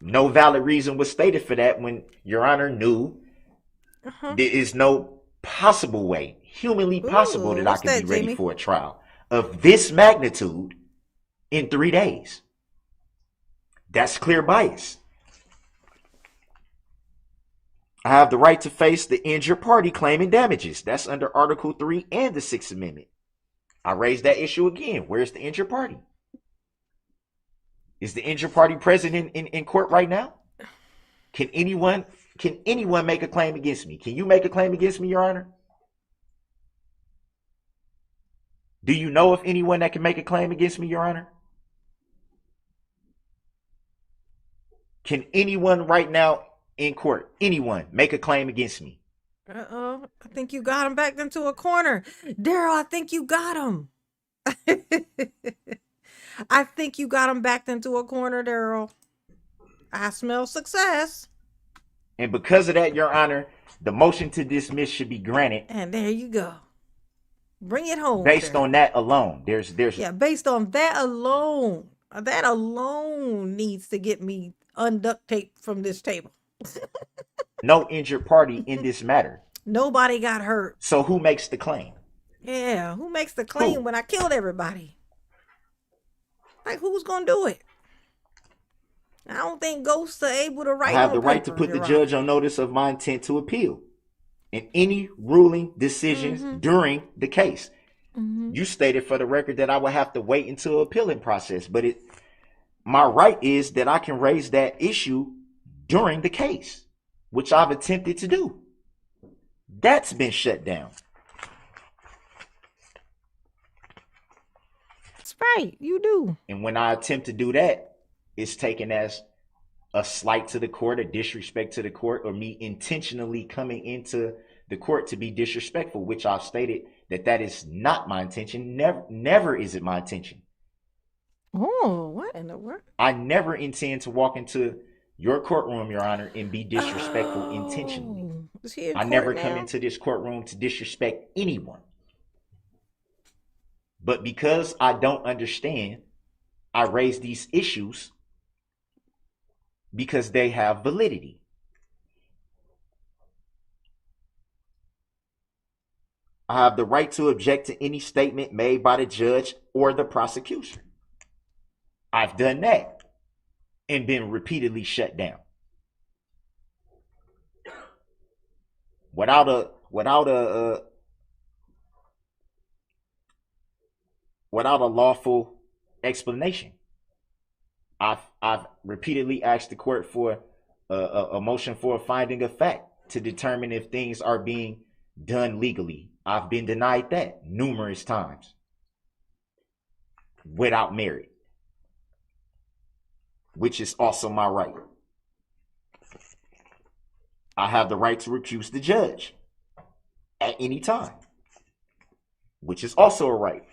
S3: No valid reason was stated for that when Your Honor knew there is no possible way, humanly possible, that I can be ready for a trial of this magnitude in 3 days. That's clear bias. I have the right to face the injured party claiming damages. That's under Article 3 and the 6th Amendment. I raised that issue again. Where's the injured party? Is the injured party present in court right now? Can anyone make a claim against me? Can you make a claim against me, Your Honor? Do you know of anyone that can make a claim against me, Your Honor? Can anyone right now in court, anyone, make a claim against me?
S1: I think you got him backed into a corner. Daryl, I think you got him. I think you got him backed into a corner, Daryl. I smell success.
S3: And because of that, Your Honor, the motion to dismiss should be granted.
S1: And there you go. Bring it home.
S3: Based on that alone. There's
S1: based on that alone. That alone needs to get me unduct taped from this table.
S3: No injured party in this matter.
S1: Nobody got hurt.
S3: So who makes the claim?
S1: Yeah, who makes the claim when I killed everybody? Like, who's gonna do it? I don't think ghosts are able to write.
S3: I have the right to put the judge on notice of my intent to appeal in any ruling decisions during the case. You stated for the record that I would have to wait until the appealing process, but my right is that I can raise that issue during the case. which I've attempted to do. That's been shut down.
S1: That's right. You do.
S3: And when I attempt to do that, it's taken as a slight to the court, a disrespect to the court, or me intentionally coming into the court to be disrespectful, which I've stated that is not my intention. Never is it my intention.
S1: Oh, what in the world?
S3: I never intend to walk into your courtroom, Your Honor, and be disrespectful intentionally.
S1: Is he in
S3: I
S1: court
S3: never
S1: now?
S3: come into this courtroom to disrespect anyone. But because I don't understand, I raise these issues because they have validity. I have the right to object to any statement made by the judge or the prosecution. I've done that and been repeatedly shut down. Without a lawful explanation. I've repeatedly asked the court for a motion for a finding of fact to determine if things are being done legally. I've been denied that numerous times without merit, which is also my right. I have the right to recuse the judge at any time, which is also a right.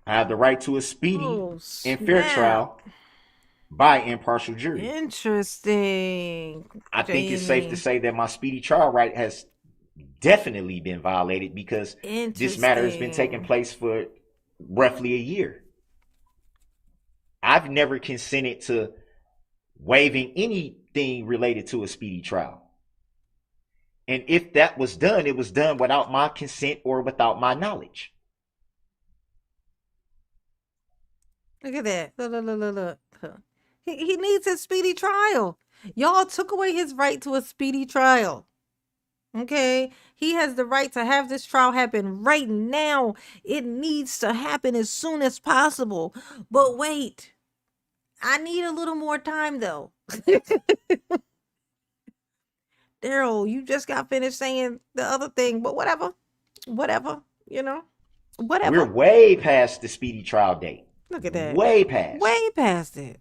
S3: I have the right to a speedy and fair trial by impartial jury.
S1: Interesting.
S3: I think it's safe to say that my speedy trial right has definitely been violated because this matter has been taking place for roughly a year. I've never consented to waiving anything related to a speedy trial. And if that was done, it was done without my consent or without my knowledge.
S1: Look at that. Look. He needs a speedy trial. Y'all took away his right to a speedy trial. Okay? He has the right to have this trial happen right now. It needs to happen as soon as possible. But wait. I need a little more time, though. Daryl, you just got finished saying the other thing, but whatever. Whatever. Whatever.
S3: We're way past the speedy trial date.
S1: Look at that.
S3: Way past.
S1: Way past it.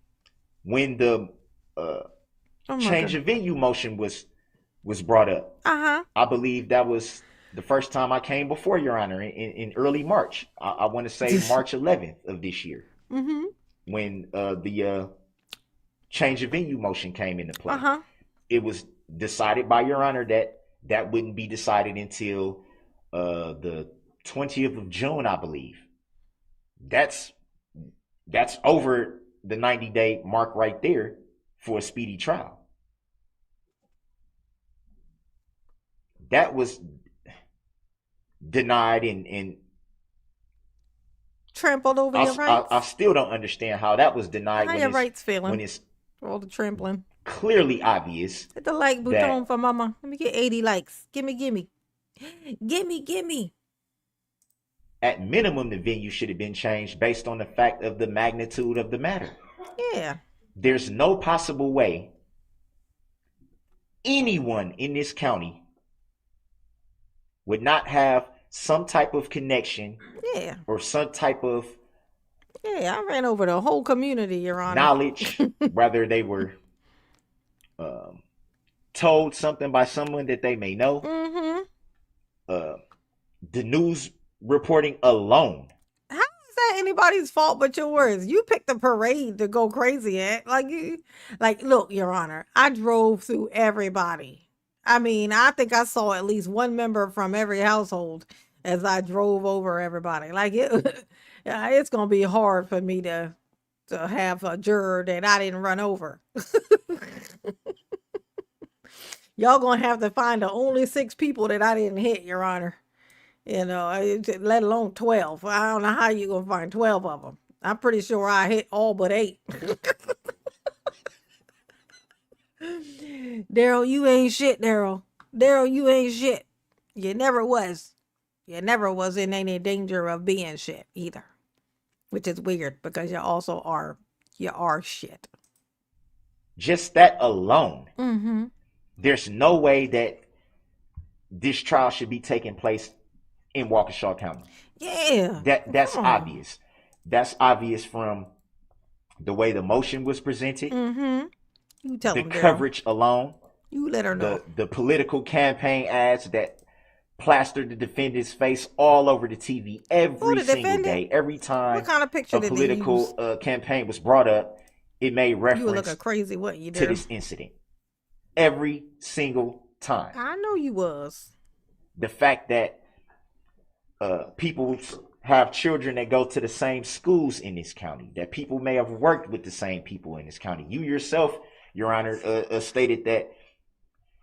S3: When the change of venue motion was brought up. I believe that was the first time I came before Your Honor in early March. I want to say March 11th of this year. When the change of venue motion came into play. It was decided by Your Honor that wouldn't be decided until the 20th of June, I believe. That's over the 90-day mark right there for a speedy trial. That was denied and
S1: trampled over your rights.
S3: I still don't understand how that was denied.
S1: How your rights feeling?
S3: When it's
S1: all the trampling.
S3: Clearly obvious.
S1: Hit the like button for mama. Let me get 80 likes. Gimme.
S3: At minimum, the venue should have been changed based on the fact of the magnitude of the matter.
S1: Yeah.
S3: There's no possible way anyone in this county would not have some type of connection.
S1: Yeah.
S3: Or some type of.
S1: Yeah, I ran over the whole community, Your Honor.
S3: Knowledge, whether they were told something by someone that they may know. The news reporting alone.
S1: How is that anybody's fault but yours? You picked the parade to go crazy at. Look, Your Honor, I drove through everybody. I mean, I think I saw at least one member from every household as I drove over everybody. It's gonna be hard for me to have a juror that I didn't run over. Y'all gonna have to find the only 6 people that I didn't hit, Your Honor. Let alone 12. I don't know how you gonna find 12 of them. I'm pretty sure I hit all but 8. Daryl, you ain't shit, Daryl. Daryl, you ain't shit. You never was. You never was in any danger of being shit either. Which is weird because you also are shit.
S3: Just that alone,
S1: Mm-hmm.
S3: there's no way that this trial should be taking place in Waukesha County.
S1: Yeah.
S3: That's
S1: Come on.
S3: obvious. That's obvious from the way the motion was presented,
S1: Mm-hmm. You tell
S3: the
S1: them, Daryl.
S3: coverage alone,
S1: You let her know.
S3: the political campaign ads that plastered the defendant's face all over the TV every
S1: the
S3: single
S1: defendant?
S3: day. Every time
S1: What kind of picture
S3: a
S1: did they use?
S3: political campaign was brought up, it made
S1: You were looking
S3: reference
S1: crazy, what you
S3: to
S1: do?
S3: this incident. Every single time.
S1: I know you was.
S3: The fact that people have children that go to the same schools in this county, that people may have worked with the same people in this county. You yourself, Your Honor, stated that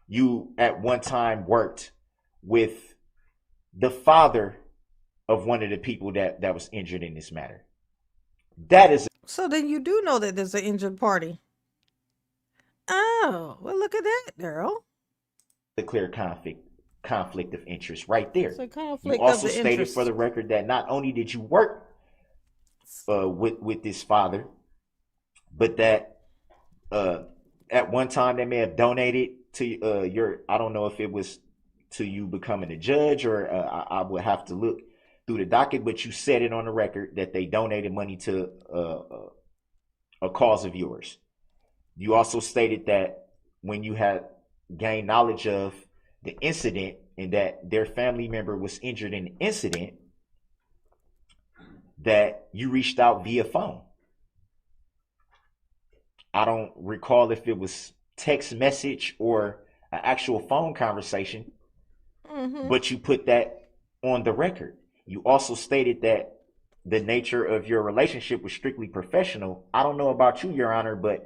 S3: you at one time worked with the father of one of the people that was injured in this matter. That is
S1: So then you do know that there's an injured party. Oh, well, look at that, Daryl.
S3: a clear conflict of interest right there.
S1: It's a
S3: You
S1: conflict of
S3: also
S1: the
S3: stated
S1: interest.
S3: for the record that not only did you work with this father, but that at one time they may have donated to your, I don't know if it was to you becoming a judge or I would have to look through the docket, but you said it on the record that they donated money to a cause of yours. You also stated that when you had gained knowledge of the incident and that their family member was injured in the incident, that you reached out via phone. I don't recall if it was text message or an actual phone conversation, but you put that on the record. You also stated that the nature of your relationship was strictly professional. I don't know about you, Your Honor, but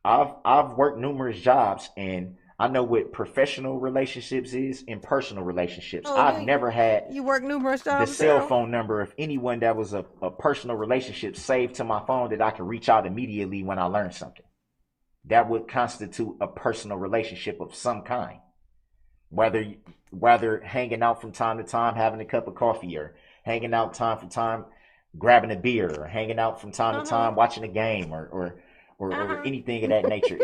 S3: I've worked numerous jobs and I know what professional relationships is and personal relationships.
S1: Oh,
S3: I've
S1: yeah.
S3: never had
S1: You work numerous
S3: the
S1: jobs,
S3: cell
S1: Daryl?
S3: phone number of anyone that was a personal relationship saved to my phone that I could reach out immediately when I learned something. That would constitute a personal relationship of some kind. Whether hanging out from time to time, having a cup of coffee, or hanging out time from time, grabbing a beer, or hanging out from time to time, watching a game, or anything of that nature.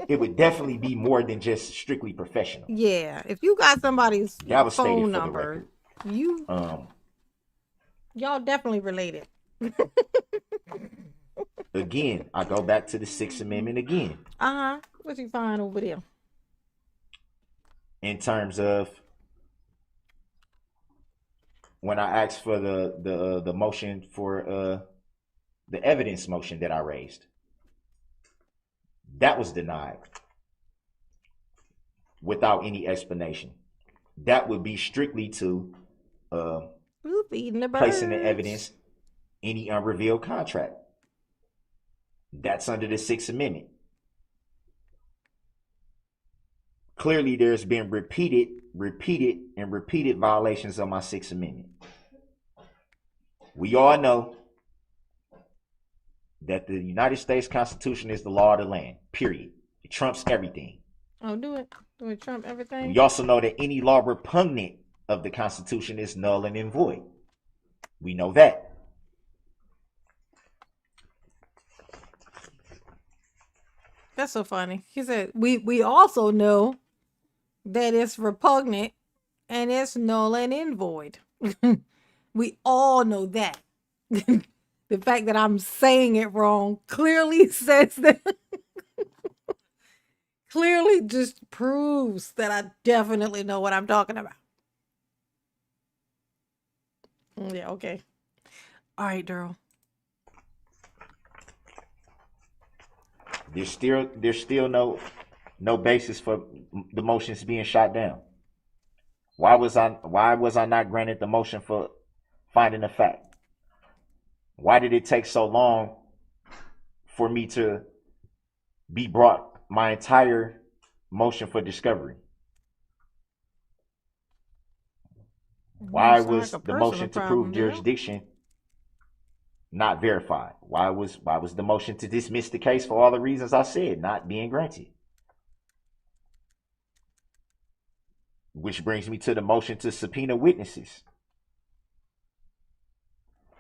S3: It would definitely be more than just strictly professional.
S1: Yeah. If you got somebody's
S3: That was stated
S1: phone
S3: for the
S1: number,
S3: record.
S1: y'all definitely related.
S3: Again, I go back to the Sixth Amendment again.
S1: What you find over there?
S3: In terms of when I asked for the motion for the evidence motion that I raised, that was denied without any explanation. That would be strictly to
S1: Eating the birds.
S3: placing the evidence any unrevealed contract. That's under the Sixth Amendment. Clearly, there's been repeated violations of my Sixth Amendment. We all know that the United States Constitution is the law of the land, period. It trumps everything.
S1: Oh, do it. Do it trump everything?
S3: We also know that any law repugnant of the Constitution is null and void. We know that.
S1: That's so funny. He said, we also know that it's repugnant and it's null and void. We all know that. The fact that I'm saying it wrong clearly says that. Clearly just proves that I definitely know what I'm talking about. Yeah, okay. All right, Daryl.
S3: There's still no basis for the motions being shot down. Why was I not granted the motion for finding a fact? Why did it take so long for me to be brought my entire motion for discovery? Why was the motion to prove jurisdiction not verified? Why was the motion to dismiss the case for all the reasons I said not being granted? Which brings me to the motion to subpoena witnesses.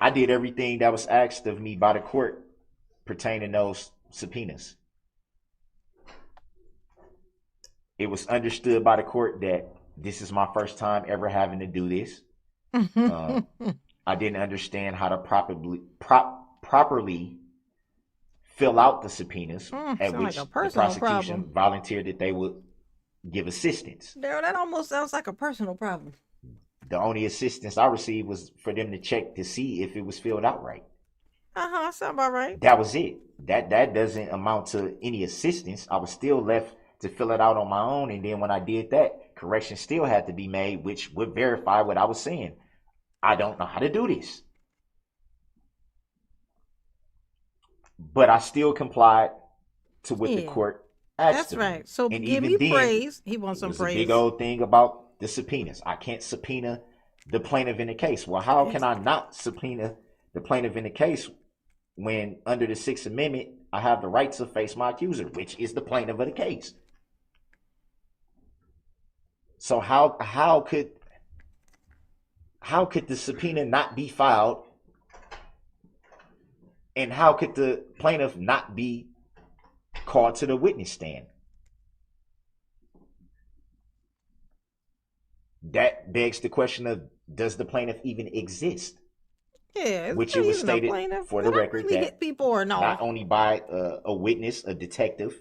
S3: I did everything that was asked of me by the court pertaining to those subpoenas. it was understood by the court that this is my first time ever having to do this. I didn't understand how to properly fill out the subpoenas, at which
S1: like
S3: the prosecution volunteered that they would give assistance.
S1: Daryl, that almost sounds like a personal problem.
S3: The only assistance I received was for them to check to see if it was filled out right.
S1: Sound about right.
S3: That was it. That doesn't amount to any assistance. I was still left to fill it out on my own, and then when I did that, correction still had to be made, which would verify what I was saying. I don't know how to do this. But I still complied to what the court asked.
S1: That's
S3: of
S1: right.
S3: me.
S1: So
S3: and
S1: give me praise. He wants some praise.
S3: A big old thing about the subpoenas. I can't subpoena the plaintiff in the case. Well, how can I not subpoena the plaintiff in the case when under the Sixth Amendment I have the right to face my accuser, which is the plaintiff of the case? So how could the subpoena not be filed, and how could the plaintiff not be called to the witness stand? That begs the question of, does the plaintiff even exist?
S1: Yeah,
S3: which it was stated for the record
S1: really
S3: that
S1: hit people or no?
S3: Not only by a witness, a Detective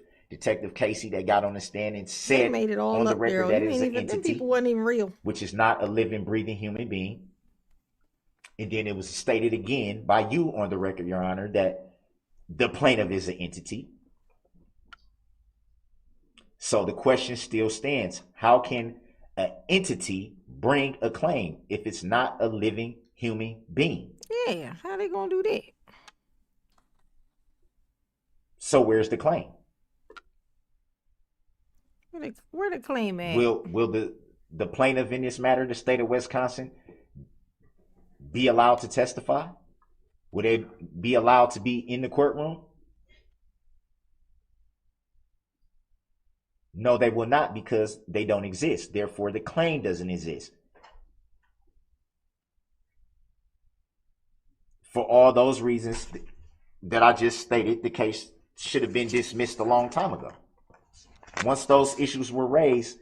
S3: Casey, that got on the stand and said
S1: made it all
S3: on the
S1: up
S3: record
S1: there.
S3: that is an entity,
S1: people wasn't even real,
S3: which is not a living, breathing human being. And then it was stated again by you on the record, Your Honor, that the plaintiff is an entity. So the question still stands: how can an entity bring a claim if it's not a living human being?
S1: Yeah, how they gonna do that?
S3: So where's the claim?
S1: Where the claim at?
S3: Will the plaintiff in this matter, the state of Wisconsin, be allowed to testify? Will they be allowed to be in the courtroom? No, they will not, because they don't exist. Therefore, the claim doesn't exist. For all those reasons that I just stated, the case should have been dismissed a long time ago. Once those issues were raised,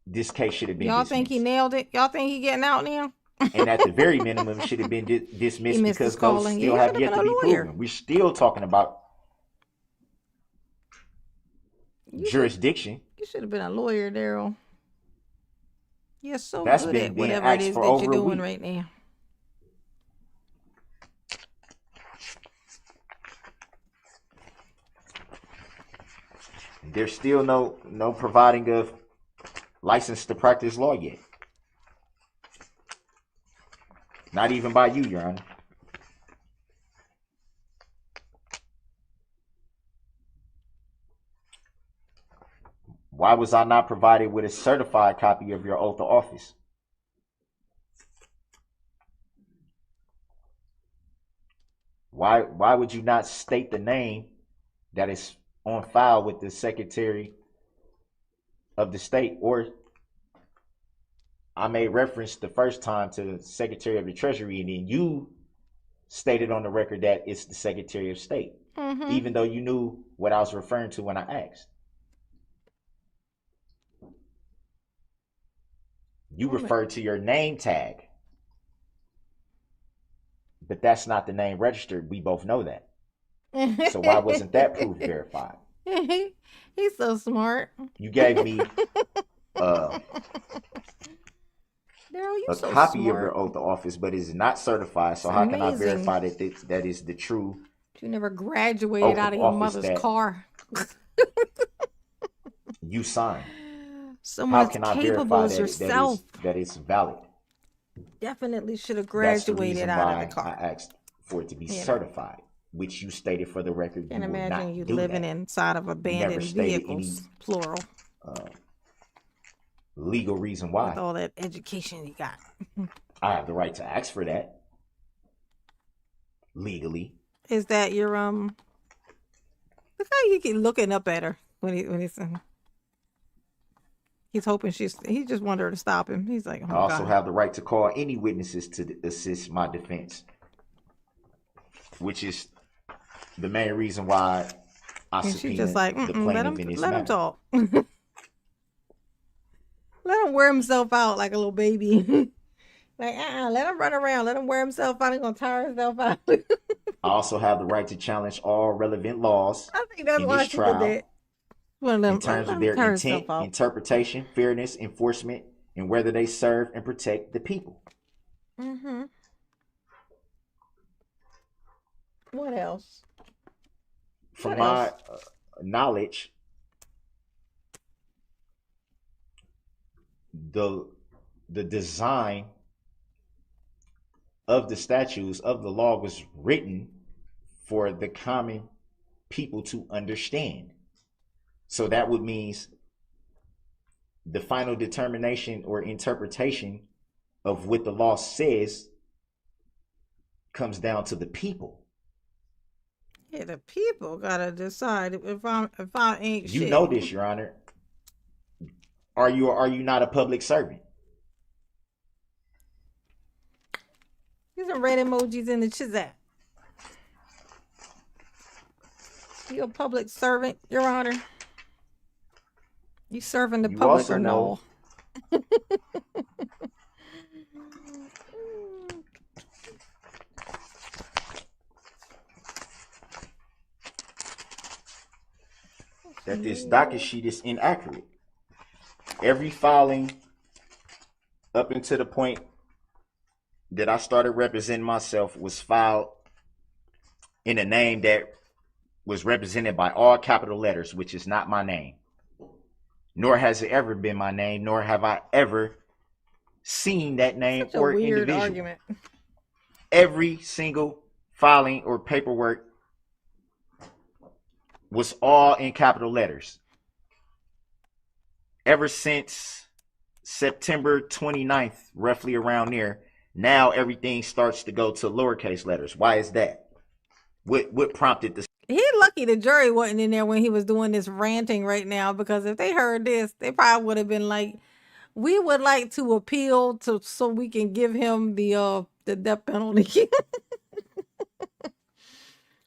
S3: this case should have been
S1: Y'all
S3: dismissed.
S1: think he nailed it? Y'all think he getting out now?
S3: And at the very minimum, should have been dismissed because those still have yet to be proven. We're still talking about jurisdiction.
S1: You should have been a lawyer, Daryl. You're so
S3: That's
S1: good
S3: been
S1: at
S3: being
S1: whatever it
S3: asked
S1: is
S3: for
S1: that
S3: over
S1: you're
S3: a
S1: doing
S3: week.
S1: right now.
S3: There's still no providing of license to practice law yet. Not even by you, Your Honor. Why was I not provided with a certified copy of your oath of office? Why would you not state the name that is on file with the Secretary of the State? Or I made reference the first time to the Secretary of the Treasury, and then you stated on the record that it's the Secretary of State, even though you knew what I was referring to when I asked. You referred to your name tag, but that's not the name registered. We both know that. So why wasn't that proof verified?
S1: He's so smart.
S3: You gave me
S1: Daryl,
S3: a
S1: so
S3: copy
S1: smart.
S3: of your oath of office, but it's not certified. So
S1: It's
S3: how can I
S1: amazing.
S3: verify that that is the true?
S1: You never graduated
S3: Oath
S1: out of
S3: of
S1: your
S3: office
S1: mother's
S3: that-
S1: car.
S3: You signed.
S1: Someone
S3: How
S1: as
S3: can I
S1: capable
S3: verify
S1: as yourself
S3: that it's valid?
S1: definitely should have
S3: That's the
S1: graduated
S3: reason
S1: out
S3: why
S1: of the car.
S3: I asked for it to be
S1: You know.
S3: certified, which you stated for the record.
S1: Can't
S3: you will
S1: imagine
S3: not
S1: you
S3: do
S1: living
S3: that.
S1: inside of abandoned
S3: stated
S1: vehicles, plural,
S3: Legal reason
S1: with
S3: why.
S1: all that education you got.
S3: I have the right to ask for that legally.
S1: Is that your Look how you keep looking up at her when he's hoping he just wanted her to stop him. He's like, oh
S3: I also
S1: God.
S3: have the right to call any witnesses to assist my defense, which is the main reason why I
S1: And she just
S3: subpoena
S1: like,
S3: the
S1: let
S3: plaintiff
S1: him
S3: in this
S1: let him
S3: matter.
S1: talk. Let him wear himself out like a little baby. Like, let him run around. Let him wear himself out. He's gonna tire himself out.
S3: I also have the right to challenge all relevant laws
S1: I think that's
S3: in
S1: why
S3: this
S1: she did that.
S3: trial
S1: One of
S3: in
S1: them,
S3: terms
S1: let
S3: of
S1: him
S3: their
S1: tire
S3: intent,
S1: himself out.
S3: interpretation, fairness, enforcement, and whether they serve and protect the people.
S1: Mm-hmm. What else?
S3: From
S1: What
S3: my
S1: else?
S3: knowledge, the design of the statutes of the law was written for the common people to understand. So that would mean the final determination or interpretation of what the law says comes down to the people.
S1: Yeah, the people gotta decide if I ain't
S3: You
S1: shit.
S3: know this, Your Honor. Are you not a public servant?
S1: Use some red emojis in the chat. You a public servant, Your Honor? You serving the
S3: You
S1: public
S3: also
S1: or
S3: know
S1: no?
S3: that this docket sheet is inaccurate. Every filing up until the point that I started representing myself was filed in a name that was represented by all capital letters, which is not my name. Nor has it ever been my name, nor have I ever seen that name
S1: Such a
S3: or
S1: weird
S3: individual.
S1: argument.
S3: Every single filing or paperwork was all in capital letters. Ever since September 29th, roughly around there, now everything starts to go to lowercase letters. Why is that? What prompted this?
S1: He lucky the jury wasn't in there when he was doing this ranting right now, because if they heard this, they probably would have been like, we would like to appeal to so we can give him the death penalty.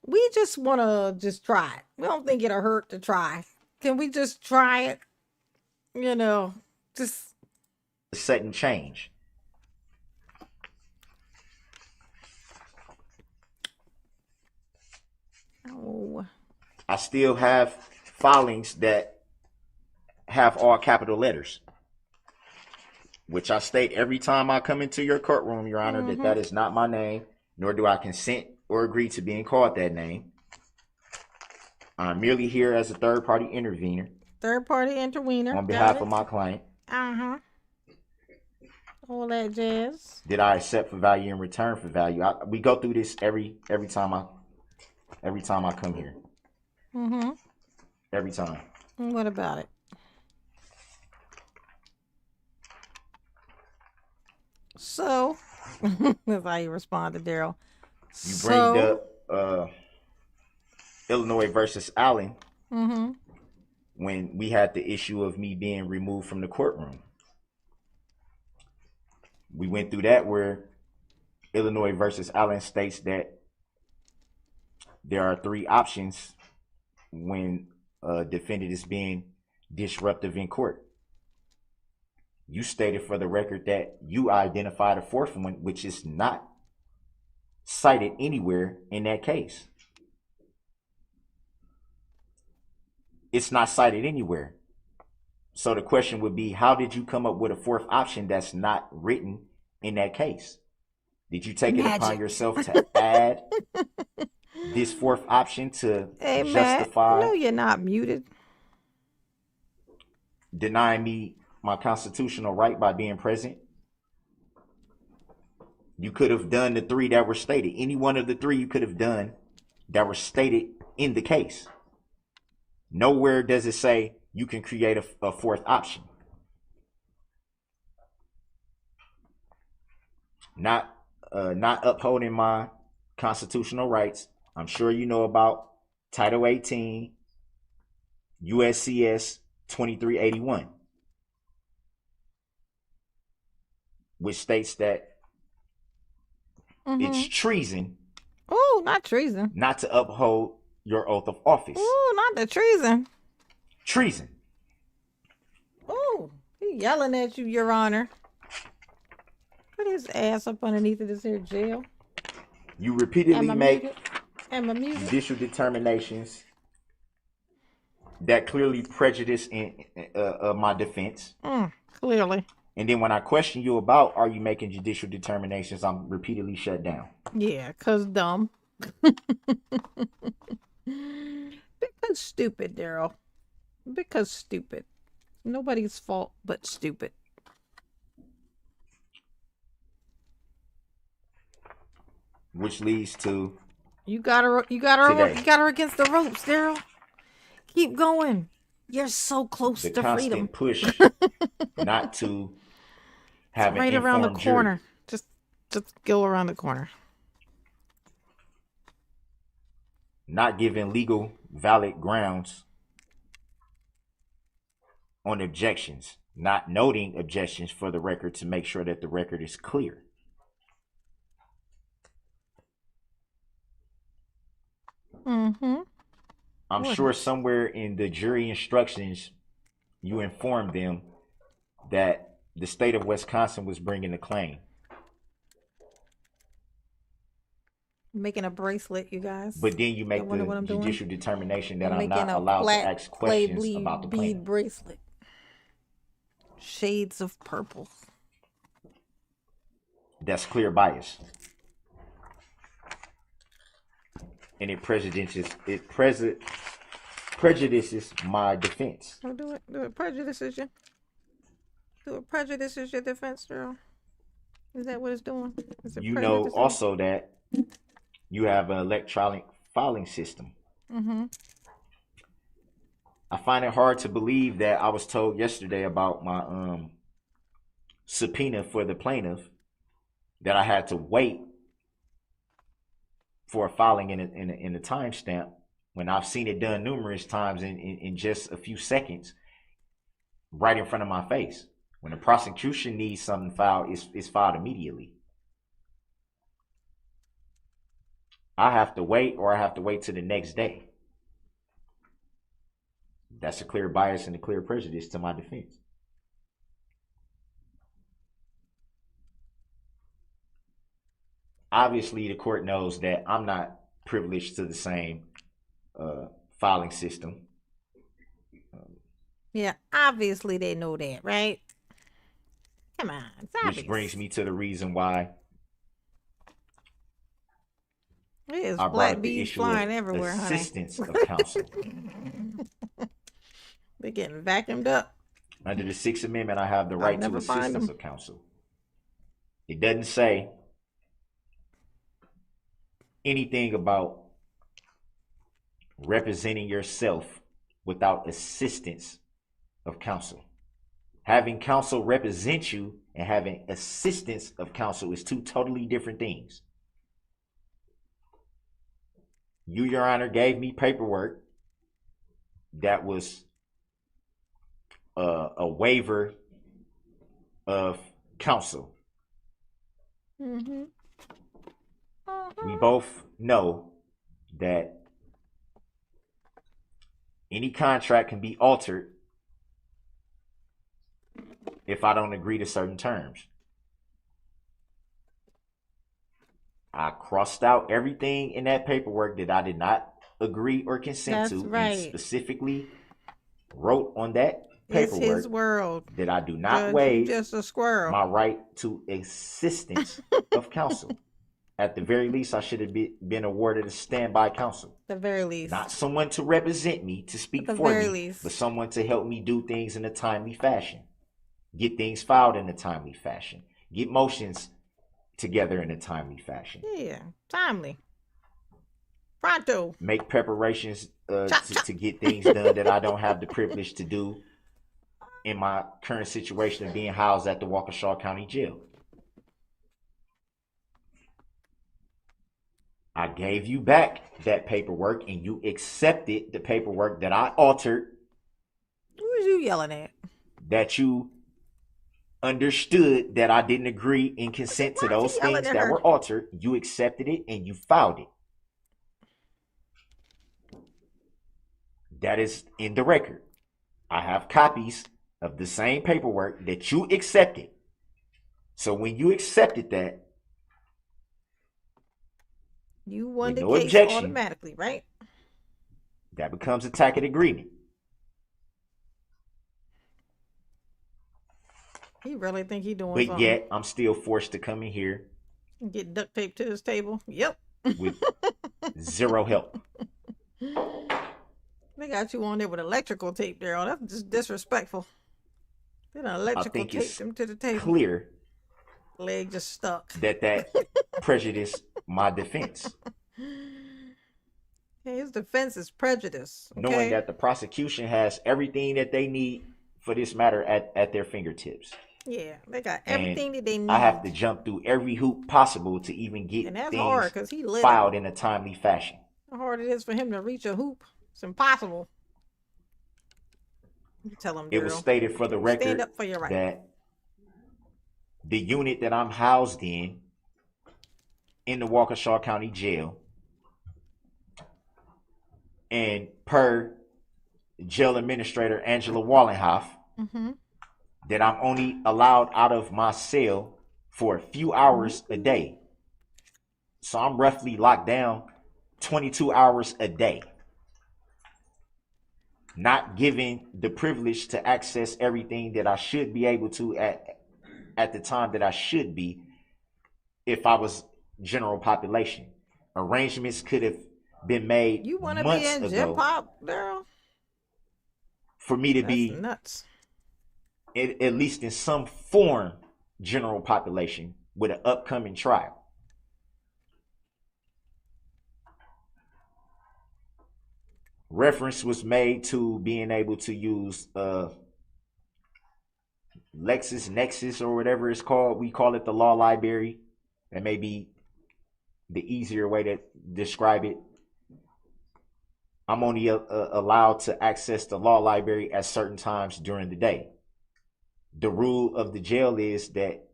S1: We just want to just try it. We don't think it'll hurt to try. Can we just try it? You know, just
S3: Sudden change.
S1: oh.
S3: I still have filings that have all capital letters, which I state every time I come into your courtroom, Your Honor, that is not my name, nor do I consent or agree to being called that name. I'm merely here as a third-party intervener.
S1: Third-party intervener.
S3: On behalf of my client.
S1: Uh-huh. All that jazz.
S3: Did I accept for value in return for value? We go through this every time I come here.
S1: Mm-hmm.
S3: Every time.
S1: What about it? So, that's how you respond to Daryl.
S3: You bring up Illinois versus Allen when we had the issue of me being removed from the courtroom. We went through that where Illinois versus Allen states that there are 3 options when a defendant is being disruptive in court. You stated for the record that you identified a 4th one, which is not cited anywhere in that case. It's not cited anywhere. So the question would be, how did you come up with a 4th option that's not written in that case? Did you take it upon yourself to add this 4th option to justify?
S1: No, you're not muted.
S3: Denying me my constitutional right by being present? You could have done the 3 that were stated. Any one of the 3 you could have done that were stated in the case. Nowhere does it say you can create a 4th option. Not upholding my constitutional rights. I'm sure you know about Title 18, USCS 2381, which states that it's treason.
S1: Oh, not treason.
S3: Not to uphold your oath of office.
S1: Ooh, not the treason.
S3: Treason.
S1: Ooh, he yelling at you, Your Honor. Put his ass up underneath of this here jail.
S3: You repeatedly make judicial determinations that clearly prejudice my defense.
S1: Clearly.
S3: And then when I question you about are you making judicial determinations, I'm repeatedly shut down.
S1: Yeah, cause dumb. Because stupid, Daryl. Because stupid. Nobody's fault but stupid.
S3: Which leads to
S1: you got her against the ropes, Daryl. Keep going. You're so close
S3: the
S1: to freedom.
S3: Push not to have
S1: right
S3: an
S1: around the
S3: informed
S1: corner.
S3: jury.
S1: Just go around the corner.
S3: Not giving legal valid grounds on objections, not noting objections for the record to make sure that the record is clear. I'm sure somewhere in the jury instructions you informed them that the state of Wisconsin was bringing a claim.
S1: Making a bracelet, you guys.
S3: But then you make the judicial determination that I'm not allowed to ask questions about the plaintiff.
S1: Bracelet. Shades of purple.
S3: That's clear bias. And it prejudices my defense.
S1: Oh, do it prejudices you. Do it prejudices your defense, girl. Is that what it's doing?
S3: You know also that you have an electronic filing system. I find it hard to believe that I was told yesterday about my subpoena for the plaintiff that I had to wait for a filing in a timestamp when I've seen it done numerous times in just a few seconds right in front of my face. When the prosecution needs something filed, it's filed immediately. I have to wait, or I have to wait till the next day. That's a clear bias and a clear prejudice to my defense. Obviously, the court knows that I'm not privileged to the same filing system.
S1: Yeah, obviously they know that, right? Come on, it's obvious.
S3: Which brings me to the reason why
S1: There's
S3: I
S1: black
S3: brought the
S1: bees
S3: issue
S1: flying
S3: of
S1: everywhere,
S3: assistance
S1: honey.
S3: of counsel.
S1: They're getting vacuumed up.
S3: Under the Sixth Amendment, I have the right to assistance of counsel. It doesn't say anything about representing yourself without assistance of counsel. Having counsel represent you and having assistance of counsel is two totally different things. You, Your Honor, gave me paperwork that was a waiver of counsel. We both know that any contract can be altered if I don't agree to certain terms. I crossed out everything in that paperwork that I did not agree or consent to, and specifically wrote on that paperwork
S1: it's his world.
S3: that I do not waive
S1: just a squirrel.
S3: my right to assistance of counsel. At the very least, I should have been awarded a standby counsel.
S1: At the very least.
S3: Not someone to represent me, to speak for me, but someone to help me do things in a timely fashion. Get things filed in a timely fashion. Get motions together in a timely fashion.
S1: Yeah, timely. Pronto.
S3: Make preparations to get things done that I don't have the privilege to do in my current situation of being housed at the Waukesha County Jail. I gave you back that paperwork and you accepted the paperwork that I altered.
S1: Who was you yelling at?
S3: That you understood that I didn't agree and consent to those things that were altered. You accepted it and you filed it. That is in the record. I have copies of the same paperwork that you accepted. So when you accepted that,
S1: You won
S3: with
S1: the
S3: no
S1: case
S3: objection,
S1: automatically, right?
S3: that becomes a tacit agreement.
S1: He really think he doing
S3: But
S1: something.
S3: yet, I'm still forced to come in here
S1: Get duct tape to his table. Yep.
S3: with zero help.
S1: They got you on there with electrical tape, Daryl. That's just disrespectful. They done
S3: I
S1: electrical
S3: think
S1: taped
S3: it's
S1: him to the table.
S3: clear
S1: Leg just stuck.
S3: that prejudiced my defense.
S1: Hey, his defense is prejudice. Okay?
S3: Knowing that the prosecution has everything that they need for this matter at their fingertips.
S1: Yeah, they got everything
S3: And
S1: that they need.
S3: I have to jump through every hoop possible to even get
S1: And that's
S3: things
S1: hard because he little.
S3: filed in a timely fashion.
S1: How hard it is for him to reach a hoop. It's impossible. You tell him, Daryl.
S3: It was stated for the record
S1: Stand up for your right.
S3: that the unit that I'm housed in the Waukesha County Jail, and per jail administrator Angela Wallenhoff, that I'm only allowed out of my cell for a few hours a day. So I'm roughly locked down 22 hours a day. Not given the privilege to access everything that I should be able to at the time that I should be if I was general population. Arrangements could have been made
S1: You want to
S3: months
S1: be in
S3: ago
S1: Gen Pop, Daryl?
S3: for me to
S1: That's
S3: be
S1: nuts.
S3: at least in some form general population with an upcoming trial. Reference was made to being able to use LexisNexis or whatever it's called. We call it the law library. That may be the easier way to describe it. I'm only allowed to access the law library at certain times during the day. The rule of the jail is that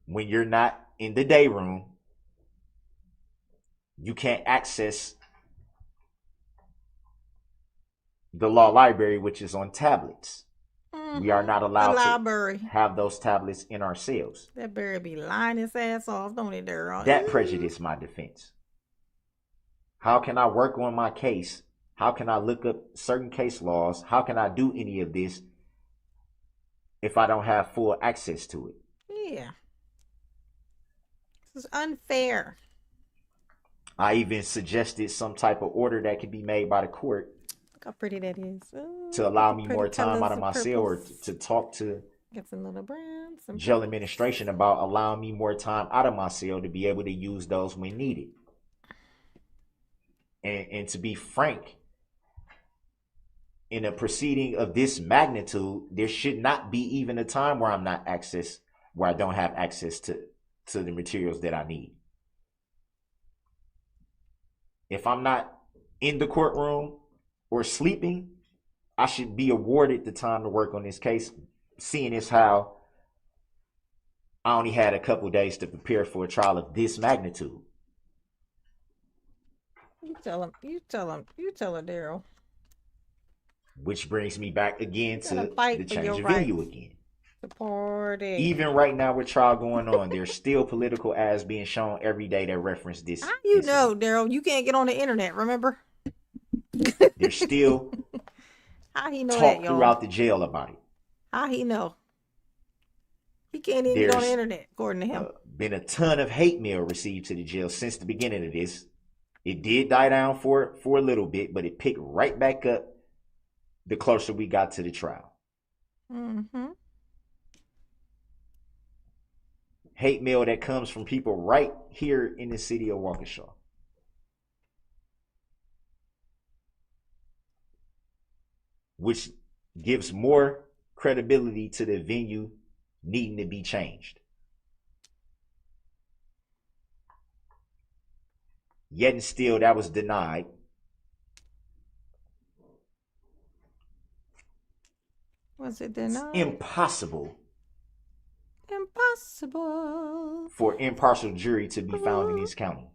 S3: when you're not in the day room, you can't access the law library, which is on tablets. We are not allowed to have those tablets in our cells.
S1: That Barry be lying his ass off, don't he, Daryl?
S3: That prejudiced my defense. How can I work on my case? How can I look up certain case laws? How can I do any of this if I don't have full access to it?
S1: Yeah. This is unfair.
S3: I even suggested some type of order that could be made by the court.
S1: Look how pretty that is. Ooh,
S3: to allow me more time out of my cell, or to talk to
S1: get some little brands, some
S3: jail administration about allowing me more time out of my cell to be able to use those when needed. And to be frank, in a proceeding of this magnitude, there should not be even a time where I don't have access to the materials that I need. If I'm not in the courtroom or sleeping, I should be awarded the time to work on this case, seeing as how I only had a couple days to prepare for a trial of this magnitude.
S1: You tell him, Daryl.
S3: Which brings me back again to the change of
S1: right.
S3: venue again.
S1: The party.
S3: Even right now with trial going on, there's still political ads being shown every day that reference this.
S1: How you know, Daryl? You can't get on the internet, remember?
S3: There's still
S1: how he know
S3: talk
S1: that, y'all?
S3: throughout the jail about it.
S1: How he know? He can't even get on the internet, according to him.
S3: Been a ton of hate mail received to the jail since the beginning of this. It did die down for a little bit, but it picked right back up the closer we got to the trial. Hate mail that comes from people right here in the city of Waukesha. Which gives more credibility to the venue needing to be changed. Yet and still, that was denied.
S1: Was it denied?
S3: It's impossible for impartial jury to be found in this county.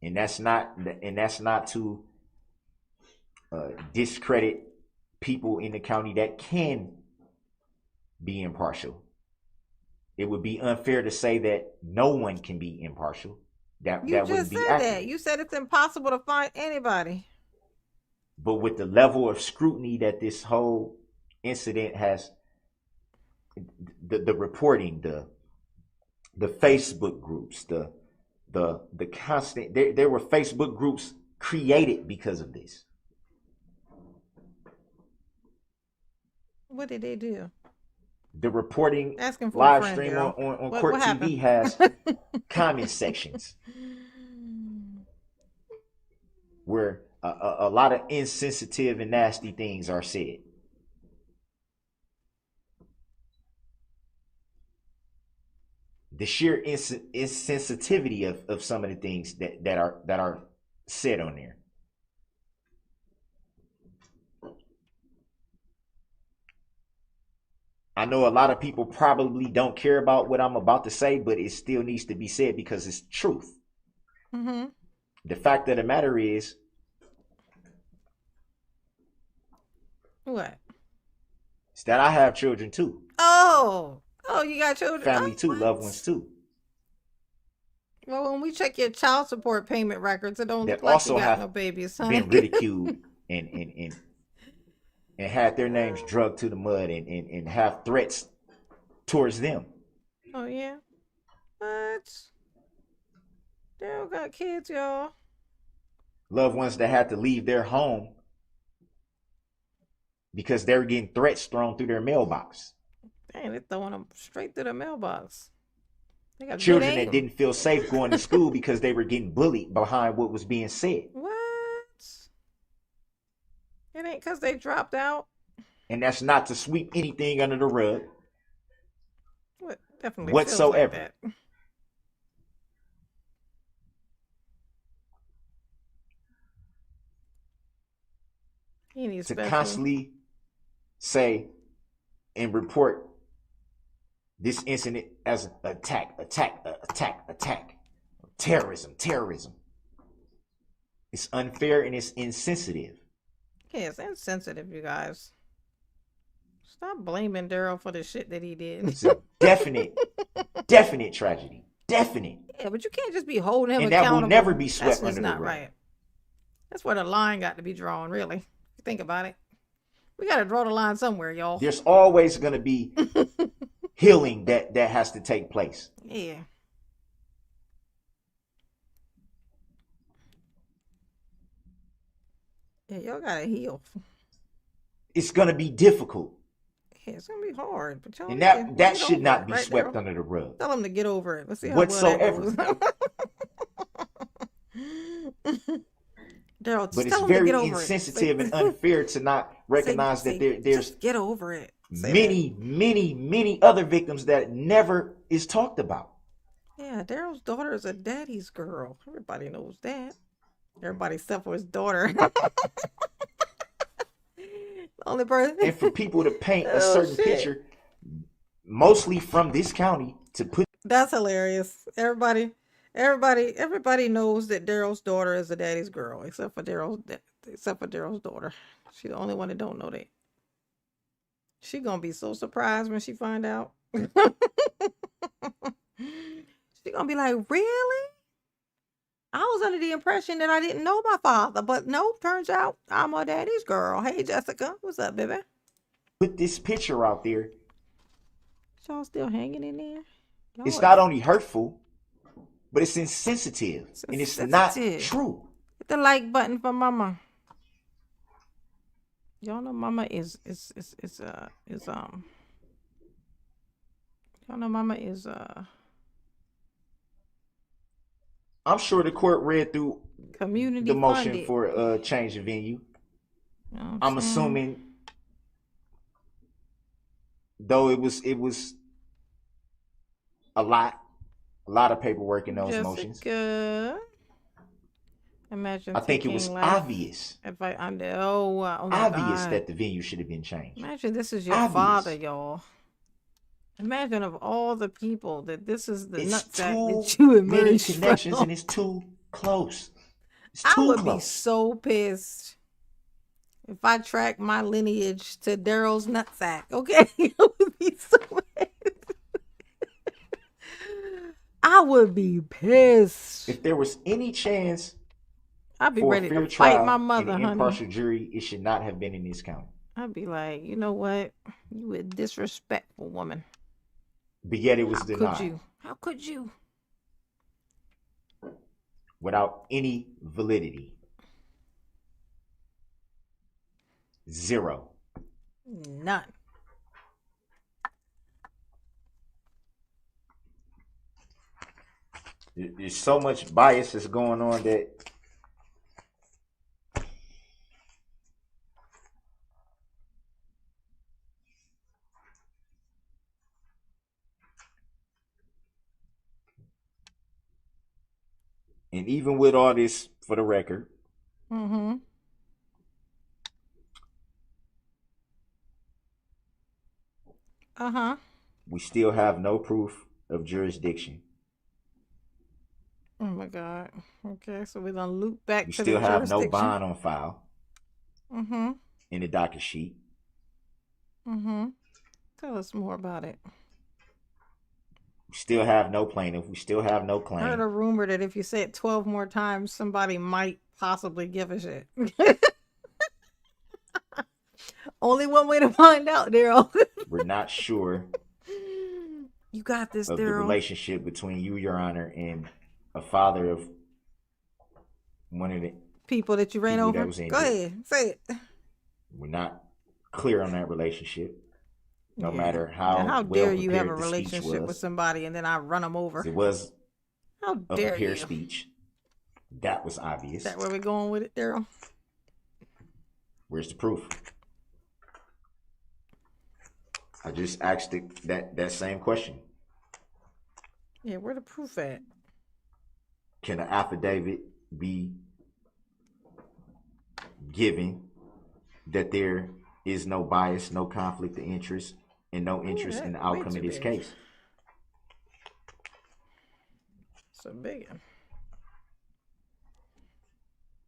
S3: And that's not to discredit people in the county that can be impartial. It would be unfair to say that no one can be impartial.
S1: You
S3: That
S1: just
S3: wouldn't be
S1: said
S3: accurate.
S1: that. You said it's impossible to find anybody.
S3: But with the level of scrutiny that this whole incident has, the reporting, the Facebook groups, the constant, there were Facebook groups created because of this.
S1: What did they do?
S3: The reporting
S1: Asking for a
S3: live
S1: friend,
S3: stream
S1: Daryl.
S3: on
S1: What
S3: Court TV
S1: happened?
S3: has comment sections where a lot of insensitive and nasty things are said. The sheer insensitivity of some of the things that are said on there. I know a lot of people probably don't care about what I'm about to say, but it still needs to be said because it's truth.
S1: Mm-hmm.
S3: The fact of the matter is,
S1: What?
S3: is that I have children too.
S1: Oh, you got children.
S3: Family
S1: Oh,
S3: too,
S1: what?
S3: loved ones too.
S1: Well, when we check your child support payment records, it don't
S3: That
S1: look like
S3: also
S1: you got
S3: have
S1: no babies, honey.
S3: been ridiculed and had their names drugged to the mud and have threats towards them.
S1: Oh yeah. What? Daryl got kids, y'all.
S3: Loved ones that had to leave their home because they were getting threats thrown through their mailbox.
S1: Dang, they're throwing them straight to the mailbox. They got
S3: Children
S1: good
S3: that
S1: aim.
S3: didn't feel safe going to school because they were getting bullied behind what was being said.
S1: What? It ain't because they dropped out.
S3: And that's not to sweep anything under the rug
S1: What? Definitely
S3: whatsoever.
S1: feels like that. He needs
S3: To
S1: special.
S3: constantly say and report this incident as attack, terrorism. It's unfair and it's insensitive.
S1: Yeah, it's insensitive, you guys. Stop blaming Daryl for the shit that he did.
S3: It's a definite tragedy. Definite.
S1: Yeah, but you can't just be holding him
S3: And that
S1: accountable.
S3: will never be
S1: That's
S3: swept
S1: just
S3: under the
S1: not
S3: rug.
S1: right. That's where the line got to be drawn, really. If you think about it. We got to draw the line somewhere, y'all.
S3: There's always going to be healing that has to take place.
S1: Yeah. Yeah, y'all got to heal.
S3: It's going to be difficult.
S1: Yeah, it's going to be hard. But y'all
S3: And
S1: need to
S3: that
S1: get
S3: should
S1: over
S3: not
S1: it,
S3: be
S1: right,
S3: swept
S1: Daryl?
S3: under the rug.
S1: Tell him to get over it. Let's see how
S3: Whatsoever.
S1: well that goes. Daryl, just
S3: But it's
S1: tell him to
S3: very
S1: get over
S3: insensitive
S1: it.
S3: and unfair to not recognize that there's
S1: just get over it. Say
S3: many other victims that never is talked about.
S1: that. Yeah, Daryl's daughter is a daddy's girl. Everybody knows that. Everybody except for his daughter. The only person.
S3: And for people to paint a
S1: Oh,
S3: certain
S1: shit.
S3: picture, mostly from this county, to put
S1: That's hilarious. Everybody knows that Daryl's daughter is a daddy's girl, except for Daryl's daughter. She's the only one that don't know that. She gonna be so surprised when she find out. She gonna be like, really? I was under the impression that I didn't know my father, but no, turns out I'm a daddy's girl. Hey, Jessica, what's up, baby?
S3: this picture out there.
S1: Y'all still hanging in there? Y'all
S3: It's
S1: are-
S3: not only hurtful, but it's insensitive, and it's not
S1: insensitive.
S3: true.
S1: Hit the like button for Mama. Y'all know Mama is y'all know Mama is
S3: I'm sure the court read through
S1: community
S3: the motion
S1: funded.
S3: for change of venue.
S1: You know what
S3: I'm
S1: saying?
S3: assuming, though it was a lot of paperwork in those motions.
S1: Jessica. Imagine.
S3: I think it was
S1: taking life
S3: obvious
S1: advice. Oh my
S3: obvious
S1: God.
S3: that the venue should have been changed.
S1: Imagine this is your
S3: Obvious.
S1: father, y'all. Imagine of all the people that this is the
S3: It's
S1: nutsack that
S3: too
S1: you
S3: many
S1: emerged
S3: connections,
S1: from.
S3: and it's too close. It's
S1: I
S3: too
S1: would be
S3: close.
S1: so pissed. If I track my lineage to Darrell's nutsack, okay? I would be so mad. I would be pissed.
S3: If there was any chance
S1: I'd be
S3: for a
S1: ready
S3: fair
S1: to fight my
S3: trial and
S1: mother,
S3: an
S1: honey.
S3: impartial jury, it should not have been in this county.
S1: I'd be like, you know what? You a disrespectful woman.
S3: But yet it was
S1: How
S3: denied.
S1: could you? How could you?
S3: Without any validity. Zero.
S1: None.
S3: There's so much bias that's going on that and even with all this, for the record,
S1: Mm-hmm. Uh-huh.
S3: we still have no proof of jurisdiction.
S1: Oh my God. Okay, so we're gonna loop back
S3: We
S1: to
S3: still
S1: the
S3: have no
S1: jurisdiction.
S3: bond on file
S1: Mm-hmm.
S3: in the docket sheet.
S1: Mm-hmm. Tell us more about it.
S3: We still have no plaintiff. We still have no
S1: I heard
S3: claim.
S1: a rumor that if you say it 12 more times, somebody might possibly give a shit. Only one way to find out, Darrell.
S3: We're not sure
S1: You got this,
S3: of the
S1: Darrell.
S3: relationship between you, Your Honor, and a father of one of the
S1: People that you ran
S3: people that
S1: over.
S3: was
S1: Go
S3: injured.
S1: ahead, say it.
S3: We're not clear on that relationship. No
S1: Yeah.
S3: matter
S1: Now,
S3: how
S1: how
S3: well
S1: dare you have a
S3: prepared the speech
S1: relationship with
S3: was.
S1: somebody and then I run them over?
S3: It was
S1: How
S3: a
S1: dare you?
S3: prepared speech. That was obvious.
S1: Is that where we're going with it, Darrell?
S3: Where's the proof? I just asked that same question.
S1: Yeah, where the proof at?
S3: Can an affidavit be given that there is no bias, no conflict of interest, and no interest in the
S1: way
S3: outcome
S1: too
S3: of this
S1: big.
S3: case?
S1: It's a big one.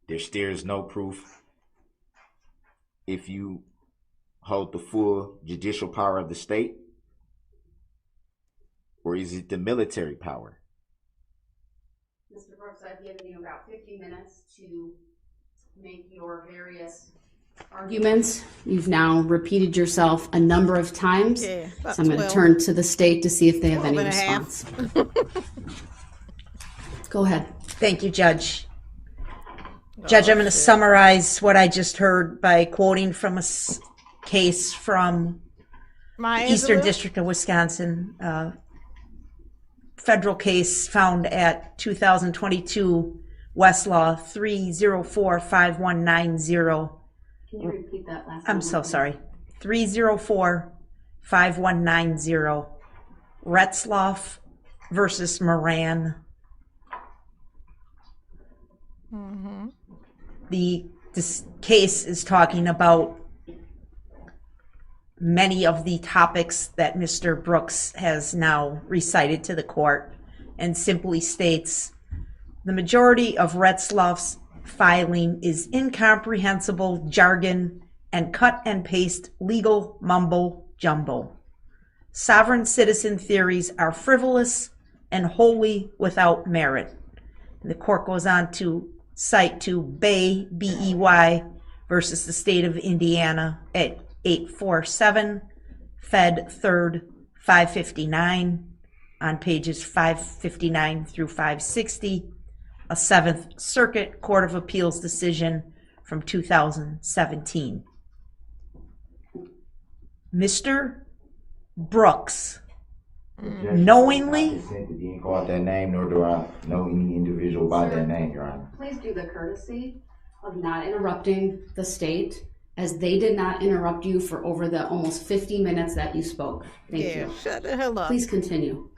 S3: There still is no proof if you hold the full judicial power of the state, or is it the military power?
S2: Mr. Brooks, I've given you about 50 minutes to make your various arguments. You've now repeated yourself a number of times.
S1: Yeah, about
S2: So I'm going to
S1: 12.
S2: turn to the state to see if they have
S1: 12
S2: any
S1: and a half.
S2: response. Go ahead.
S7: Thank you, Judge. Judge, I'm going to summarize what I just heard by quoting from a case from
S1: My
S7: Eastern
S1: Angela?
S7: District of Wisconsin, federal case found at 2022 Westlaw 3045190.
S2: Can you repeat that last
S7: I'm
S2: one
S7: so
S2: more time?
S7: sorry. 3045190. Retzloff versus Moran. This case is talking about many of the topics that Mr. Brooks has now recited to the court, and simply states the majority of Retzloff's filing is incomprehensible jargon and cut and paste legal mumbo jumbo. Sovereign citizen theories are frivolous and wholly without merit. And the court goes on to cite to Bay, B-E-Y, versus the state of Indiana at 847, Fed 3rd, 559, on pages 559 through 560, a Seventh Circuit Court of Appeals decision from 2017. Mr. Brooks knowingly
S3: consent to being called that name, nor do I know any individual by that name, Your Honor.
S2: Please do the courtesy of not interrupting the state, as they did not interrupt you for over the almost 50 minutes that you spoke. Thank
S1: Yeah,
S2: you.
S1: shut the hell up.
S2: Please continue.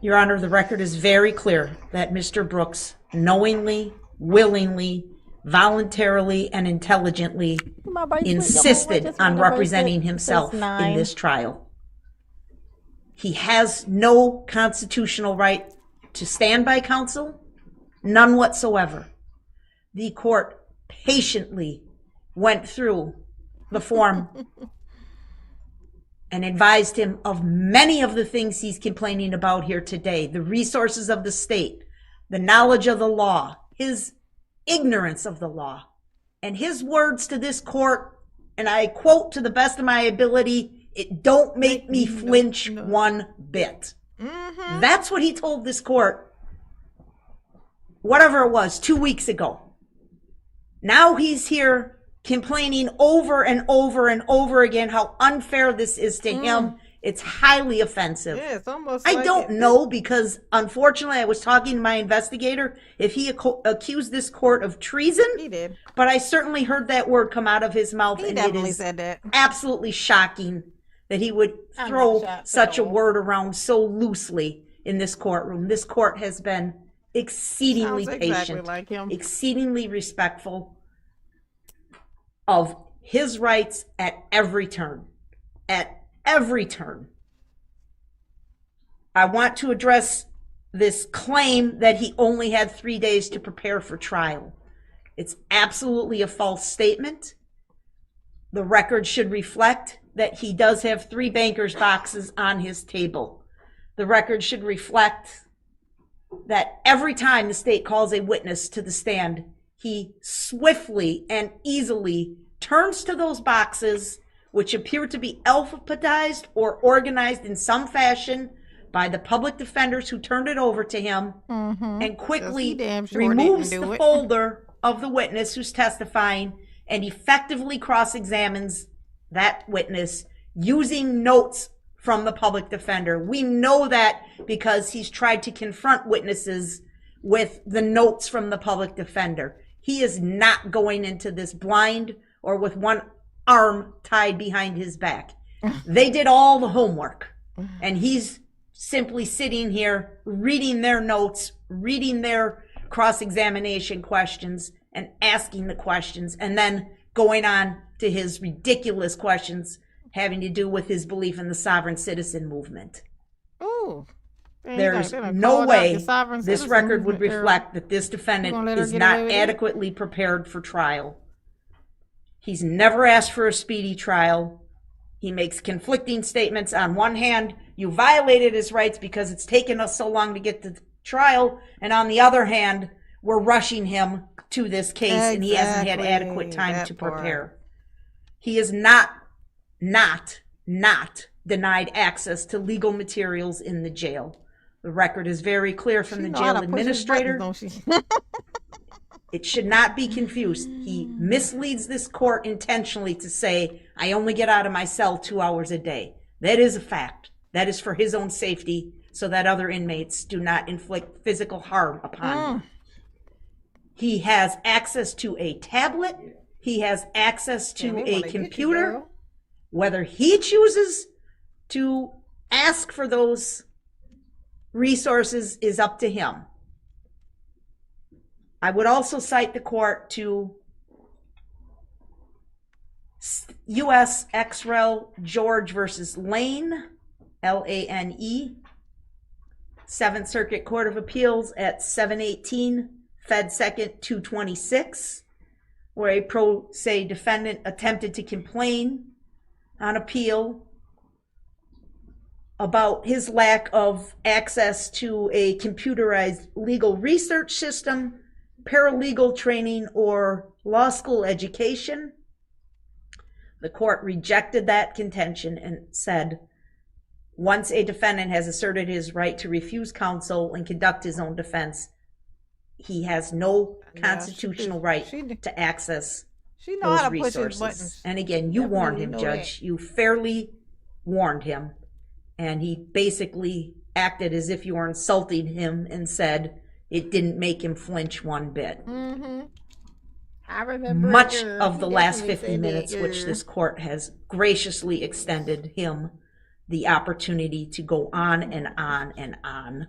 S7: Your Honor, the record is very clear that Mr. Brooks knowingly, willingly, voluntarily, and intelligently insisted on representing himself in this trial. He has no constitutional right to stand by counsel, none whatsoever. The court patiently went through the form and advised him of many of the things he's complaining about here today. The resources of the state, the knowledge of the law, his ignorance of the law. And his words to this court, and I quote to the best of my ability, "It don't make me flinch one bit." That's what he told this court, whatever it was, 2 weeks ago. Now he's here complaining over and over and over again how unfair this is to him. It's highly offensive.
S1: Yeah, it's almost
S7: I
S1: like
S7: don't know, because unfortunately I was talking to my investigator if he accused this court of treason.
S1: He did.
S7: But I certainly heard that word come out of his mouth,
S1: He
S7: and it
S1: definitely
S7: is
S1: said that.
S7: absolutely shocking that he would
S1: I'm
S7: throw
S1: not shocked
S7: such
S1: at
S7: a
S1: all.
S7: word around so loosely in this courtroom. This court has been exceedingly
S1: Sounds exactly
S7: patient,
S1: like him.
S7: exceedingly respectful of his rights at every turn. At every turn. I want to address this claim that he only had 3 days to prepare for trial. It's absolutely a false statement. The record should reflect that he does have 3 banker's boxes on his table. The record should reflect that every time the state calls a witness to the stand, he swiftly and easily turns to those boxes, which appear to be alphabetized or organized in some fashion by the public defenders who turned it over to him, and quickly
S1: damn sure
S7: removes
S1: didn't do
S7: the
S1: it.
S7: folder of the witness who's testifying and effectively cross-examines that witness using notes from the public defender. We know that because he's tried to confront witnesses with the notes from the public defender. He is not going into this blind or with one arm tied behind his back. They did all the homework, and he's simply sitting here reading their notes, reading their cross-examination questions, and asking the questions, and then going on to his ridiculous questions having to do with his belief in the sovereign citizen movement.
S1: Ooh.
S7: There's no way this record would reflect that this
S1: You
S7: defendant
S1: gonna let her
S7: is
S1: get
S7: not
S1: away with it?
S7: adequately prepared for trial. He's never asked for a speedy trial. He makes conflicting statements. On one hand, you violated his rights because it's taken us so long to get to trial. And on the other hand, we're rushing him to this case, and he hasn't had
S1: Exactly,
S7: adequate time
S1: that
S7: to
S1: part.
S7: prepare. He is not denied access to legal materials in the jail. The record is very clear from
S1: She
S7: the
S1: know how
S7: jail
S1: to push his
S7: administrator.
S1: buttons, don't she?
S7: It should not be confused. He misleads this court intentionally to say, I only get out of my cell 2 hours a day. That is a fact. That is for his own safety, so that other inmates do not inflict physical harm upon him. He has access to a tablet. He has access
S1: Damn,
S7: to
S1: they
S7: a
S1: wanna get you,
S7: computer.
S1: girl.
S7: Whether he chooses to ask for those resources is up to him. I would also cite the court to U.S. ex-rel George versus Lane, Lane, 7th Circuit Court of Appeals at 718 Fed 2nd 226, where a pro se defendant attempted to complain on appeal about his lack of access to a computerized legal research system, paralegal training, or law school education. The court rejected that contention and said, once a defendant has asserted his right to refuse counsel and conduct his own defense, he has no constitutional right to access
S1: She know
S7: those
S1: how to push his
S7: resources.
S1: buttons.
S7: And again, you warned him,
S1: Definitely know
S7: Judge. You fairly warned him. And he basically acted as if you were insulting him and said it didn't make him flinch one bit.
S1: I remember
S7: Much
S1: it, girl.
S7: of the
S1: He
S7: last
S1: definitely
S7: 50
S1: said that,
S7: minutes, which
S1: girl.
S7: this court has graciously extended him the opportunity to go on and on and on,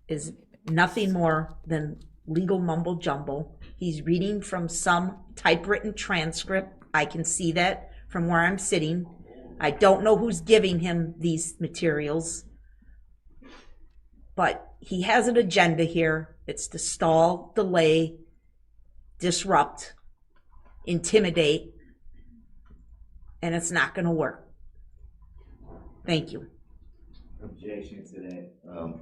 S7: is nothing more than legal mumble jumble. He's reading from some typewritten transcript. I can see that from where I'm sitting. I don't know who's giving him these materials, but he has an agenda here. It's to stall, delay, disrupt intimidate, and it's not going to work. Thank you.
S3: Objection to that.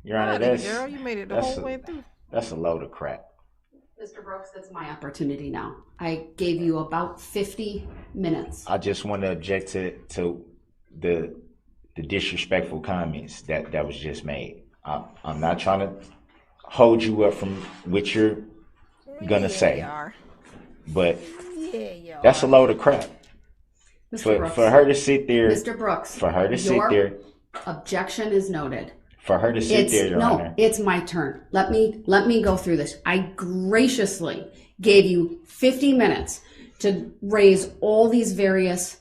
S3: Your Honor,
S1: Girl, you made it the whole way through.
S3: that's a load of crap.
S2: Mr. Brooks, that's my opportunity now. I gave you about 50 minutes.
S3: I just want to object to the disrespectful comments that was just made. I'm not trying to hold you up from what you're gonna say, but that's a load of crap.
S2: Mr. Brooks,
S3: For her to sit there,
S2: Mr. Brooks,
S3: for her to sit there,
S2: objection is noted.
S3: for her to sit there, Your Honor.
S2: It's my turn. Let me go through this. I graciously gave you 50 minutes to raise all these various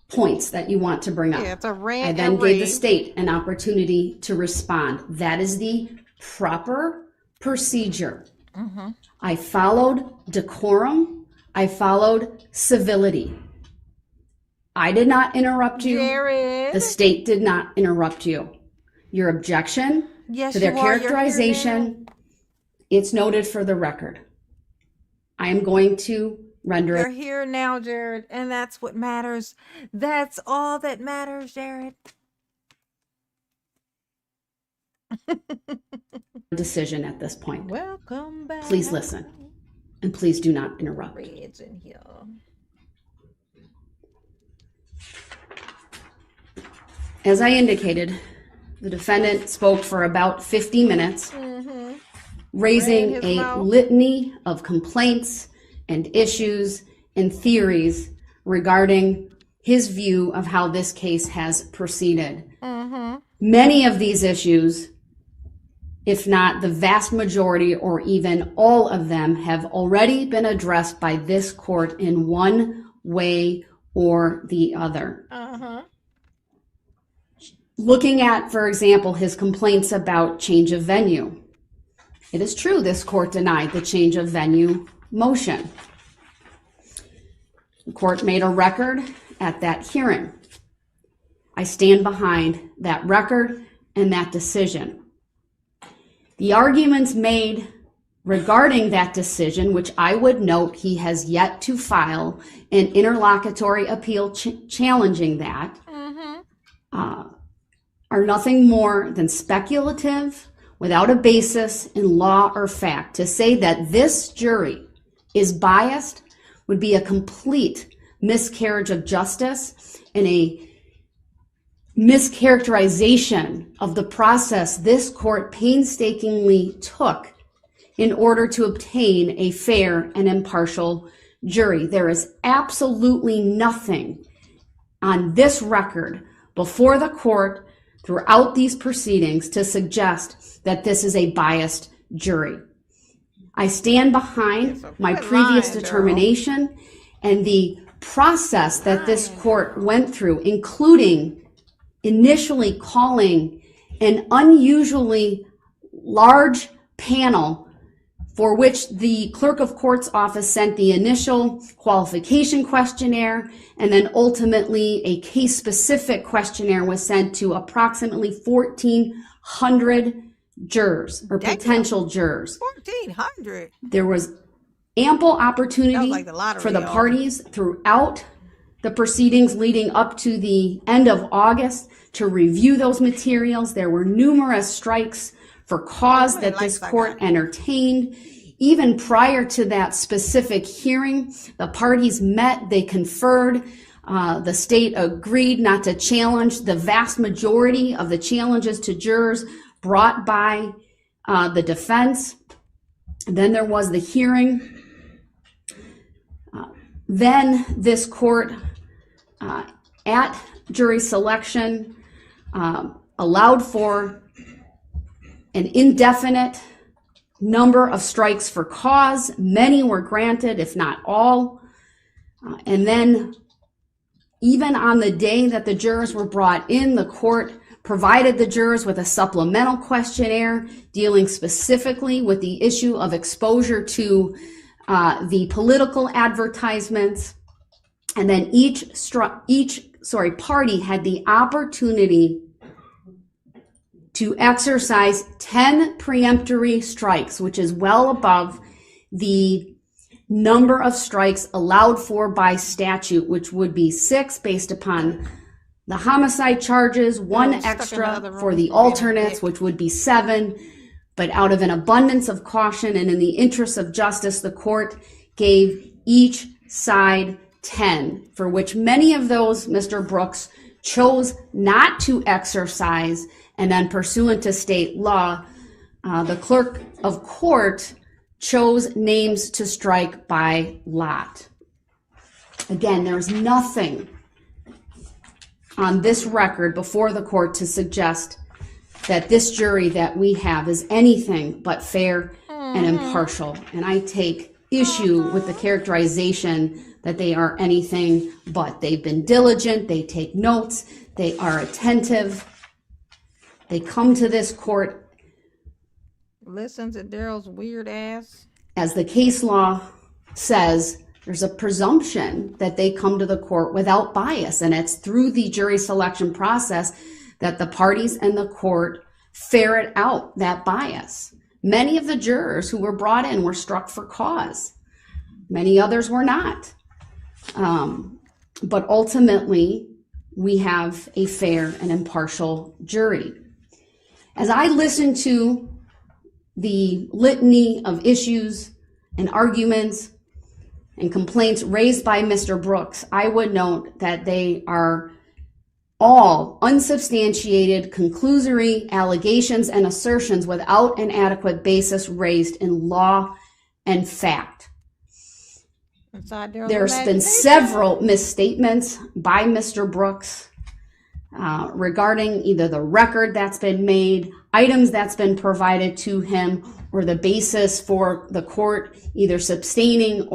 S2: points that you want to bring up.
S1: Yeah, it's a rant.
S2: I then gave the state an opportunity to respond. That is the proper procedure. I followed decorum. I followed civility. I did not interrupt you.
S1: Jared.
S2: The state did not interrupt you. Your objection
S1: Yes,
S2: to their
S1: you are. You're here
S2: characterization, it's noted for the record. I am going to render
S1: You're
S2: it
S1: here now, Jared, and that's what matters. That's all that matters, Jared.
S2: a decision at this point.
S1: Welcome back.
S2: Please listen, and please do not interrupt.
S1: Red's in here.
S2: As I indicated, the defendant spoke for about 50 minutes, raising
S1: Ran his
S2: a
S1: mouth.
S2: litany of complaints and issues and theories regarding his view of how this case has proceeded. Many of these issues, if not the vast majority or even all of them, have already been addressed by this court in one way or the other. Looking at, for example, his complaints about change of venue. It is true this court denied the change of venue motion. The court made a record at that hearing. I stand behind that record and that decision. The arguments made regarding that decision, which I would note he has yet to file an interlocutory appeal challenging that, are nothing more than speculative, without a basis in law or fact. To say that this jury is biased would be a complete miscarriage of justice and a mischaracterization of the process this court painstakingly took in order to obtain a fair and impartial jury. There is absolutely nothing on this record before the court throughout these proceedings to suggest that this is a biased jury. I stand behind my previous determination and the process that this court went through, including initially calling an unusually large panel for which the clerk of court's office sent the initial qualification questionnaire, and then ultimately a case-specific questionnaire was sent to approximately 1,400 jurors or potential jurors.
S1: 1,400.
S2: There was ample opportunity
S1: like the lottery,
S2: for the
S1: y'all.
S2: parties throughout the proceedings leading up to the end of August to review those materials. There were numerous strikes for cause that this court entertained. Even prior to that specific hearing, the parties met, they conferred. The state agreed not to challenge the vast majority of the challenges to jurors brought by the defense. Then there was the hearing. Then this court, at jury selection, allowed for an indefinite number of strikes for cause. Many were granted, if not all. And then even on the day that the jurors were brought in, the court provided the jurors with a supplemental questionnaire dealing specifically with the issue of exposure to the political advertisements. And then each party had the opportunity to exercise 10 preemptory strikes, which is well above the number of strikes allowed for by statute, which would be 6 based upon the homicide charges, 1 extra for the alternates, which would be 7. But out of an abundance of caution and in the interest of justice, the court gave each side 10, for which many of those Mr. Brooks chose not to exercise, and then pursuant to state law, the clerk of court chose names to strike by lot. Again, there's nothing on this record before the court to suggest that this jury that we have is anything but fair and impartial. And I take issue with the characterization that they are anything but. They've been diligent, they take notes, they are attentive, they come to this court.
S1: Listen to Darrell's weird ass.
S2: As the case law says, there's a presumption that they come to the court without bias, and it's through the jury selection process that the parties and the court ferret out that bias. Many of the jurors who were brought in were struck for cause. Many others were not. But ultimately, we have a fair and impartial jury. As I listen to the litany of issues and arguments and complaints raised by Mr. Brooks, I would note that they are all unsubstantiated, conclusory allegations and assertions without an adequate basis raised in law and fact. There's been several misstatements by Mr. Brooks regarding either the record that's been made, items that's been provided to him, or the basis for the court either sustaining,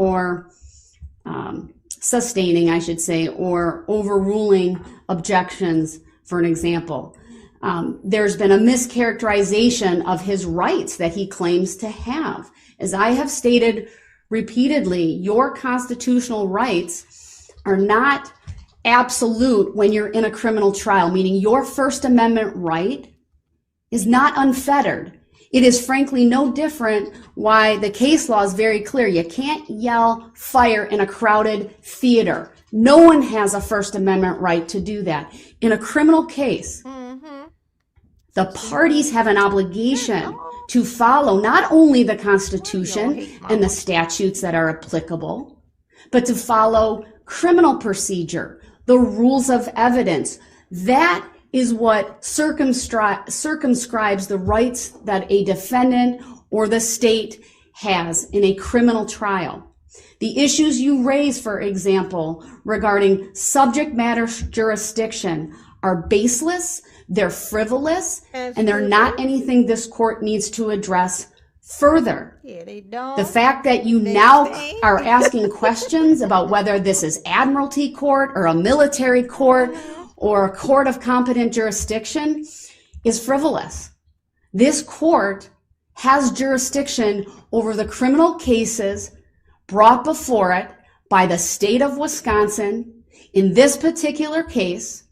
S2: I should say, or overruling objections, for an example. There's been a mischaracterization of his rights that he claims to have. As I have stated repeatedly, your constitutional rights are not absolute when you're in a criminal trial, meaning your First Amendment right is not unfettered. It is frankly no different why the case law is very clear. You can't yell fire in a crowded theater. No one has a First Amendment right to do that. In a criminal case, the parties have an obligation to follow not only the Constitution and the statutes that are applicable, but to follow criminal procedure, the rules of evidence. That is what circumscribes the rights that a defendant or the state has in a criminal trial. The issues you raise, for example, regarding subject matter jurisdiction are baseless, they're frivolous, and they're not anything this court needs to address further.
S1: Yeah, they don't.
S2: The fact that you now are asking questions about whether this is admiralty court or a military court or a court of competent jurisdiction is frivolous. This court has jurisdiction over the criminal cases brought before it by the state of Wisconsin. In this particular case,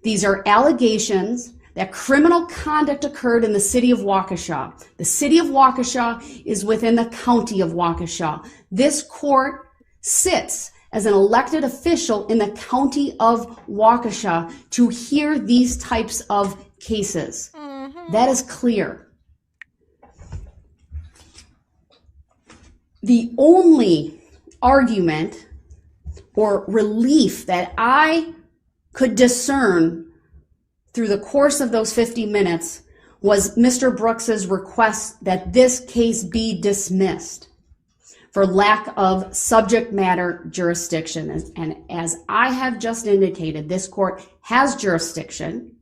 S2: these are allegations that criminal conduct occurred in the city of Waukesha. The city of Waukesha is within the county of Waukesha. This court sits as an elected official in the county of Waukesha to hear these types of cases. That is clear. The only argument or relief that I could discern through the course of those 50 minutes was Mr. Brooks's request that this case be dismissed for lack of subject matter jurisdiction. And as I have just indicated, this court has jurisdiction.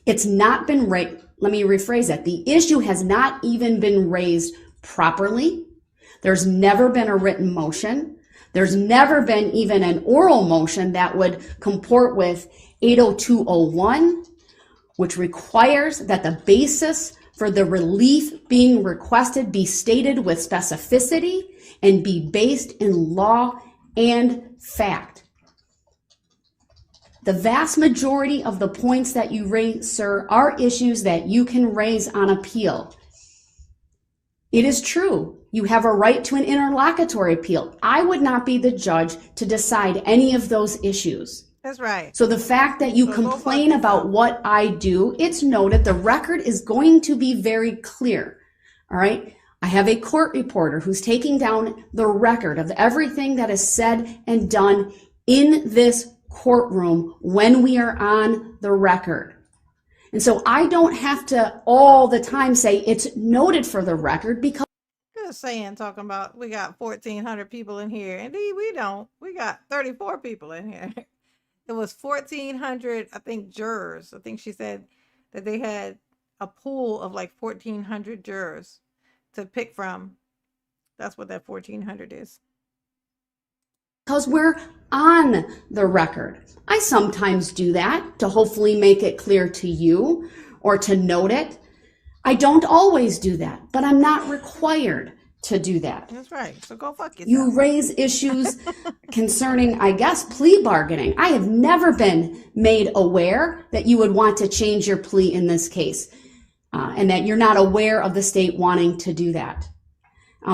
S2: It's not been raised. Let me rephrase that. The issue has not even been raised properly. There's never been a written motion. There's never been even an oral motion that would comport with 80201, which requires that the basis for the relief being requested be stated with specificity and be based in law and fact. The vast majority of the points that you raise, sir, are issues that you can raise on appeal. It is true. You have a right to an interlocutory appeal. I would not be the judge to decide any of those issues.
S1: That's right.
S2: So the fact that you
S1: So
S2: complain about what I do, it's noted. The record is going to be very clear. All right. I have a court reporter who's taking down the record of everything that is said and done in this courtroom when we are on the record. And so I don't have to all the time say it's noted for the record, because
S1: Just saying, talking about we got 1,400 people in here. Indeed, we don't. We got 34 people in here. It was 1,400, I think, jurors. I think she said that they had a pool of like 1,400 jurors to pick from. That's what that 1,400 is.
S2: because we're on the record. I sometimes do that to hopefully make it clear to you or to note it. I don't always do that, but I'm not required to do that.
S1: That's right. So go fuck yourself.
S2: You raise issues concerning, I guess, plea bargaining. I have never been made aware that you would want to change your plea in this case, and that you're not aware of the state wanting to do that.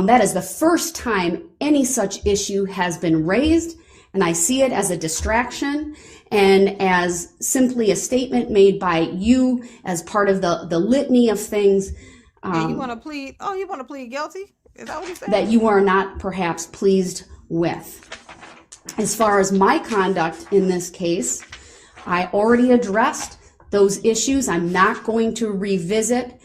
S2: That is the first time any such issue has been raised, and I see it as a distraction and as simply a statement made by you as part of the litany of things
S1: you want to plead? Oh, you want to plead guilty? Is that what you said?
S2: that you are not perhaps pleased with. As far as my conduct in this case, I already addressed those issues. I'm not going to revisit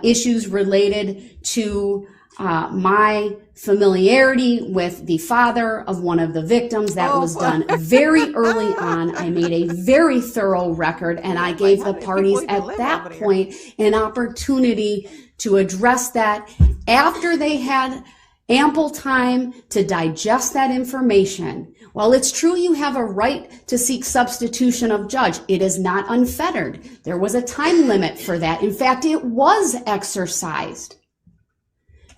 S2: issues related to my familiarity with the father of one of the victims. That was done very early on. I made a very thorough record, and I gave the parties at that point an opportunity to address that after they had ample time to digest that information. While it's true you have a right to seek substitution of judge, it is not unfettered. There was a time limit for that. In fact, it was exercised,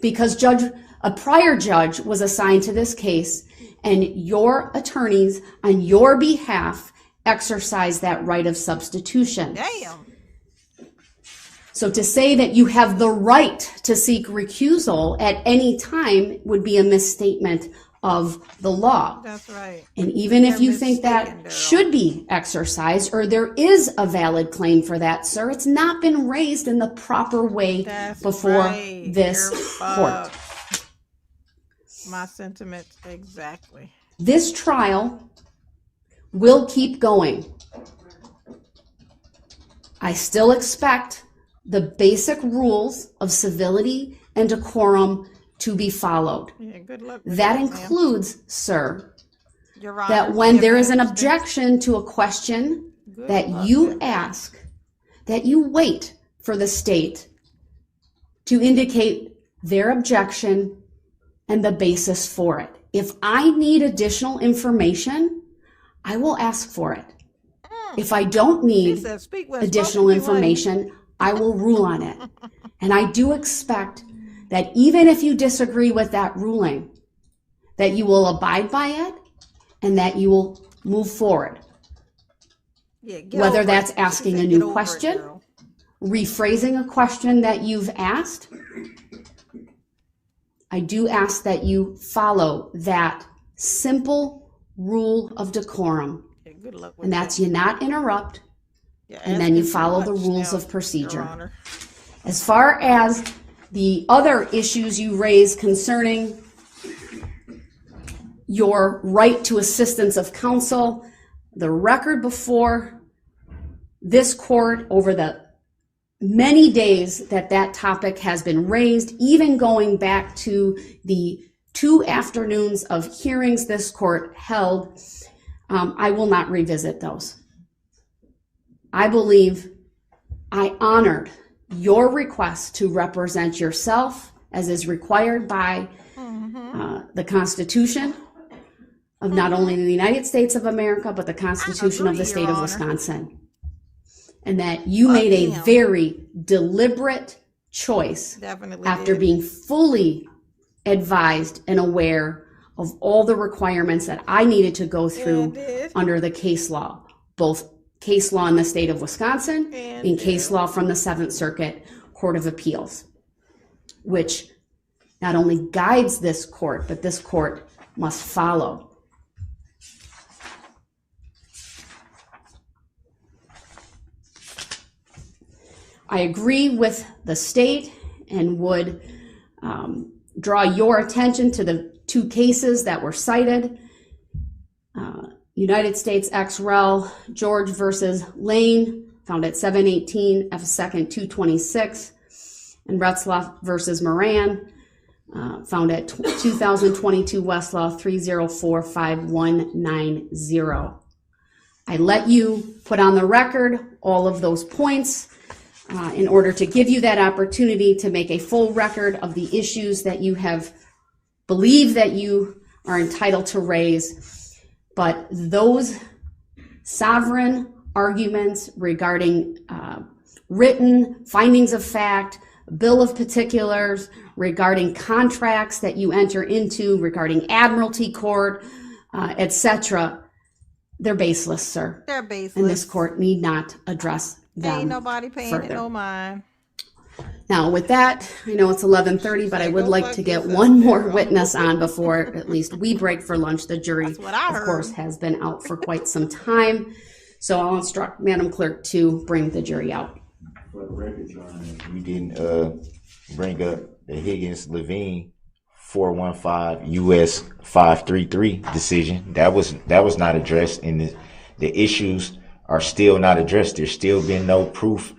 S2: because a prior judge was assigned to this case, and your attorneys on your behalf exercised that right of substitution.
S1: Damn.
S2: So to say that you have the right to seek recusal at any time would be a misstatement of the law.
S1: That's right.
S2: And even if
S1: You're
S2: you think that
S1: mistaken, Darrell.
S2: should be exercised, or there is a valid claim for that, sir, it's not been raised in the proper way
S1: That's
S2: before
S1: right.
S2: this
S1: You're
S2: court.
S1: fucked. My sentiments exactly.
S2: This trial will keep going. I still expect the basic rules of civility and decorum to be followed.
S1: Yeah, good luck with
S2: That
S1: ma'am.
S2: includes, sir,
S1: Your Honor,
S2: that when there is an
S1: your
S2: objection to a question
S1: Good
S2: that
S1: luck
S2: you
S1: with
S2: ask, that you wait for the state to indicate their objection and the basis for it. If I need additional information, I will ask for it. If I don't
S1: She
S2: need
S1: said, "Speak when
S2: additional
S1: spoken, be one."
S2: information, I will rule on it. And I do expect that even if you disagree with that ruling, that you will abide by it and that you will move forward.
S1: Yeah, get
S2: Whether
S1: over
S2: that's
S1: it. She
S2: asking
S1: said,
S2: a
S1: "Get
S2: new
S1: over it,
S2: question,
S1: girl."
S2: rephrasing a question that you've asked, I do ask that you follow that simple rule of decorum.
S1: Yeah, good luck with
S2: And that's
S1: that.
S2: you not interrupt,
S1: You're
S2: and then you
S1: asking too
S2: follow the
S1: much
S2: rules
S1: now,
S2: of procedure.
S1: Your Honor.
S2: As far as the other issues you raised concerning your right to assistance of counsel, the record before this court over the many days that that topic has been raised, even going back to the 2 afternoons of hearings this court held, I will not revisit those. I believe I honored your request to represent yourself as is required by the Constitution of not only the United States of America, but the Constitution of the
S1: agree,
S2: state
S1: Your
S2: of
S1: Honor.
S2: Wisconsin. And that you made a
S1: Damn.
S2: very deliberate choice
S1: Definitely
S2: after
S1: did.
S2: being fully advised and aware of all the requirements that I needed to go through
S1: did.
S2: under the case law, both case law in the state of Wisconsin
S1: And
S2: and case law from the Seventh Circuit Court of Appeals, which not only guides this court, but this court must follow. I agree with the state and would draw your attention to the two cases that were cited. United States ex rel. George versus Lane, found at 718 F. 2nd 226, and Retzloff versus Moran, found at 2022 Westlaw 3045190. I let you put on the record all of those points in order to give you that opportunity to make a full record of the issues that you have believed that you are entitled to raise. But those sovereign arguments regarding written findings of fact, bill of particulars, regarding contracts that you enter into, regarding admiralty court, etc., they're baseless, sir.
S1: They're baseless.
S2: And this court need not address them.
S1: Ain't nobody paying
S2: further.
S1: it no mind.
S2: Now, with that, I know it's 11:30, but I would like to get one more witness on before at least we break for lunch. The jury,
S1: That's what I
S2: of
S1: heard.
S2: course, has been out for quite some time. So I'll instruct Madam Clerk to bring the jury out.
S3: For the record, Your Honor, we didn't bring up the Higgins-Levine 415 U.S. 533 decision. That was not addressed, and the issues are still not addressed. There's still been no proof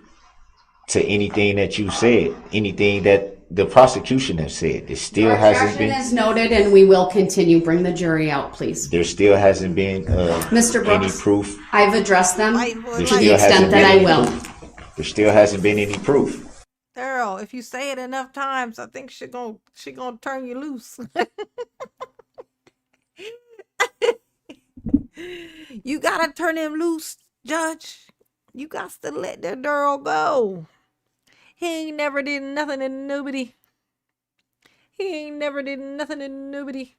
S3: to anything that you said, anything that the prosecution has said. There still hasn't been.
S2: Objection is noted, and we will continue. Bring the jury out, please.
S3: There still hasn't been
S2: Mr.
S3: any
S2: Brooks,
S3: proof.
S2: I've addressed them
S1: Waiting for
S3: There
S1: it
S2: to
S1: like
S2: the
S3: still
S2: extent
S3: hasn't
S2: that
S3: been
S2: I
S3: any-
S2: will.
S3: There still hasn't been any proof.
S1: Darrell, if you say it enough times, I think she gonna turn you loose. You gotta turn him loose, Judge. You got to let that Darrell go. He ain't never did nothing to nobody. He ain't never did nothing to nobody.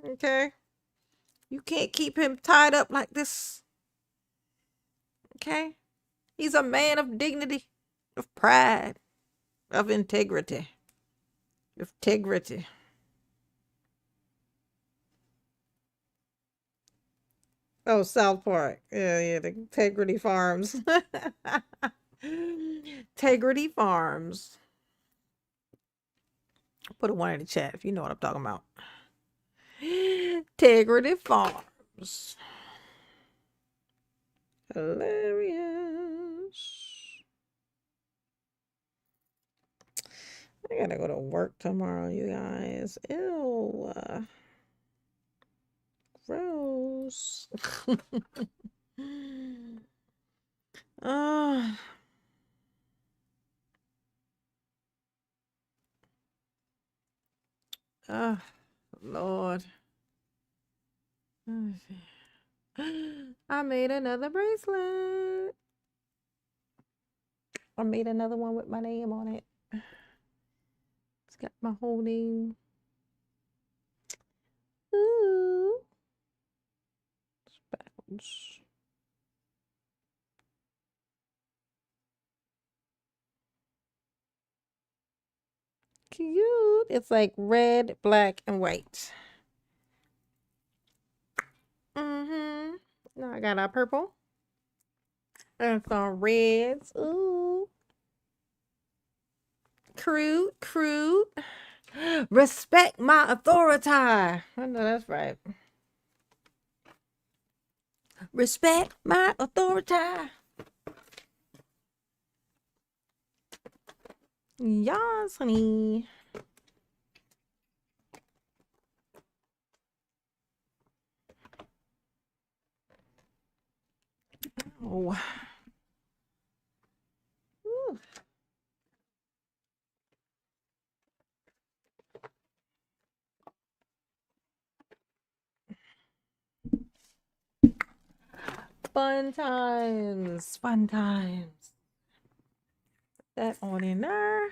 S1: Okay? You can't keep him tied up like this. Okay? He's a man of dignity, of pride, of integrity. Of integrity. Oh, South Park. Yeah, the Integrity Farms. Integrity Farms. Put a one in the chat if you know what I'm talking about. Integrity Farms. Hilarious. I gotta go to work tomorrow, you guys. Ew. Gross. Ah. Ah, Lord. I made another bracelet. I made another one with my name on it. It's got my whole name. Ooh. It's backwards. Cute. It's like red, black, and white. Now I got our purple. And some reds. Ooh. Crude. Respect my authority. I know that's right. Respect my authority. Yes, honey. Oh. Ooh. Fun times. Fun times. Put that on in there.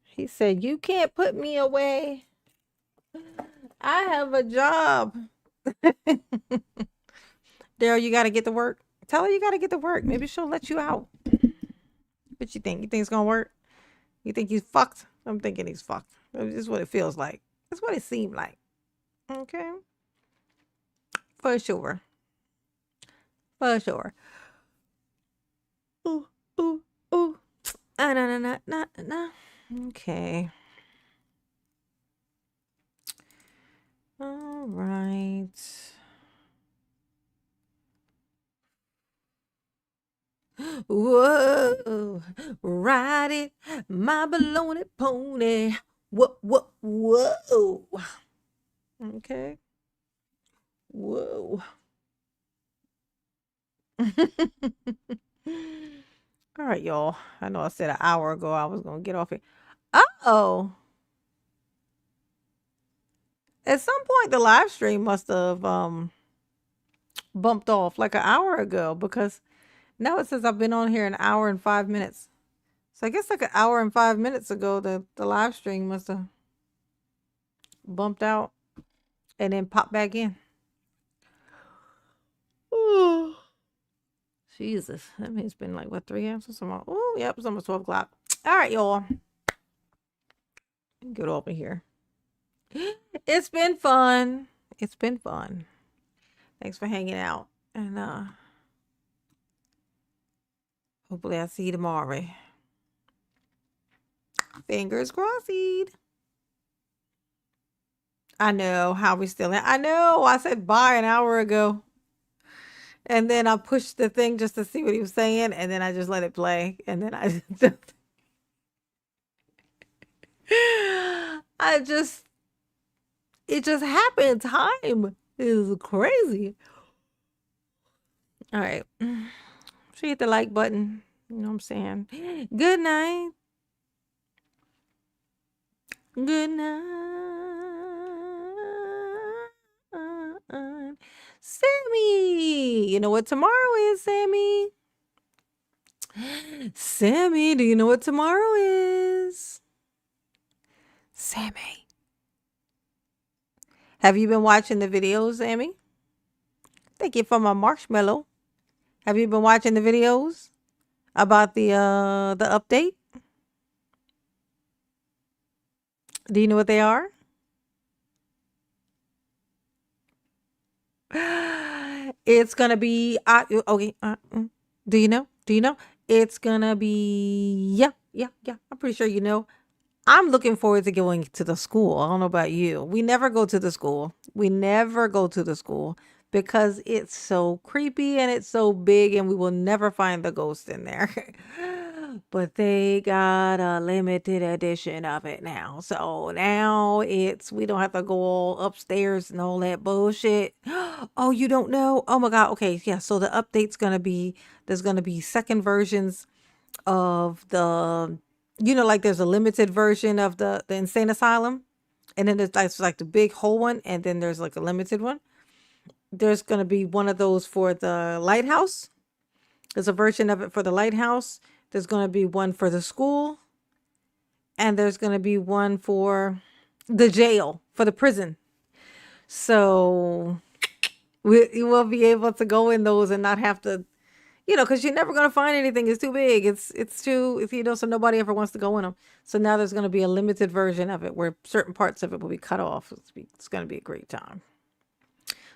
S1: He said, "You can't put me away. I have a job." Daryl, you got to get to work. Tell her you got to get to work. Maybe she'll let you out. What you think? You think it's going to work? You think you fucked? I'm thinking he's fucked. This is what it feels like. That's what it seemed like. Okay. For sure. For sure. Ooh, ooh, ooh. Ah, nah, nah, nah, nah, nah. Okay. All right. Whoa, ride it, my baloney pony. Whoa. Okay. Whoa. All right, y'all. I know I said an hour ago I was gonna get off it. Oh, at some point the live stream must have bumped off like an hour ago because now it says I've been on here an hour and 5 minutes. So I guess like an hour and 5 minutes ago the live stream must have bumped out and then popped back in. Oh, Jesus. That means it's been like what, 3 hours or something. Oh, yep, it's almost 12 o'clock. All right, y'all. Get over here. It's been fun. It's been fun. Thanks for hanging out. And hopefully I'll see you tomorrow. Fingers crossed. I know how we still in. I know. I said bye an hour ago. And then I pushed the thing just to see what he was saying, and then I just let it play. And then I it just happened. Time is crazy. All right. So hit the like button. You know what I'm saying? Good night. Good night. Sammy. You know what tomorrow is, Sammy? Sammy, do you know what tomorrow is? Sammy. Have you been watching the videos, Sammy? Thank you for my marshmallow. Have you been watching the videos about the update? Do you know what they are? It's gonna be okay. Do you know? Do you know? It's gonna be yeah. I'm pretty sure you know. I'm looking forward to going to the school. I don't know about you. We never go to the school. We never go to the school because it's so creepy and it's so big and we will never find the ghost in there. But they got a limited edition of it now. So now we don't have to go all upstairs and all that bullshit. Oh, you don't know? Oh my God. Okay. Yeah. So the update's going to be, there's going to be second versions of like there's a limited version of the insane asylum. And then there's like the big whole one. And then there's like a limited one. There's going to be one of those for the lighthouse. There's a version of it for the lighthouse. There's going to be one for the school. And there's going to be one for the jail, for the prison. So you will be able to go in those and not have to, because you're never going to find anything. It's too big. It's too, so nobody ever wants to go in them. So now there's going to be a limited version of it where certain parts of it will be cut off. It's going to be a great time.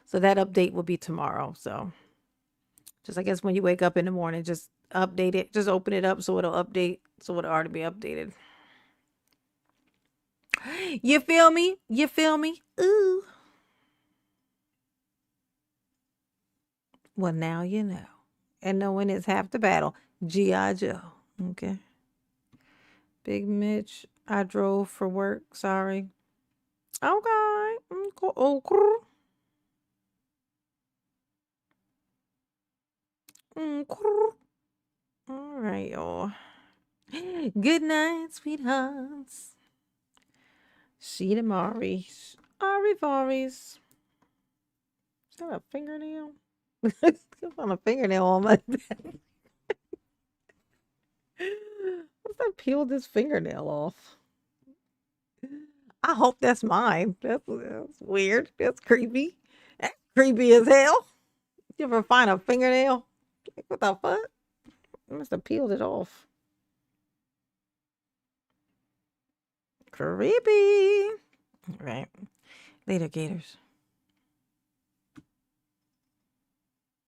S1: So that update will be tomorrow. So just, I guess when you wake up in the morning, just update it. Just open it up so it'll update. So it'll already be updated. You feel me? You feel me? Ooh. Well, now you know. And knowing is half the battle. G.I. Joe. Okay. Big Mitch, I drove for work. Sorry. Okay. Okay. All right, y'all. Good night, sweethearts. See you tomorrow. Arivaris. Is that a fingernail? It's on a fingernail on my bed. What's that peeled this fingernail off? I hope that's mine. That's weird. That's creepy. That's creepy as hell. You ever find a fingernail? What the fuck? I must have peeled it off. Creepy. Right. Later, Gators.